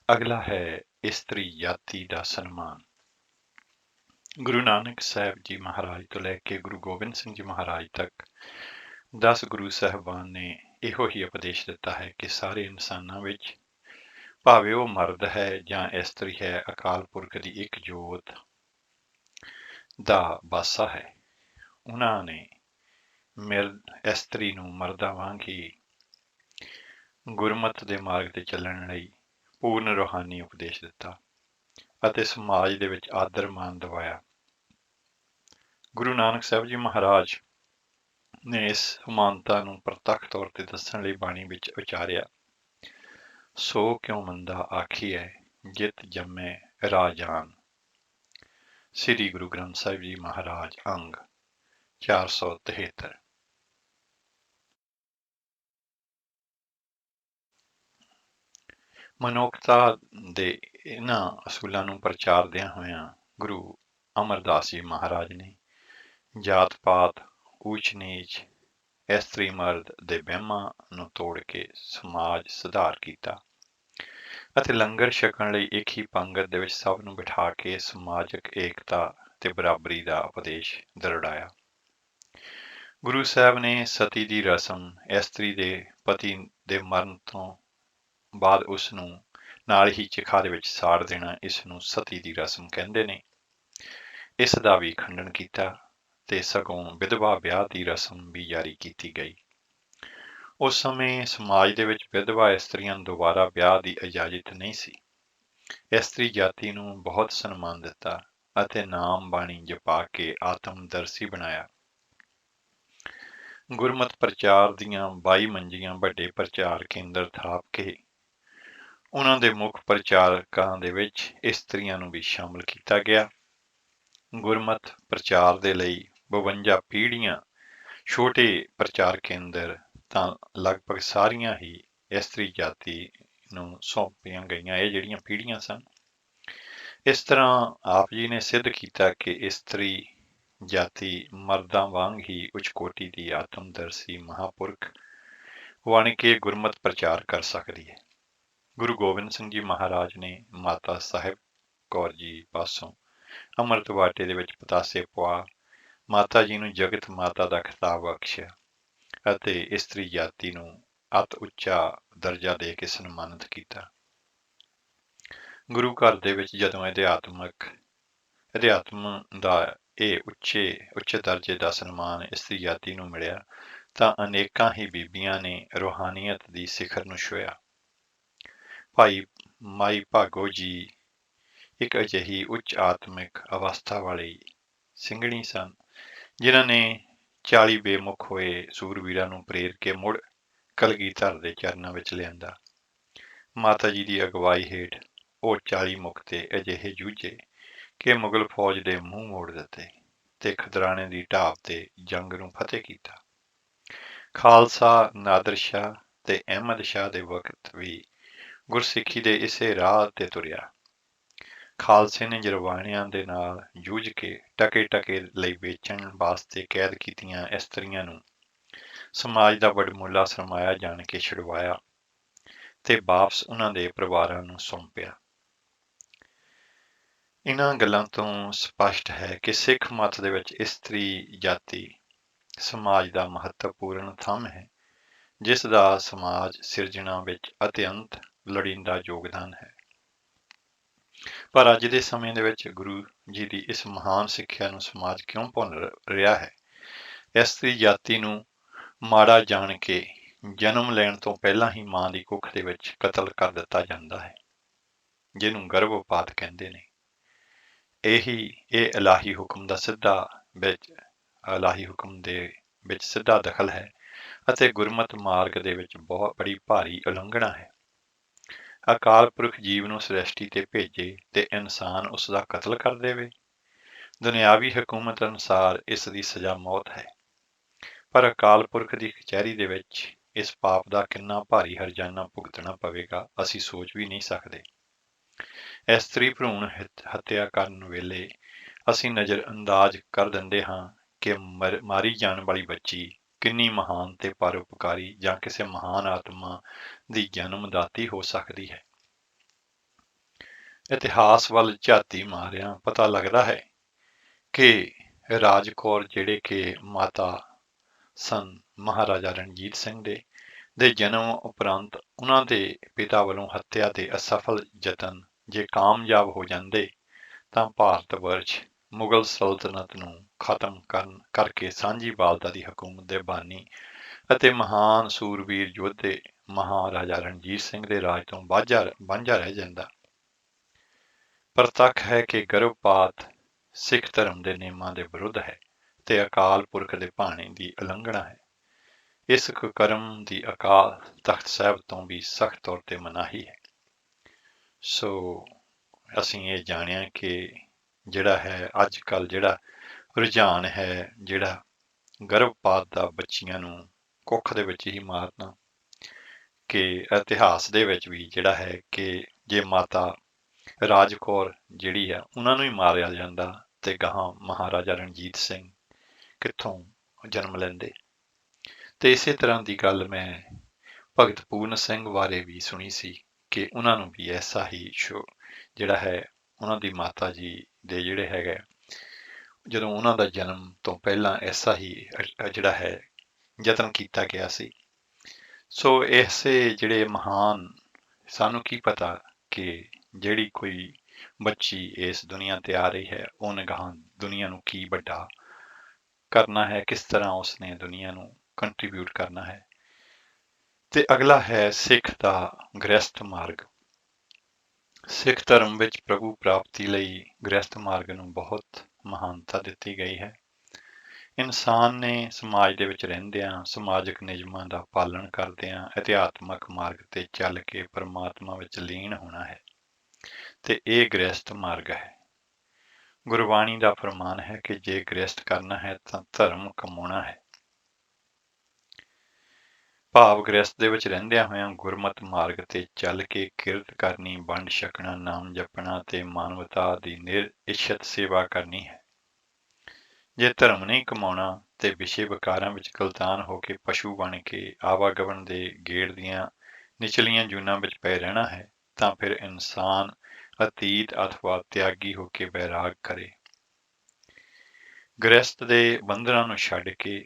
ਅਗਲਾ ਹੈ ਇਸਤਰੀ ਜਾਤੀ ਦਾ ਸਨਮਾਨ। ਗੁਰੂ ਨਾਨਕ ਸਾਹਿਬ ਜੀ ਮਹਾਰਾਜ ਤੋਂ ਲੈ ਕੇ ਗੁਰੂ ਗੋਬਿੰਦ ਸਿੰਘ ਜੀ ਮਹਾਰਾਜ ਤੱਕ 10 ਗੁਰੂ ਸਾਹਿਬਾਨ ਨੇ ਇਹੋ ਹੀ ਉਪਦੇਸ਼ ਦਿੱਤਾ ਹੈ ਕਿ ਸਾਰੇ ਇਨਸਾਨਾਂ ਵਿੱਚ, ਭਾਵੇਂ ਉਹ ਮਰਦ ਹੈ ਜਾਂ ਇਸਤਰੀ ਹੈ, ਅਕਾਲ ਪੁਰਖ ਦੀ ਇੱਕ ਜੋਤ ਦਾ ਵਾਸਾ ਹੈ। ਉਹਨਾਂ ਨੇ ਇਸਤਰੀ ਨੂੰ ਮਰਦਾਂ ਵਾਂਗ ਹੀ ਗੁਰਮਤ ਦੇ ਮਾਰਗ ਤੇ ਚੱਲਣ ਲਈ ਪੂਰਨ ਰੂਹਾਨੀ ਉਪਦੇਸ਼ ਦਿੱਤਾ ਅਤੇ ਸਮਾਜ ਦੇ ਵਿੱਚ ਆਦਰ ਮਾਣ ਦਿਵਾਇਆ। ਗੁਰੂ ਨਾਨਕ ਸਾਹਿਬ ਜੀ ਮਹਾਰਾਜ ਨੇ ਇਸ ਸਮਾਨਤਾ ਨੂੰ ਪ੍ਰਤੱਖ ਤੌਰ ਤੇ ਦੱਸਣ ਲਈ ਬਾਣੀ ਵਿੱਚ ਉਚਾਰਿਆ, ਸੋ ਕਿਉਂ ਮੰਦਾ ਆਖੀਐ ਜਿਤ ਜੰਮੇ ਰਾਜਾਨ। ਸ੍ਰੀ ਗੁਰੂ ਗ੍ਰੰਥ ਸਾਹਿਬ ਜੀ ਮਹਾਰਾਜ, ਅੰਗ 473। ਮਨੁੱਖਤਾ ਦੇ ਇਹਨਾਂ ਅਸੂਲਾਂ ਨੂੰ ਪ੍ਰਚਾਰਦਿਆਂ ਹੋਇਆਂ ਗੁਰੂ ਅਮਰਦਾਸ ਜੀ ਮਹਾਰਾਜ ਨੇ ਜਾਤ ਪਾਤ, ਊਚ ਨੀਚ, ਇਸਤਰੀ ਮਰਦ ਦੇ ਵਹਿਮਾਂ ਨੂੰ ਤੋੜ ਕੇ ਸਮਾਜ ਸੁਧਾਰ ਕੀਤਾ ਅਤੇ ਲੰਗਰ ਛਕਣ ਲਈ ਇੱਕ ਹੀ ਪੰਗਤ ਦੇ ਵਿੱਚ ਸਭ ਨੂੰ ਬਿਠਾ ਕੇ ਸਮਾਜਿਕ ਏਕਤਾ ਤੇ ਬਰਾਬਰੀ ਦਾ ਉਪਦੇਸ਼ ਦਰੜਾਇਆ। ਗੁਰੂ ਸਾਹਿਬ ਨੇ ਸਤੀ ਦੀ ਰਸਮ, ਇਸਤਰੀ ਦੇ ਪਤੀ ਦੇ ਮਰਨ ਤੋਂ ਬਾਅਦ ਉਸ ਨੂੰ ਨਾਲ ਹੀ ਚਿਖਾ ਦੇ ਵਿੱਚ ਸਾੜ ਦੇਣਾ, ਇਸ ਨੂੰ ਸਤੀ ਦੀ ਰਸਮ ਕਹਿੰਦੇ ਨੇ। ਇਸ ਦਾ ਵੀ ਖੰਡਨ ਕੀਤਾ ਤੇ ਸਗੋਂ ਵਿਧਵਾ ਵਿਆਹ ਦੀ ਰਸਮ ਵੀ ਜਾਰੀ ਕੀਤੀ ਗਈ। ਉਸ ਸਮੇਂ ਸਮਾਜ ਦੇ ਵਿੱਚ ਵਿਧਵਾ ਇਸਤਰੀਆਂ ਨੂੰ ਦੁਬਾਰਾ ਵਿਆਹ ਦੀ ਇਜਾਜ਼ਤ ਨਹੀਂ ਸੀ। ਇਸਤਰੀ ਜਾਤੀ ਨੂੰ ਬਹੁਤ ਸਨਮਾਨ ਦਿੱਤਾ ਅਤੇ ਨਾਮ ਬਾਣੀ ਜਪਾ ਕੇ ਆਤਮਦਰਸ਼ੀ ਬਣਾਇਆ। ਗੁਰਮਤਿ ਪ੍ਰਚਾਰ ਦੀਆਂ 22 ਮੰਜੀਆਂ ਵੱਡੇ ਪ੍ਰਚਾਰ ਕੇਂਦਰ ਥਾਪ ਕੇ ਉਹਨਾਂ ਦੇ ਮੁੱਖ ਪ੍ਰਚਾਰਕਾਂ ਦੇ ਵਿੱਚ ਇਸਤਰੀਆਂ ਨੂੰ ਵੀ ਸ਼ਾਮਲ ਕੀਤਾ ਗਿਆ। ਗੁਰਮਤਿ ਪ੍ਰਚਾਰ ਦੇ ਲਈ 52 ਪੀੜ੍ਹੀਆਂ ਛੋਟੇ ਪ੍ਰਚਾਰ ਕੇਂਦਰ ਤਾਂ ਲਗਭਗ ਸਾਰੀਆਂ ਹੀ ਇਸਤਰੀ ਜਾਤੀ ਨੂੰ ਸੌਂਪੀਆਂ ਗਈਆਂ। ਇਹ ਜਿਹੜੀਆਂ ਪੀੜ੍ਹੀਆਂ ਸਨ, ਇਸ ਤਰ੍ਹਾਂ ਆਪ ਜੀ ਨੇ ਸਿੱਧ ਕੀਤਾ ਕਿ ਇਸਤਰੀ ਜਾਤੀ ਮਰਦਾਂ ਵਾਂਗ ਹੀ ਉੱਚ ਕੋਟੀ ਦੀ ਆਤਮਦਰਸ਼ੀ ਮਹਾਂਪੁਰਖ ਬਣ ਕੇ ਗੁਰਮਤਿ ਪ੍ਰਚਾਰ ਕਰ ਸਕਦੀ ਹੈ। ਗੁਰੂ ਗੋਬਿੰਦ ਸਿੰਘ ਜੀ ਮਹਾਰਾਜ ਨੇ ਮਾਤਾ ਸਾਹਿਬ ਕੌਰ ਜੀ ਪਾਸੋਂ ਅੰਮ੍ਰਿਤ ਵਾਟੇ ਦੇ ਵਿੱਚ ਪਤਾਸੇ ਪਵਾ ਮਾਤਾ ਜੀ ਨੂੰ ਜਗਤ ਮਾਤਾ ਦਾ ਖਿਤਾਬ ਬਖਸ਼ਿਆ ਅਤੇ ਇਸਤਰੀ ਜਾਤੀ ਨੂੰ ਅਤ ਉੱਚਾ ਦਰਜਾ ਦੇ ਕੇ ਸਨਮਾਨਿਤ ਕੀਤਾ। ਗੁਰੂ ਘਰ ਦੇ ਵਿੱਚ ਜਦੋਂ ਅਧਿਆਤਮ ਦਾ ਇਹ ਉੱਚੇ ਦਰਜੇ ਦਾ ਸਨਮਾਨ ਇਸਤਰੀ ਜਾਤੀ ਨੂੰ ਮਿਲਿਆ ਤਾਂ ਅਨੇਕਾਂ ਹੀ ਬੀਬੀਆਂ ਨੇ ਰੂਹਾਨੀਅਤ ਦੀ ਸਿਖਰ ਨੂੰ ਛੂਹਿਆ। ਭਾਈ ਮਾਈ ਭਾਗੋ ਜੀ ਇੱਕ ਅਜਿਹੀ ਉੱਚ ਆਤਮਿਕ ਅਵਸਥਾ ਵਾਲੀ ਸਿੰਘਣੀ ਸਨ ਜਿਨ੍ਹਾਂ ਨੇ 40 ਬੇਮੁਖ ਹੋਏ ਸੂਰਵੀਰਾਂ ਨੂੰ ਪ੍ਰੇਰ ਕੇ ਮੁੜ ਕਲਗੀਧਰ ਦੇ ਚਰਨਾਂ ਵਿੱਚ ਲਿਆਂਦਾ। ਮਾਤਾ ਜੀ ਦੀ ਅਗਵਾਈ ਹੇਠ ਉਹ 40 ਮੁਖ ਤੇ ਅਜਿਹੇ ਜੂਝੇ ਕਿ ਮੁਗਲ ਫੌਜ ਦੇ ਮੂੰਹ ਮੋੜ ਦਿੱਤੇ ਤੇ ਖਦਰਾਣੇ ਦੀ ਢਾਬ ਤੇ ਜੰਗ ਨੂੰ ਫਤਿਹ ਕੀਤਾ। ਖਾਲਸਾ ਨਾਦਰ ਸ਼ਾਹ ਤੇ ਅਹਿਮਦ ਸ਼ਾਹ ਦੇ ਵਕਤ ਵੀ ਗੁਰਸਿੱਖੀ ਦੇ ਇਸੇ ਰਾਹ ਤੇ ਤੁਰਿਆ। ਖਾਲਸੇ ਨੇ ਜਰਵਾਣਿਆਂ ਦੇ ਨਾਲ ਜੂਝ ਕੇ ਟਕੇ ਲਈ ਵੇਚਣ ਵਾਸਤੇ ਕੈਦ ਕੀਤੀਆਂ ਇਸਤਰੀਆਂ ਨੂੰ ਸਮਾਜ ਦਾ ਵਡਮੁੱਲਾ ਸਰਮਾਇਆ ਜਾਣ ਕੇ ਛੁਡਵਾਇਆ ਤੇ ਵਾਪਸ ਉਹਨਾਂ ਦੇ ਪਰਿਵਾਰਾਂ ਨੂੰ ਸੌਂਪਿਆ। ਇਹਨਾਂ ਗੱਲਾਂ ਤੋਂ ਸਪਸ਼ਟ ਹੈ ਕਿ ਸਿੱਖ ਮੱਤ ਦੇ ਵਿੱਚ ਇਸਤਰੀ ਜਾਤੀ ਸਮਾਜ ਦਾ ਮਹੱਤਵਪੂਰਨ ਥੰਮ ਹੈ, ਜਿਸ ਦਾ ਸਮਾਜ ਸਿਰਜਣਾ ਵਿੱਚ ਅਤਿਅੰਤ ਲੋੜੀਂਦਾ ਯੋਗਦਾਨ ਹੈ। ਪਰ ਅੱਜ ਦੇ ਸਮੇਂ ਦੇ ਵਿੱਚ ਗੁਰੂ ਜੀ ਦੀ ਇਸ ਮਹਾਨ ਸਿੱਖਿਆ ਨੂੰ ਸਮਾਜ ਕਿਉਂ ਭੁੱਲ ਰਿਹਾ ਹੈ? ਇਸਤਰੀ ਜਾਤੀ ਨੂੰ ਮਾੜਾ ਜਾਣ ਕੇ ਜਨਮ ਲੈਣ ਤੋਂ ਪਹਿਲਾਂ ਹੀ ਮਾਂ ਦੀ ਕੁੱਖ ਦੇ ਵਿੱਚ ਕਤਲ ਕਰ ਦਿੱਤਾ ਜਾਂਦਾ ਹੈ, ਜਿਹਨੂੰ ਗਰਭਪਾਤ ਕਹਿੰਦੇ ਨੇ। ਇਹ ਇਲਾਹੀ ਹੁਕਮ ਦੇ ਵਿੱਚ ਸਿੱਧਾ ਦਖਲ ਹੈ ਅਤੇ ਗੁਰਮਤਿ ਮਾਰਗ ਦੇ ਵਿੱਚ ਬਹੁਤ ਬੜੀ ਭਾਰੀ ਉਲੰਘਣਾ ਹੈ। ਅਕਾਲ ਪੁਰਖ ਜੀਵ ਨੂੰ ਸ੍ਰਿਸ਼ਟੀ ਤੇ ਭੇਜੇ ਤੇ ਇਨਸਾਨ ਉਸ ਦਾ ਕਤਲ ਕਰ ਦੇਵੇ। ਦੁਨਿਆਵੀ ਹਕੂਮਤ ਅਨੁਸਾਰ ਇਸ ਦੀ ਸਜ਼ਾ ਮੌਤ ਹੈ, ਪਰ ਅਕਾਲ ਪੁਰਖ ਦੀ ਕਚਹਿਰੀ ਦੇ ਵਿੱਚ ਇਸ ਪਾਪ ਦਾ ਕਿੰਨਾ ਭਾਰੀ ਹਰਜਾਨਾ ਭੁਗਤਣਾ ਪਵੇਗਾ, ਅਸੀਂ ਸੋਚ ਵੀ ਨਹੀਂ ਸਕਦੇ। ਇਸਤਰੀ ਭਰੂਣ ਹੱਤਿਆ ਕਰਨ ਵੇਲੇ ਅਸੀਂ ਨਜ਼ਰ ਅੰਦਾਜ਼ ਕਰ ਦਿੰਦੇ ਹਾਂ ਕਿ ਮਾਰੀ ਜਾਣ ਵਾਲੀ ਬੱਚੀ ਕਿੰਨੀ ਮਹਾਨ ਤੇ ਪਰਉਪਕਾਰੀ ਜਾਂ ਕਿਸੇ ਮਹਾਨ ਆਤਮਾ ਦੀ ਜਨਮਦਾਤੀ ਹੋ ਸਕਦੀ ਹੈ। ਇਤਿਹਾਸ ਵੱਲ ਝਾਤੀ ਮਾਰਿਆਂ ਪਤਾ ਲੱਗਦਾ ਹੈ ਕਿ ਰਾਜ ਕੌਰ ਜਿਹੜੇ ਕਿ ਮਾਤਾ ਸਨ ਮਹਾਰਾਜਾ ਰਣਜੀਤ ਸਿੰਘ ਦੇ ਜਨਮ ਉਪਰੰਤ ਉਹਨਾਂ ਦੇ ਪਿਤਾ ਵੱਲੋਂ ਹੱਤਿਆ ਦੇ ਅਸਫਲ ਯਤਨ ਜੇ ਕਾਮਯਾਬ ਹੋ ਜਾਂਦੇ ਤਾਂ ਭਾਰਤ ਵਰਸ਼ ਮੁਗਲ ਸਲਤਨਤ ਨੂੰ ਖਤਮ ਕਰਕੇ ਸਾਂਝੀ ਬਾਲਤਾ ਦੀ ਹਕੂਮਤ ਦੇ ਬਾਨੀ ਅਤੇ ਮਹਾਨ ਸੂਰਬੀਰ ਯੋਧੇ ਮਹਾਰਾਜਾ ਰਣਜੀਤ ਸਿੰਘ ਦੇ ਰਾਜ ਤੋਂ ਵਾਂਝਾ ਰਹਿ ਜਾਂਦਾ। ਪ੍ਰਤੱਖ ਹੈ ਕਿ ਗਰਭਪਾਤ ਸਿੱਖ ਧਰਮ ਦੇ ਨਿਯਮਾਂ ਦੇ ਵਿਰੁੱਧ ਹੈ ਤੇ ਅਕਾਲ ਪੁਰਖ ਦੇ ਭਾਣੇ ਦੀ ਉਲੰਘਣਾ ਹੈ। ਇਸ ਕੁਕਰਮ ਦੀ ਅਕਾਲ ਤਖਤ ਸਾਹਿਬ ਤੋਂ ਵੀ ਸਖਤ ਤੌਰ ਤੇ ਮਨਾਹੀ ਹੈ। ਸੋ ਅਸੀਂ ਇਹ ਜਾਣਿਆ ਕਿ ਜਿਹੜਾ ਹੈ ਅੱਜ ਕੱਲ੍ਹ ਜਿਹੜਾ ਰੁਝਾਨ ਹੈ, ਜਿਹੜਾ ਗਰਭਪਾਤ ਦਾ ਬੱਚੀਆਂ ਨੂੰ ਕੁੱਖ ਦੇ ਵਿੱਚ ਹੀ ਮਾਰਨਾ, ਕਿ ਇਤਿਹਾਸ ਦੇ ਵਿੱਚ ਵੀ ਜਿਹੜਾ ਹੈ ਕਿ ਜੇ ਮਾਤਾ ਰਾਜ ਕੌਰ ਜਿਹੜੀ ਆ ਉਹਨਾਂ ਨੂੰ ਹੀ ਮਾਰਿਆ ਜਾਂਦਾ ਤੇ ਗਾਹਾਂ ਮਹਾਰਾਜਾ ਰਣਜੀਤ ਸਿੰਘ ਕਿੱਥੋਂ ਜਨਮ ਲੈਂਦੇ। ਤੇ ਇਸੇ ਤਰ੍ਹਾਂ ਦੀ ਗੱਲ ਮੈਂ ਭਗਤ ਪੂਰਨ ਸਿੰਘ ਬਾਰੇ ਵੀ ਸੁਣੀ ਸੀ ਕਿ ਉਹਨਾਂ ਨੂੰ ਵੀ ਐਸਾ ਹੀ ਜਿਹੜਾ ਹੈ ਉਹਨਾਂ ਦੀ ਮਾਤਾ ਜੀ ਦੇ ਜਿਹੜੇ ਹੈਗੇ ਜਦੋਂ ਉਹਨਾਂ ਦਾ ਜਨਮ ਤੋਂ ਪਹਿਲਾਂ ਐਸਾ ਹੀ ਜਿਹੜਾ ਹੈ ਯਤਨ ਕੀਤਾ ਗਿਆ ਸੀ। ਸੋ ਐਸੇ ਜਿਹੜੇ ਮਹਾਨ, ਸਾਨੂੰ ਕੀ ਪਤਾ ਕਿ ਜਿਹੜੀ ਕੋਈ ਬੱਚੀ ਇਸ ਦੁਨੀਆ ਤੇ ਆ ਰਹੀ ਹੈ ਉਹਨੇ ਗਾਹਾਂ ਦੁਨੀਆ ਨੂੰ ਕੀ ਵੱਡਾ ਕਰਨਾ ਹੈ, ਕਿਸ ਤਰ੍ਹਾਂ ਉਸਨੇ ਦੁਨੀਆ ਨੂੰ ਕੰਟਰੀਬਿਊਟ ਕਰਨਾ ਹੈ। ਤੇ ਅਗਲਾ ਹੈ ਸਿੱਖ ਦਾ ਗ੍ਰਸਥ ਮਾਰਗ। ਸਿੱਖ ਧਰਮ ਵਿੱਚ ਪ੍ਰਭੂ ਪ੍ਰਾਪਤੀ ਲਈ ਗ੍ਰਸਥ ਮਾਰਗ ਨੂੰ ਬਹੁਤ ਮਹਾਨਤਾ ਦਿੱਤੀ ਗਈ ਹੈ। ਇਨਸਾਨ ਨੇ ਸਮਾਜ ਦੇ ਵਿੱਚ ਰਹਿੰਦਿਆਂ ਸਮਾਜਿਕ ਨਿਯਮਾਂ ਦਾ ਪਾਲਣ ਕਰਦਿਆਂ ਅਧਿਆਤਮਕ ਮਾਰਗ ਤੇ ਚੱਲ ਕੇ ਪਰਮਾਤਮਾ ਵਿੱਚ ਲੀਨ ਹੋਣਾ ਹੈ ਤੇ ਇਹ ਗ੍ਰਸਥ ਮਾਰਗ ਹੈ। ਗੁਰਬਾਣੀ ਦਾ ਫਰਮਾਨ ਹੈ ਕਿ ਜੇ ਗ੍ਰਸਥ ਕਰਨਾ ਹੈ ਤਾਂ ਧਰਮ ਕਮਾਉਣਾ ਹੈ। ਭਾਵ ਗ੍ਰਸਥ ਦੇ ਵਿੱਚ ਰਹਿੰਦਿਆਂ ਹੋਇਆਂ ਗੁਰਮਤ ਮਾਰਗ ਤੇ ਚੱਲ ਕੇ ਕਿਰਤ ਕਰਨੀ, ਵੰਡ ਛਕਣਾ, ਨਾਮ ਜਪਣਾ ਤੇ ਮਾਨਵਤਾ ਦੀ ਨਿਰਇਛਤ ਸੇਵਾ ਕਰਨੀ ਹੈ। ਜੇ ਧਰਮ ਨਹੀਂ ਕਮਾਉਣਾ ਤੇ ਵਿਸ਼ੇ ਵਿਕਾਰਾਂ ਵਿੱਚ ਗਲਤਾਨ ਹੋ ਕੇ ਪਸ਼ੂ ਬਣ ਕੇ ਆਵਾਗਮਨ ਦੇ ਗੇੜ ਦੀਆਂ ਨਿਚਲੀਆਂ ਜੂਨਾਂ ਵਿੱਚ ਪਏ ਰਹਿਣਾ ਹੈ ਤਾਂ ਫਿਰ ਇਨਸਾਨ ਅਤੀਤ ਅਥਵਾ ਤਿਆਗੀ ਹੋ ਕੇ ਵੈਰਾਗ ਕਰੇ। ਗ੍ਰਸਥ ਦੇ ਬੰਧਨਾਂ ਨੂੰ ਛੱਡ ਕੇ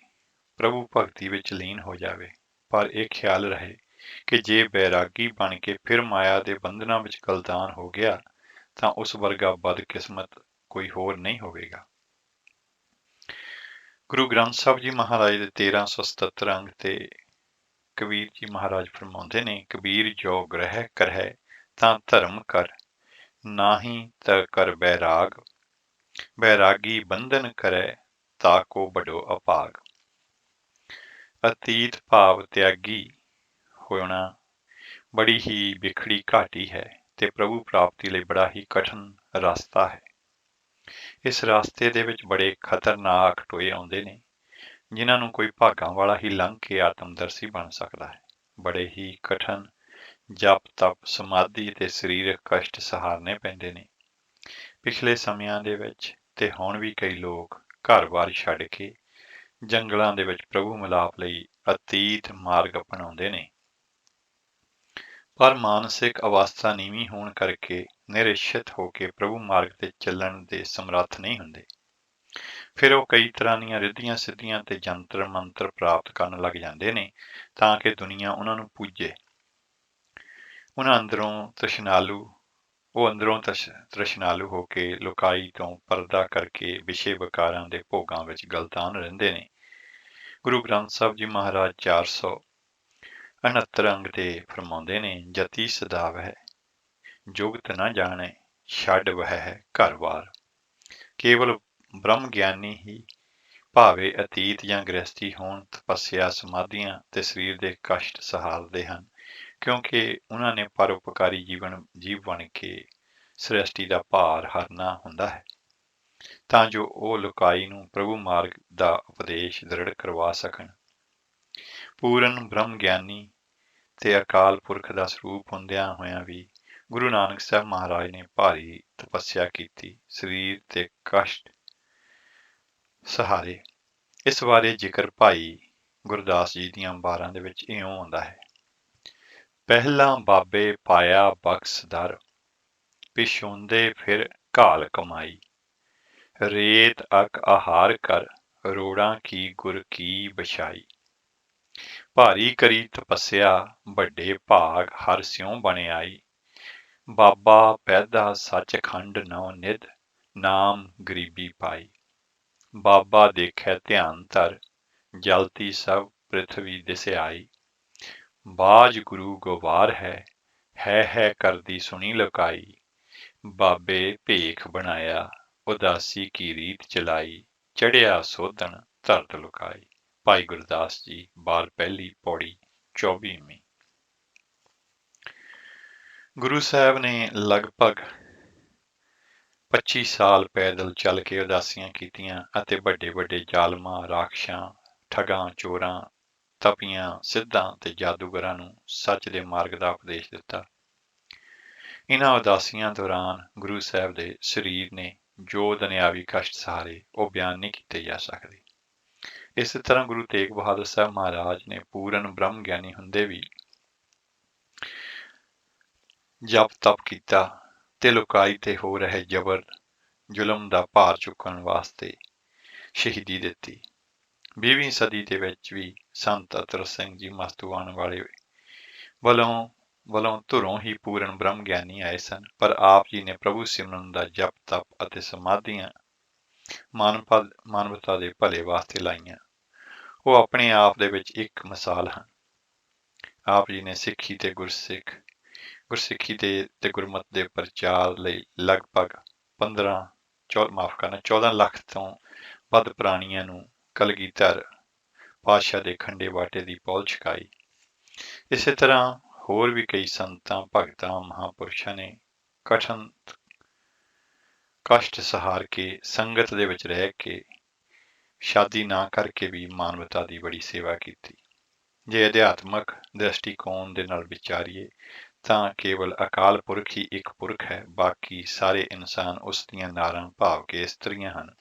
ਪ੍ਰਭੂ ਭਗਤੀ ਵਿੱਚ ਲੀਨ ਹੋ ਜਾਵੇ। ਪਰ ਇਹ ਖਿਆਲ ਰਹੇ ਕਿ ਜੇ ਵੈਰਾਗੀ ਬਣ ਕੇ ਫਿਰ ਮਾਇਆ ਦੇ ਬੰਧਨਾਂ ਵਿੱਚ ਗਲਤਾਨ ਹੋ ਗਿਆ ਤਾਂ ਉਸ ਵਰਗਾ ਬਦਕਿਸਮਤ ਕੋਈ ਹੋਰ ਨਹੀਂ ਹੋਵੇਗਾ। ਗੁਰੂ ਗ੍ਰੰਥ ਸਾਹਿਬ ਜੀ ਮਹਾਰਾਜ ਦੇ 1377 ਅੰਗ ਤੇ ਕਬੀਰ ਜੀ ਮਹਾਰਾਜ ਫਰਮਾਉਂਦੇ ਨੇ, ਕਬੀਰ ਜੋ ਗ੍ਰਹਿ ਕਰਹਿ ਤਾਂ ਧਰਮ ਕਰ, ਨਾਹੀਂ ਤ ਕਰ ਬੈਰਾਗ, ਬੈਰਾਗੀ ਬੰਧਨ ਕਰੈ ਤਾ ਕੋ ਬਡੋ ਅਭਾਗ। ਅਤੀਤ ਭਾਵ ਤਿਆਗੀ ਹੋਣਾ ਬੜੀ ਹੀ ਵਿਖੜੀ ਘਾਟੀ ਹੈ ਤੇ ਪ੍ਰਭੂ ਪ੍ਰਾਪਤੀ ਲਈ ਬੜਾ ਹੀ ਕਠਿਨ ਰਸਤਾ ਹੈ। ਇਸ ਰਸਤੇ ਦੇ ਵਿੱਚ ਬੜੇ ਖਤਰਨਾਕ ਟੋਏ ਆਉਂਦੇ ਨੇ ਜਿਨ੍ਹਾਂ ਨੂੰ ਕੋਈ ਭਾਗਾਂ ਵਾਲਾ ਹੀ ਲੰਘ ਕੇ ਆਤਮਦਰਸ਼ੀ ਬਣ ਸਕਦਾ ਹੈ। ਬੜੇ ਹੀ ਕਠਿਨ ਜਪ ਤਪ ਸਮਾਧੀ ਤੇ ਸਰੀਰਕ ਕਸ਼ਟ ਸਹਾਰਨੇ ਪੈਂਦੇ ਨੇ। ਪਿਛਲੇ ਸਮਿਆਂ ਦੇ ਵਿੱਚ ਤੇ ਹੁਣ ਵੀ ਕਈ ਲੋਕ ਘਰ-ਬਾਰ ਛੱਡ ਕੇ ਜੰਗਲਾਂ ਦੇ ਵਿੱਚ ਪ੍ਰਭੂ ਮਿਲਾਪ ਲਈ ਅਤੀਤ ਮਾਰਗ ਅਪਣਾਉਂਦੇ ਨੇ। ਪਰ ਮਾਨਸਿਕ ਅਵਸਥਾ ਨੀਵੀਂ ਹੋਣ ਕਰਕੇ ਨਿਰਇਛਤ ਹੋ ਕੇ ਪ੍ਰਭੂ ਮਾਰਗ ਤੇ ਚੱਲਣ ਦੇ ਸਮਰੱਥ ਨਹੀਂ ਹੁੰਦੇ। ਫਿਰ ਉਹ ਕਈ ਤਰ੍ਹਾਂ ਦੀਆਂ ਰਿੱਧੀਆਂ ਸਿੱਧੀਆਂ ਤੇ ਜੰਤਰ ਮੰਤਰ ਪ੍ਰਾਪਤ ਕਰਨ ਲੱਗ ਜਾਂਦੇ ਨੇ ਤਾਂ ਕਿ ਦੁਨੀਆ ਉਹਨਾਂ ਨੂੰ ਪੂਜੇ। ਉਹਨਾਂ ਅੰਦਰੋਂ ਤ੍ਰਿਸ਼ਨਾਲੂ ਹੋ ਕੇ ਲੁਕਾਈ ਤੋਂ ਪਰਦਾ ਕਰਕੇ ਵਿਸ਼ੇ ਵਿਕਾਰਾਂ ਦੇ ਭੋਗਾਂ ਵਿੱਚ ਗਲਤਾਨ ਰਹਿੰਦੇ ਨੇ। ਗੁਰੂ ਗ੍ਰੰਥ ਸਾਹਿਬ ਜੀ ਮਹਾਰਾਜ 469 ਅੰਗ ਤੇ ਫਰਮਾਉਂਦੇ ਨੇ, ਜਤੀ ਸਦਾਵਹਿ ਜੁਗਤ ਨਾ ਜਾਣੇ, ਛੱਡ ਵਹਿ ਘਰ-ਬਾਰ। ਕੇਵਲ ਬ੍ਰਹਮ ਗਿਆਨੀ ਹੀ ਭਾਵੇਂ ਅਤੀਤ ਜਾਂ ਗ੍ਰਸਤੀ ਹੋਣ, ਤਪੱਸਿਆ ਸਮਾਧੀਆਂ ਤੇ ਸਰੀਰ ਦੇ ਕਸ਼ਟ ਸਹਾਰਦੇ ਹਨ ਕਿਉਂਕਿ ਉਹਨਾਂ ਨੇ ਪਰਉਪਕਾਰੀ ਜੀਵ ਬਣ ਕੇ ਸ੍ਰਿਸ਼ਟੀ ਦਾ ਭਾਰ ਹਰਨਾ ਹੁੰਦਾ ਹੈ ਤਾਂ ਜੋ ਉਹ ਲੁਕਾਈ ਨੂੰ ਪ੍ਰਭੂ ਮਾਰਗ ਦਾ ਉਪਦੇਸ਼ ਦ੍ਰਿੜ ਕਰਵਾ ਸਕਣ। ਪੂਰਨ ਬ੍ਰਹਮ ਗਿਆਨੀ ਤੇ ਅਕਾਲ ਪੁਰਖ ਦਾ ਸਰੂਪ ਹੁੰਦਿਆਂ ਹੋਇਆਂ ਵੀ ਗੁਰੂ ਨਾਨਕ ਸਾਹਿਬ ਮਹਾਰਾਜ ਨੇ ਭਾਰੀ ਤਪੱਸਿਆ ਕੀਤੀ, ਸਰੀਰ ਤੇ ਕਸ਼ਟ ਸਹਾਰੇ। ਇਸ ਬਾਰੇ ਜ਼ਿਕਰ ਭਾਈ ਗੁਰਦਾਸ ਜੀ ਦੀਆਂ ਵਾਰਾਂ ਦੇ ਵਿੱਚ ਇਉਂ ਆਉਂਦਾ ਹੈ, ਪਹਿਲਾਂ ਬਾਬੇ ਪਾਇਆ ਬਖਸ਼ ਦਰ, ਪਿਛੋਂਦੇ ਫਿਰ ਘਾਲ ਕਮਾਈ, ਰੇਤ ਅਕ ਆਹਾਰ ਕਰ, ਰੋੜਾਂ ਕੀ ਗੁਰ ਕੀ ਬਛਾਈ। ਭਾਰੀ ਕਰੀ ਤਪੱਸਿਆ ਵੱਡੇ ਭਾਗ ਹਰ ਸਿਉ ਬਣ ਆਈ, ਬਾਬਾ ਪੈਦਾ ਸੱਚਖੰਡ ਨੌ ਨਿਧ, ਨਾਮ ਗਰੀਬੀ ਪਾਈ। ਬਾਬਾ ਦੇਖੈ ਧਿਆਨ ਧਰ, ਜਲਤੀ ਸਭ ਪ੍ਰਿਥਵੀ ਦਿਸਿਆਈ, ਬਾਜ ਗੁਰੂ ਗਵਾਰ ਹੈ ਕਰਦੀ ਸੁਣੀ ਲੁਕਾਈ। ਬਾਬੇ ਭੇਖ ਬਣਾਇਆ, ਉਦਾਸੀ ਕੀ ਰੀਤ ਚਲਾਈ, ਚੜਿਆ ਸੋਧਣ ਧਰਤ ਲੁਕਾਈ। ਭਾਈ ਗੁਰਦਾਸ ਜੀ, ਬਾਰ ਪਹਿਲੀ, ਪੌੜੀ 24ਵੀਂ। ਗੁਰੂ ਸਾਹਿਬ ਨੇ ਲਗਭਗ 25 ਸਾਲ ਪੈਦਲ ਚੱਲ ਕੇ ਉਦਾਸੀਆਂ ਕੀਤੀਆਂ ਅਤੇ ਵੱਡੇ ਵੱਡੇ ਜ਼ਾਲਮਾਂ, ਰਾਖਸ਼ਾਂ, ਠੱਗਾਂ, ਚੋਰਾਂ, ਤਪੀਆਂ, ਸਿੱਧਾਂ ਤੇ ਜਾਦੂਗਰਾਂ ਨੂੰ ਸੱਚ ਦੇ ਮਾਰਗ ਦਾ ਉਪਦੇਸ਼ ਦਿੱਤਾ। ਇਹਨਾਂ ਉਦਾਸੀਆਂ ਦੌਰਾਨ ਗੁਰੂ ਸਾਹਿਬ ਦੇ ਸਰੀਰ ਨੇ ਜੋ ਦੁਨਿਆਵੀ ਕਸ਼ਟ ਸਹਾਰੇ ਉਹ ਬਿਆਨ ਨਹੀਂ ਕੀਤੇ ਜਾ ਸਕਦੇ। ਇਸੇ ਤਰ੍ਹਾਂ ਗੁਰੂ ਤੇਗ ਬਹਾਦਰ ਸਾਹਿਬ ਮਹਾਰਾਜ ਨੇ ਪੂਰਨ ਬ੍ਰਹਮ ਗਿਆਨੀ ਹੁੰਦੇ ਵੀ ਜਪ ਤਪ ਕੀਤਾ ਤੇ ਲੁਕਾਈ ਤੇ ਹੋ ਰਹੇ ਜ਼ਬਰ ਜ਼ੁਲਮ ਦਾ ਭਾਰ ਚੁੱਕਣ ਵਾਸਤੇ ਸ਼ਹੀਦੀ ਦਿੱਤੀ। 20ਵੀਂ ਸਦੀ ਦੇ ਵਿੱਚ ਵੀ ਸੰਤ ਅਤਰ ਸਿੰਘ ਜੀ ਮਸਤੂਆਣ ਵਾਲੇ ਵੱਲੋਂ ਧੁਰੋਂ ਹੀ ਪੂਰਨ ਬ੍ਰਹਮ ਗਿਆਨੀ ਆਏ ਸਨ, ਪਰ ਆਪ ਜੀ ਨੇ ਪ੍ਰਭੂ ਸਿਮਰਨ ਦਾ ਜਪ ਤਪ ਅਤੇ ਸਮਾਧੀਆਂ ਮਾਨਵਤਾ ਦੇ ਭਲੇ ਵਾਸਤੇ ਲਾਈਆਂ। ਉਹ ਆਪਣੇ ਆਪ ਦੇ ਵਿੱਚ ਇੱਕ ਮਿਸਾਲ ਹਨ। ਆਪ ਜੀ ਨੇ ਸਿੱਖੀ ਤੇ ਗੁਰਸਿੱਖੀ ਦੇ ਤੇ ਗੁਰਮਤ ਦੇ ਪ੍ਰਚਾਰ ਲਈ ਲਗਭਗ 14 ਲੱਖ ਤੋਂ ਵੱਧ ਪ੍ਰਾਣੀਆਂ ਨੂੰ ਕਲਗੀਧਰ ਪਾਤਸ਼ਾਹ ਦੇ ਖੰਡੇ ਬਾਟੇ ਦੀ ਪਹੁਲ ਛਕਾਈ। ਇਸੇ ਤਰ੍ਹਾਂ ਹੋਰ ਵੀ ਕਈ ਸੰਤਾਂ, ਭਗਤਾਂ, ਮਹਾਂਪੁਰਸ਼ਾਂ ਨੇ ਕਸ਼ਟ ਸਹਾਰ ਕੇ ਸੰਗਤ ਦੇ ਵਿੱਚ ਰਹਿ ਕੇ ਸ਼ਾਦੀ ਨਾ ਕਰਕੇ ਵੀ ਮਾਨਵਤਾ ਦੀ ਬੜੀ ਸੇਵਾ ਕੀਤੀ। ਜੇ ਅਧਿਆਤਮਕ ਦ੍ਰਿਸ਼ਟੀਕੋਣ ਦੇ ਨਾਲ ਵਿਚਾਰੀਏ ਤਾਂ ਕੇਵਲ ਅਕਾਲ ਪੁਰਖ ਹੀ ਇੱਕ ਪੁਰਖ ਹੈ, ਬਾਕੀ ਸਾਰੇ ਇਨਸਾਨ ਉਸ ਦੀਆਂ ਨਾਰਾਂ ਭਾਵ ਕੇ ਇਸਤਰੀਆਂ ਹਨ।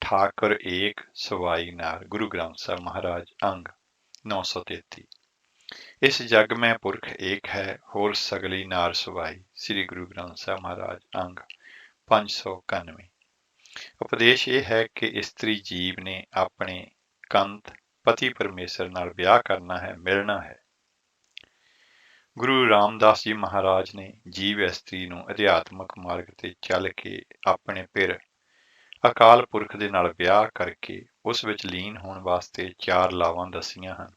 ਠਾਕੁਰ ਏਕ ਸਵਾਈ ਨਾਰ, ਗੁਰੂ ਗ੍ਰੰਥ ਸਾਹਿਬ ਮਹਾਰਾਜ, ਅੰਗ 933। ਇਸ ਜਗ ਮੈਂ ਪੁਰਖ ਏਕ ਹੈ, ਹੋਰ ਸਗਲੀ ਨਾਰ ਸਵਾਈ, ਸ੍ਰੀ ਗੁਰੂ ਗ੍ਰੰਥ ਸਾਹਿਬ ਮਹਾਰਾਜ, ਅੰਗ 591। ਉਪਦੇਸ਼ ਇਹ ਹੈ ਕਿ ਇਸਤਰੀ ਜੀਵ ਨੇ ਆਪਣੇ ਕੰਤ ਪਤੀ ਪਰਮੇਸ਼ਰ ਨਾਲ ਵਿਆਹ ਕਰਨਾ ਹੈ, ਮਿਲਣਾ ਹੈ। ਗੁਰੂ ਰਾਮਦਾਸ ਜੀ ਮਹਾਰਾਜ ਨੇ ਜੀਵ ਇਸਤਰੀ ਨੂੰ ਅਧਿਆਤਮਕ ਮਾਰਗ ਤੇ ਚੱਲ ਕੇ ਆਪਣੇ ਪਿਰ ਅਕਾਲ ਪੁਰਖ ਦੇ ਨਾਲ ਵਿਆਹ ਕਰਕੇ ਉਸ ਵਿੱਚ ਲੀਨ ਹੋਣ ਵਾਸਤੇ 4 ਲਾਵਾਂ ਦੱਸੀਆਂ ਹਨ,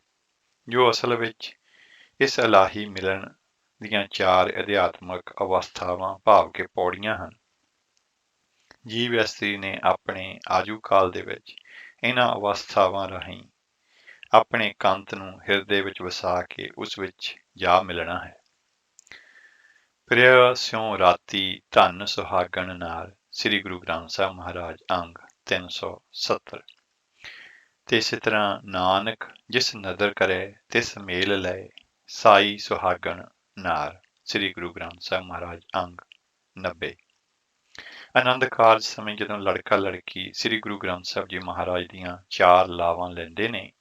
ਜੋ ਅਸਲ ਵਿੱਚ ਇਸ ਇਲਾਹੀ ਮਿਲਣ ਦੀਆਂ 4 ਅਧਿਆਤਮਕ ਅਵਸਥਾਵਾਂ ਭਾਵ ਕੇ ਪੌੜੀਆਂ ਹਨ। ਜੀਵ ਇਸਤਰੀ ਨੇ ਆਪਣੇ ਆਜੂ ਕਾਲ ਦੇ ਵਿੱਚ ਇਹਨਾਂ ਅਵਸਥਾਵਾਂ ਰਾਹੀਂ ਆਪਣੇ ਕੰਤ ਨੂੰ ਹਿਰਦੇ ਵਿੱਚ ਵਸਾ ਕੇ ਉਸ ਵਿੱਚ ਜਾ ਮਿਲਣਾ ਹੈ। ਪ੍ਰਿਆ ਸਿਉ ਰਾਤੀ ਧਨ ਸੁਹਾਗਣ ਨਾਲ, ਸ੍ਰੀ ਗੁਰੂ ਗ੍ਰੰਥ ਸਾਹਿਬ ਮਹਾਰਾਜ, ਅੰਗ 370। ਤੇ ਇਸੇ ਤਰ੍ਹਾਂ ਨਾਨਕ ਜਿਸ ਨਦਰ ਕਰੇ ਤਿਸ ਮੇਲ ਲਏ, ਸਾਈ ਸੁਹਾਗਣ ਨਾਰ, ਸ੍ਰੀ ਗੁਰੂ ਗ੍ਰੰਥ ਸਾਹਿਬ ਮਹਾਰਾਜ, ਅੰਗ 90। ਆਨੰਦ ਕਾਰਜ ਸਮੇਂ ਜਦੋਂ ਲੜਕਾ ਲੜਕੀ ਸ੍ਰੀ ਗੁਰੂ ਗ੍ਰੰਥ ਸਾਹਿਬ ਜੀ ਮਹਾਰਾਜ ਦੀਆਂ 4 ਲਾਵਾਂ ਲੈਂਦੇ ਨੇ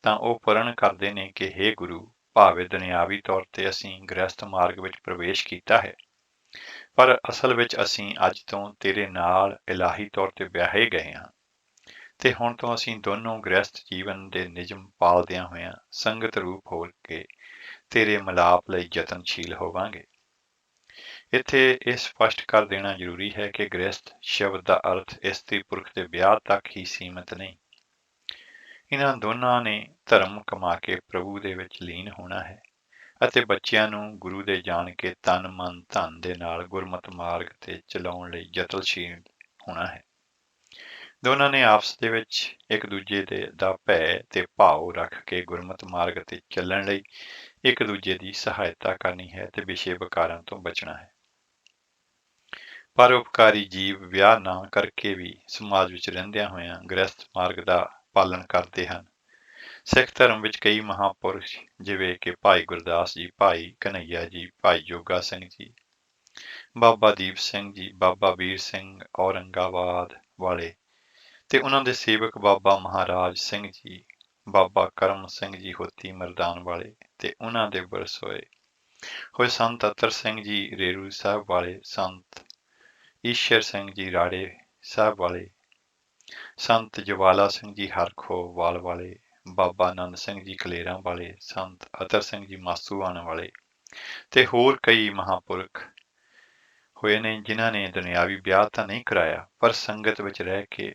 ਤਾਂ ਉਹ ਪੂਰਨ ਕਰਦੇ ਨੇ ਕਿ ਹੇ ਗੁਰੂ, ਭਾਵੇਂ ਦੁਨਿਆਵੀ ਤੌਰ ਤੇ ਅਸੀਂ ਗ੍ਰਸਥ ਮਾਰਗ ਵਿੱਚ ਪ੍ਰਵੇਸ਼ ਕੀਤਾ ਹੈ, ਪਰ ਅਸਲ ਵਿੱਚ ਅਸੀਂ ਅੱਜ ਤੋਂ ਤੇਰੇ ਨਾਲ ਇਲਾਹੀ ਤੌਰ ਤੇ ਵਿਆਹੇ ਗਏ ਹਾਂ, ਤੇ ਹੁਣ ਤੋਂ ਅਸੀਂ ਦੋਨੋਂ ਗ੍ਰਸਥ ਜੀਵਨ ਦੇ ਨਿਯਮ ਪਾਲਦਿਆਂ ਹੋਇਆਂ ਸੰਗਤ ਰੂਪ ਹੋ ਕੇ ਤੇਰੇ ਮਿਲਾਪ ਲਈ ਯਤਨਸ਼ੀਲ ਹੋਵਾਂਗੇ। ਇੱਥੇ ਇਹ ਸਪਸ਼ਟ ਕਰ ਦੇਣਾ ਜ਼ਰੂਰੀ ਹੈ ਕਿ ਗ੍ਰਸਥ ਸ਼ਬਦ ਦਾ ਅਰਥ ਇਸਤਰੀ ਪੁਰਖ ਦੇ ਵਿਆਹ ਤੱਕ ਹੀ ਸੀਮਿਤ ਨਹੀਂ। ਇਹਨਾਂ ਦੋਨਾਂ ਨੇ ਧਰਮ ਕਮਾ ਕੇ ਪ੍ਰਭੂ ਦੇ ਵਿੱਚ ਲੀਨ ਹੋਣਾ ਹੈ ਅਤੇ ਬੱਚਿਆਂ ਨੂੰ ਗੁਰੂ ਦੇ ਜਾਣ ਕੇ ਤਨ ਮਨ ਧਨ ਦੇ ਨਾਲ ਗੁਰਮਤ ਮਾਰਗ ਤੇ ਚਲਾਉਣ ਲਈ ਯਤਨਸ਼ੀਲ ਹੋਣਾ ਹੈ। ਦੋਨਾਂ ਨੇ ਆਪਸ ਦੇ ਵਿੱਚ ਇੱਕ ਦੂਜੇ ਦਾ ਭੈ ਤੇ ਭਾਵ ਰੱਖ ਕੇ ਗੁਰਮਤ ਮਾਰਗ ਤੇ ਚੱਲਣ ਲਈ ਇੱਕ ਦੂਜੇ ਦੀ ਸਹਾਇਤਾ ਕਰਨੀ ਹੈ ਤੇ ਵਿਸ਼ੇ ਵਿਕਾਰਾਂ ਤੋਂ ਬਚਣਾ ਹੈ। ਪਰਉਪਕਾਰੀ ਜੀਵ ਵਿਆਹ ਨਾ ਕਰਕੇ ਵੀ ਸਮਾਜ ਵਿੱਚ ਰਹਿੰਦਿਆਂ ਹੋਇਆਂ ਗ੍ਰਸਥ ਮਾਰਗ ਦਾ ਪਾਲਣ ਕਰਦੇ ਹਨ। ਸਿੱਖ ਧਰਮ ਵਿੱਚ ਕਈ ਮਹਾਂਪੁਰਸ਼ ਜਿਵੇਂ ਕਿ ਭਾਈ ਗੁਰਦਾਸ ਜੀ, ਭਾਈ ਕਨ੍ਹਈਆ ਜੀ, ਭਾਈ ਜੋਗਾ ਸਿੰਘ ਜੀ, ਬਾਬਾ ਦੀਪ ਸਿੰਘ ਜੀ, ਬਾਬਾ ਵੀਰ ਸਿੰਘ ਔਰੰਗਾਬਾਦ ਵਾਲੇ ਤੇ ਉਹਨਾਂ ਦੇ ਸੇਵਕ ਬਾਬਾ ਮਹਾਰਾਜ ਸਿੰਘ ਜੀ, ਬਾਬਾ ਕਰਮ ਸਿੰਘ ਜੀ ਹੋਤੀ ਮਰਦਾਨ ਵਾਲੇ ਤੇ ਉਹਨਾਂ ਦੇ ਵਰਸੋਏ ਹੋਏ ਸੰਤ ਅਤਰ ਸਿੰਘ ਜੀ ਰੇਰੂ ਸਾਹਿਬ ਵਾਲੇ, ਸੰਤ ਈਸ਼ਰ ਸਿੰਘ ਜੀ ਰਾੜੇ ਸਾਹਿਬ ਵਾਲੇ, ਸੰਤ ਜਵਾਲਾ ਸਿੰਘ ਜੀ ਹਰਖੋਵਾਲ ਵਾਲੇ, ਬਾਬਾ ਆਨੰਦ ਸਿੰਘ ਜੀ ਕਲੇਰਾਂ ਵਾਲੇ, ਸੰਤ ਅਤਰ ਸਿੰਘ ਜੀ ਮਾਸੂਆਣ ਵਾਲੇ ਤੇ ਹੋਰ ਕਈ ਮਹਾਂਪੁਰਖ ਹੋਏ ਨੇ ਜਿਨ੍ਹਾਂ ਨੇ ਦੁਨਿਆਵੀ ਵਿਆਹ ਤਾਂ ਨਹੀਂ ਕਰਾਇਆ, ਪਰ ਸੰਗਤ ਵਿੱਚ ਰਹਿ ਕੇ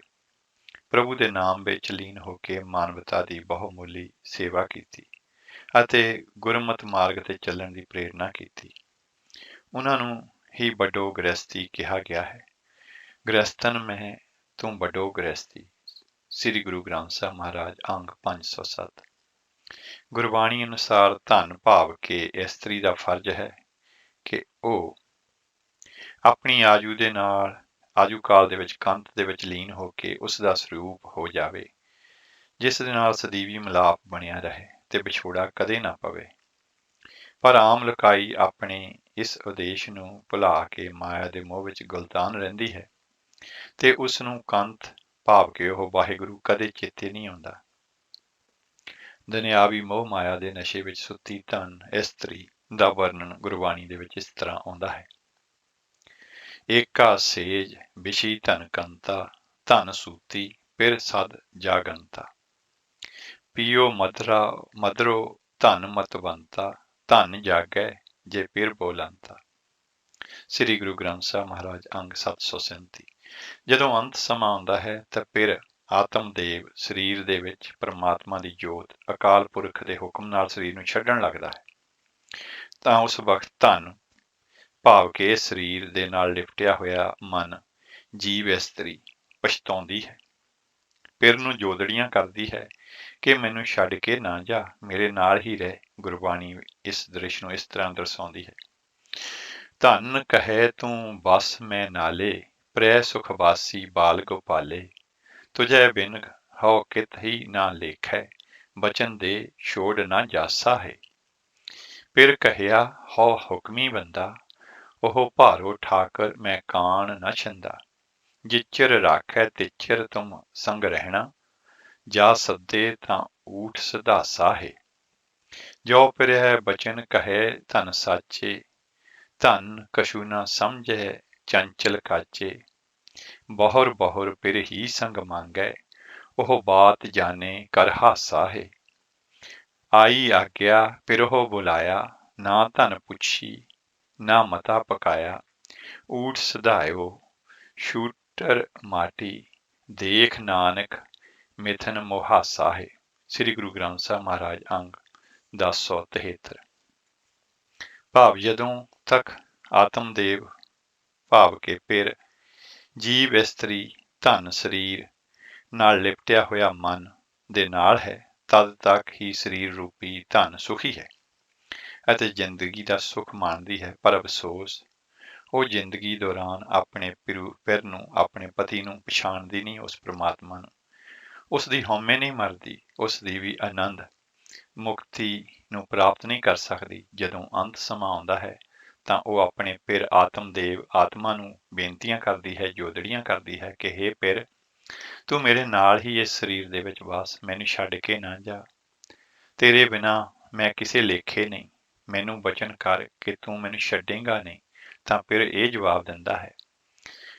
ਪ੍ਰਭੂ ਦੇ ਨਾਮ ਵਿੱਚ ਲੀਨ ਹੋ ਕੇ ਮਾਨਵਤਾ ਦੀ ਬਹੁਮੁੱਲੀ ਸੇਵਾ ਕੀਤੀ ਅਤੇ ਗੁਰਮਤ ਮਾਰਗ ਤੇ ਚੱਲਣ ਦੀ ਪ੍ਰੇਰਨਾ ਕੀਤੀ। ਉਹਨਾਂ ਨੂੰ ਹੀ ਵੱਡੋ ਗ੍ਰਸਤੀ ਕਿਹਾ ਗਿਆ ਹੈ। ਗ੍ਰਸਤਨ ਮਹਿ ਤੂੰ ਵੱਡੋ ਗ੍ਰਸਤੀ, ਸ੍ਰੀ ਗੁਰੂ ਗ੍ਰੰਥ ਸਾਹਿਬ ਮਹਾਰਾਜ, ਅੰਗ 507। ਗੁਰਬਾਣੀ ਅਨੁਸਾਰ ਧਨ ਭਾਵ ਕੇ ਇਸਤਰੀ ਦਾ ਫਰਜ਼ ਹੈ ਕਿ ਉਹ ਆਪਣੀ ਆਜੂ ਦੇ ਨਾਲ ਆਜੂ ਕਾਲ ਦੇ ਵਿੱਚ ਕੰਤ ਦੇ ਵਿੱਚ ਲੀਨ ਹੋ ਕੇ ਉਸ ਦਾ ਸਰੂਪ ਹੋ ਜਾਵੇ, ਜਿਸ ਦੇ ਨਾਲ ਸਦੀਵੀ ਮਿਲਾਪ ਬਣਿਆ ਰਹੇ ਤੇ ਵਿਛੋੜਾ ਕਦੇ ਨਾ ਪਵੇ। ਪਰ ਆਮ ਲੋਕਾਈ ਆਪਣੇ ਇਸ ਉਦੇਸ਼ ਨੂੰ ਭੁਲਾ ਕੇ ਮਾਇਆ ਦੇ ਮੋਹ ਵਿੱਚ ਗੁਲਤਾਨ ਰਹਿੰਦੀ ਹੈ ਤੇ ਉਸ ਨੂੰ ਕੰਤ ਭਾਵ ਕਿ ਉਹ ਵਾਹਿਗੁਰੂ ਕਦੇ ਚੇਤੇ ਨਹੀਂ ਆਉਂਦਾ। ਦੁਨਿਆਵੀ ਮੋਹ ਮਾਇਆ ਦੇ ਨਸ਼ੇ ਵਿੱਚ ਸੁੱਤੀ ਧਨ ਇਸਤਰੀ ਦਾ ਵਰਣਨ ਗੁਰਬਾਣੀ ਦੇ ਵਿੱਚ ਇਸ ਤਰ੍ਹਾਂ ਆਉਂਦਾ ਹੈ। ਏਕਾ ਸੇਜ ਵਿਸ਼ੀ ਧਨ ਕੰਤਾ, ਧਨ ਸੂਤੀ ਪਿਰ ਸਦ ਜਾਗੰਤਾ, ਪੀਓ ਮਦਰੋ ਧਨ ਮਤਵੰਤਾ, ਧਨ ਜਾਗੈ ਜੇ ਪਿਰ ਬੋਲੰਤਾ, ਸ੍ਰੀ ਗੁਰੂ ਗ੍ਰੰਥ ਸਾਹਿਬ ਮਹਾਰਾਜ, ਅੰਗ 737। ਜਦੋਂ ਅੰਤ ਸਮਾਂ ਆਉਂਦਾ ਹੈ ਤਾਂ ਪਿਰ ਆਤਮਦੇਵ ਸਰੀਰ ਦੇ ਵਿੱਚ ਪਰਮਾਤਮਾ ਦੀ ਜੋਤ ਅਕਾਲ ਪੁਰਖ ਦੇ ਹੁਕਮ ਨਾਲ ਸਰੀਰ ਨੂੰ ਛੱਡਣ ਲੱਗਦਾ ਹੈ ਤਾਂ ਉਸ ਵਕਤ ਧਨ ਭਾਵ ਕਿ ਸਰੀਰ ਦੇ ਨਾਲ ਲਿਪਟਿਆ ਹੋਇਆ ਮਨ ਜੀਵ ਇਸਤਰੀ ਪਛਤਾਉਂਦੀ ਹੈ, ਪਿਰ ਨੂੰ ਜੋਦੜੀਆਂ ਕਰਦੀ ਹੈ ਕਿ ਮੈਨੂੰ ਛੱਡ ਕੇ ਨਾ ਜਾ, ਮੇਰੇ ਨਾਲ ਹੀ ਰਹਿ। ਗੁਰਬਾਣੀ ਇਸ ਦ੍ਰਿਸ਼ ਨੂੰ ਇਸ ਤਰ੍ਹਾਂ ਦਰਸਾਉਂਦੀ ਹੈ। ਧਨ ਕਹੇ ਤੂੰ ਬਸ ਮੈਂ ਨਾਲੇ, ਪ੍ਰੈ ਸੁਖ ਵਾਸੀ ਬਾਲ ਗੋਪਾਲੇ, ਤੁਝੈ ਬਿਨ ਹਉ ਕਿਤ ਹੀ ਨਾ ਲੇਖੈ, ਬਚਨ ਦੇ ਛੋੜ ਨਾ ਜਾਸਾ ਹੈ। ਫਿਰ ਕਹਿਆ ਹਉ ਹੁਕਮੀ ਬੰਦਾ, ਉਹ ਭਾਰੋ ਠਾਕਰ ਮੈਂ ਕਾਣ ਨਾ ਛੰਦਾ, ਜਿਚਰ ਰਾਖੈ ਤਿਚਰ ਤੁਮ ਸੰਗ ਰਹਿਣਾ, ਜਾ ਸੱਦੇ ਤਾਂ ਊਠ ਸਦਾਸਾ ਹੈ। ਜੋ ਪਿਰਹਿ ਬਚਨ ਕਹੇ ਧਨ ਸਾਚੇ, ਧਨ ਕਛੂ ਨਾ ਸਮਝੈ ਚੰਚਲ ਕਾਚੇ, ਬਹੁਰ ਬਹੁਰ ਪਿਰ ਹੀ ਸੰਗ ਮੰਗੈ, ਉਹ ਬਾਤ ਜਾਣੇ ਕਰ ਹਾਸਾ ਹੈ। ਆਈ ਆਗਿਆ ਪਿਰਹੁ ਬੁਲਾਇਆ, ਨਾ ਧਨ ਪੁੱਛੀ ਨਾ ਮਤਾ ਪਕਾਇਆ, ਊਠ ਸਧਾਇਓ ਸ਼ੂਟਰ ਮਾਟੀ, ਦੇਖ ਨਾਨਕ ਮਿਥਨ ਮੁਹਾਸਾ ਹੈ। ਸ੍ਰੀ ਗੁਰੂ ਗ੍ਰੰਥ ਸਾਹਿਬ ਮਹਾਰਾਜ ਅੰਗ 1073। ਭਾਵ ਜਦੋਂ ਤੱਕ ਆਤਮਦੇਵ ਭਾਵ ਕੇ ਪਿਰ ਜੀਵ ਇਸਤਰੀ ਧਨ ਸਰੀਰ ਨਾਲ ਲਿਪਟਿਆ ਹੋਇਆ ਮਨ ਦੇ ਨਾਲ ਹੈ, ਤਦ ਤੱਕ ਹੀ ਸਰੀਰ ਰੂਪੀ ਧਨ ਸੁਖੀ ਹੈ ਅਤੇ ਜ਼ਿੰਦਗੀ ਦਾ ਸੁੱਖ ਮਾਣਦੀ ਹੈ। ਪਰ ਅਫਸੋਸ ਉਹ ਜ਼ਿੰਦਗੀ ਦੌਰਾਨ ਆਪਣੇ ਪਿਰ ਨੂੰ, ਆਪਣੇ ਪਤੀ ਨੂੰ ਪਛਾਣਦੀ ਨਹੀਂ, ਉਸ ਪ੍ਰਮਾਤਮਾ ਨੂੰ। ਉਸ ਦੀ ਹਉਮੈ ਨਹੀਂ ਮਰਦੀ, ਉਸ ਦੀ ਵੀ ਆਨੰਦ ਮੁਕਤੀ ਨੂੰ ਪ੍ਰਾਪਤ ਨਹੀਂ ਕਰ ਸਕਦੀ। ਜਦੋਂ ਅੰਤ ਸਮਾਂ ਆਉਂਦਾ ਹੈ ਤਾਂ ਉਹ ਆਪਣੇ ਪਿਰ ਆਤਮਦੇਵ ਆਤਮਾ ਨੂੰ ਬੇਨਤੀਆਂ ਕਰਦੀ ਹੈ, ਜੋਦੜੀਆਂ ਕਰਦੀ ਹੈ ਕਿ ਹੇ ਪਿਰ, ਤੂੰ ਮੇਰੇ ਨਾਲ ਹੀ ਇਸ ਸਰੀਰ ਦੇ ਵਿੱਚ ਵਸ, ਮੈਨੂੰ ਛੱਡ ਕੇ ਨਾ ਜਾ, ਤੇਰੇ ਬਿਨਾਂ ਮੈਂ ਕਿਸੇ ਲੇਖੇ ਨਹੀਂ, ਮੈਨੂੰ ਬਚਨ ਕਰ ਕਿ ਤੂੰ ਮੈਨੂੰ ਛੱਡੇਂਗਾ ਨਹੀਂ। ਤਾਂ ਫਿਰ ਇਹ ਜਵਾਬ ਦਿੰਦਾ ਹੈ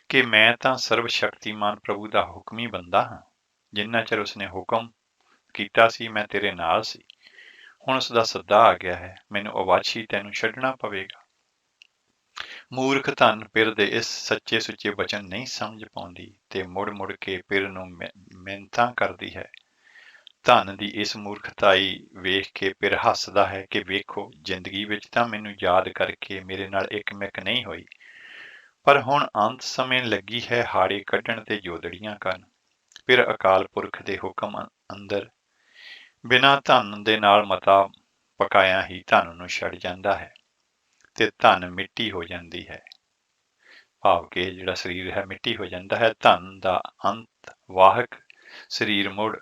ਕਿ ਮੈਂ ਤਾਂ ਸਰਵ ਸ਼ਕਤੀਮਾਨ ਪ੍ਰਭੂ ਦਾ ਹੁਕਮੀ ਬੰਦਾ ਹਾਂ, ਜਿੰਨਾ ਚਿਰ ਉਸਨੇ ਹੁਕਮ ਕੀਤਾ ਸੀ ਮੈਂ ਤੇਰੇ ਨਾਲ ਸੀ, ਹੁਣ ਉਸ ਦਾ ਸੱਦਾ ਆ ਗਿਆ ਹੈ, ਮੈਨੂੰ ਅਵਾਛੀ ਤੈਨੂੰ ਛੱਡਣਾ ਪਵੇਗਾ। ਮੂਰਖ ਧਨ ਪਿਰ ਦੇ ਇਸ ਸੱਚੇ ਸੁੱਚੇ ਬਚਨ ਨਹੀਂ ਸਮਝ ਪਾਉਂਦੀ ਤੇ ਮੁੜ ਮੁੜ ਕੇ ਪਿਰ ਨੂੰ ਮਿੰਨਤਾਂ ਕਰਦੀ ਹੈ। ਧਨ ਦੀ ਇਸ ਮੂਰਖਤਾਈ ਵੇਖ ਕੇ ਪਿਰ ਹੱਸਦਾ ਹੈ ਕਿ ਵੇਖੋ, ਜ਼ਿੰਦਗੀ ਵਿੱਚ ਤਾਂ ਮੈਨੂੰ ਯਾਦ ਕਰਕੇ ਮੇਰੇ ਨਾਲ ਇੱਕ ਮਿਕ ਨਹੀਂ ਹੋਈ, ਪਰ ਹੁਣ ਅੰਤ ਸਮੇਂ ਲੱਗੀ ਹੈ ਹਾੜੇ ਕੱਢਣ ਤੇ ਜੋਦੜੀਆਂ ਕਰਨ। ਫਿਰ ਅਕਾਲ ਪੁਰਖ ਦੇ ਹੁਕਮ ਅੰਦਰ ਬਿਨਾਂ ਧਨ ਦੇ ਨਾਲ ਮਤਾ ਪਕਾਇਆ ਹੀ ਧਨ ਨੂੰ ਛੱਡ ਜਾਂਦਾ ਹੈ ਤੇ ਧਨ ਮਿੱਟੀ ਹੋ ਜਾਂਦੀ ਹੈ। ਭਾਵ ਕਿ ਜਿਹੜਾ ਸਰੀਰ ਹੈ ਮਿੱਟੀ ਹੋ ਜਾਂਦਾ ਹੈ। ਧਨ ਦਾ ਅੰਤ ਵਾਹਕ ਸਰੀਰ ਮੁੜ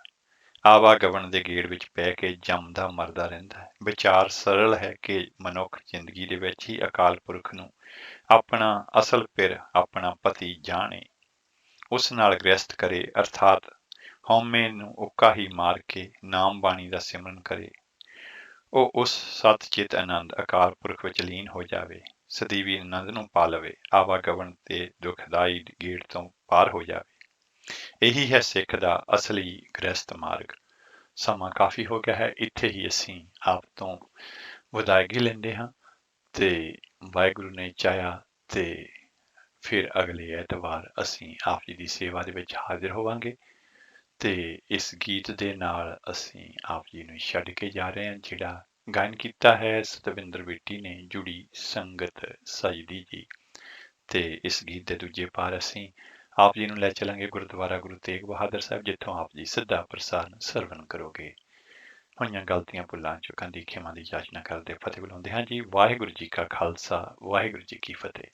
ਆਵਾਗਮਨ ਦੇ ਗੇੜ ਵਿੱਚ ਪੈ ਕੇ ਜੰਮਦਾ ਮਰਦਾ ਰਹਿੰਦਾ ਹੈ। ਵਿਚਾਰ ਸਰਲ ਹੈ ਕਿ ਮਨੁੱਖ ਜ਼ਿੰਦਗੀ ਦੇ ਵਿੱਚ ਹੀ ਅਕਾਲ ਪੁਰਖ ਨੂੰ ਆਪਣਾ ਅਸਲ ਪਿਰ, ਆਪਣਾ ਪਤੀ ਜਾਣੇ, ਉਸ ਨਾਲ ਗ੍ਰਸਤ ਕਰੇ, ਅਰਥਾਤ ਹਉਮੈ ਨੂੰ ਉੱਕਾ ਹੀ ਮਾਰ ਕੇ ਨਾਮ ਬਾਣੀ ਦਾ ਸਿਮਰਨ ਕਰੇ। ਉਹ ਉਸ ਸਤਚਿਤ ਆਨੰਦ ਅਕਾਲ ਪੁਰਖ ਵਿੱਚ ਲੀਨ ਹੋ ਜਾਵੇ, ਸਦੀਵੀ ਆਨੰਦ ਨੂੰ ਪਾ ਲਵੇ, ਆਵਾਗਮਨ ਤੇ ਦੁਖਦਾਈ ਗੇੜ ਤੋਂ ਪਾਰ ਹੋ ਜਾਵੇ। ਇਹੀ ਹੈ ਸਿੱਖ ਦਾ ਅਸਲੀ ਗ੍ਰਸਤ ਮਾਰਗ। ਸਮਾਂ ਕਾਫੀ ਹੋ ਗਿਆ ਹੈ, ਇੱਥੇ ਹੀ ਅਸੀਂ ਆਪ ਤੋਂ ਵਿਦਾਇਗੀ ਲੈਂਦੇ ਹਾਂ ਤੇ ਵਾਹਿਗੁਰੂ ਨੇ ਚਾਹਿਆ ਤੇ ਫਿਰ ਅਗਲੇ ਐਤਵਾਰ ਅਸੀਂ ਆਪ ਜੀ ਦੀ ਸੇਵਾ ਦੇ ਵਿੱਚ ਹਾਜ਼ਰ ਹੋਵਾਂਗੇ ਤੇ ਇਸ ਗੀਤ ਦੇ ਨਾਲ ਅਸੀਂ ਆਪ ਜੀ ਨੂੰ ਛੱਡ ਕੇ ਜਾ ਰਹੇ ਹਾਂ, ਜਿਹੜਾ ਗਾਇਨ ਕੀਤਾ ਹੈ ਸਤਵਿੰਦਰ ਬੇਟੀ ਨੇ, ਜੁੜੀ ਸੰਗਤ ਸਜਦੀ ਜੀ। ਤੇ ਇਸ ਗੀਤ ਦੇ ਦੂਜੇ ਪਾਰ ਅਸੀਂ ਆਪ ਜੀ ਨੂੰ ਲੈ ਚੱਲਾਂਗੇ ਗੁਰਦੁਆਰਾ ਗੁਰੂ ਤੇਗ ਬਹਾਦਰ ਸਾਹਿਬ, ਜਿੱਥੋਂ ਆਪ ਜੀ ਸਿੱਧਾ ਪ੍ਰਸਾਰਣ ਸਰਵਣ ਕਰੋਗੇ। ਹੋਈਆਂ ਗਲਤੀਆਂ ਭੁੱਲਾਂ ਚੁੱਕਾਂ ਦੀ ਖਿਮਾ ਦੀ ਜਾਚਨਾ ਕਰਦੇ ਫਤਿਹ ਬੁਲਾਉਂਦੇ ਹਾਂ ਜੀ। ਵਾਹਿਗੁਰੂ ਜੀ ਕਾ ਖਾਲਸਾ, ਵਾਹਿਗੁਰੂ ਜੀ ਕੀ ਫਤਿਹ।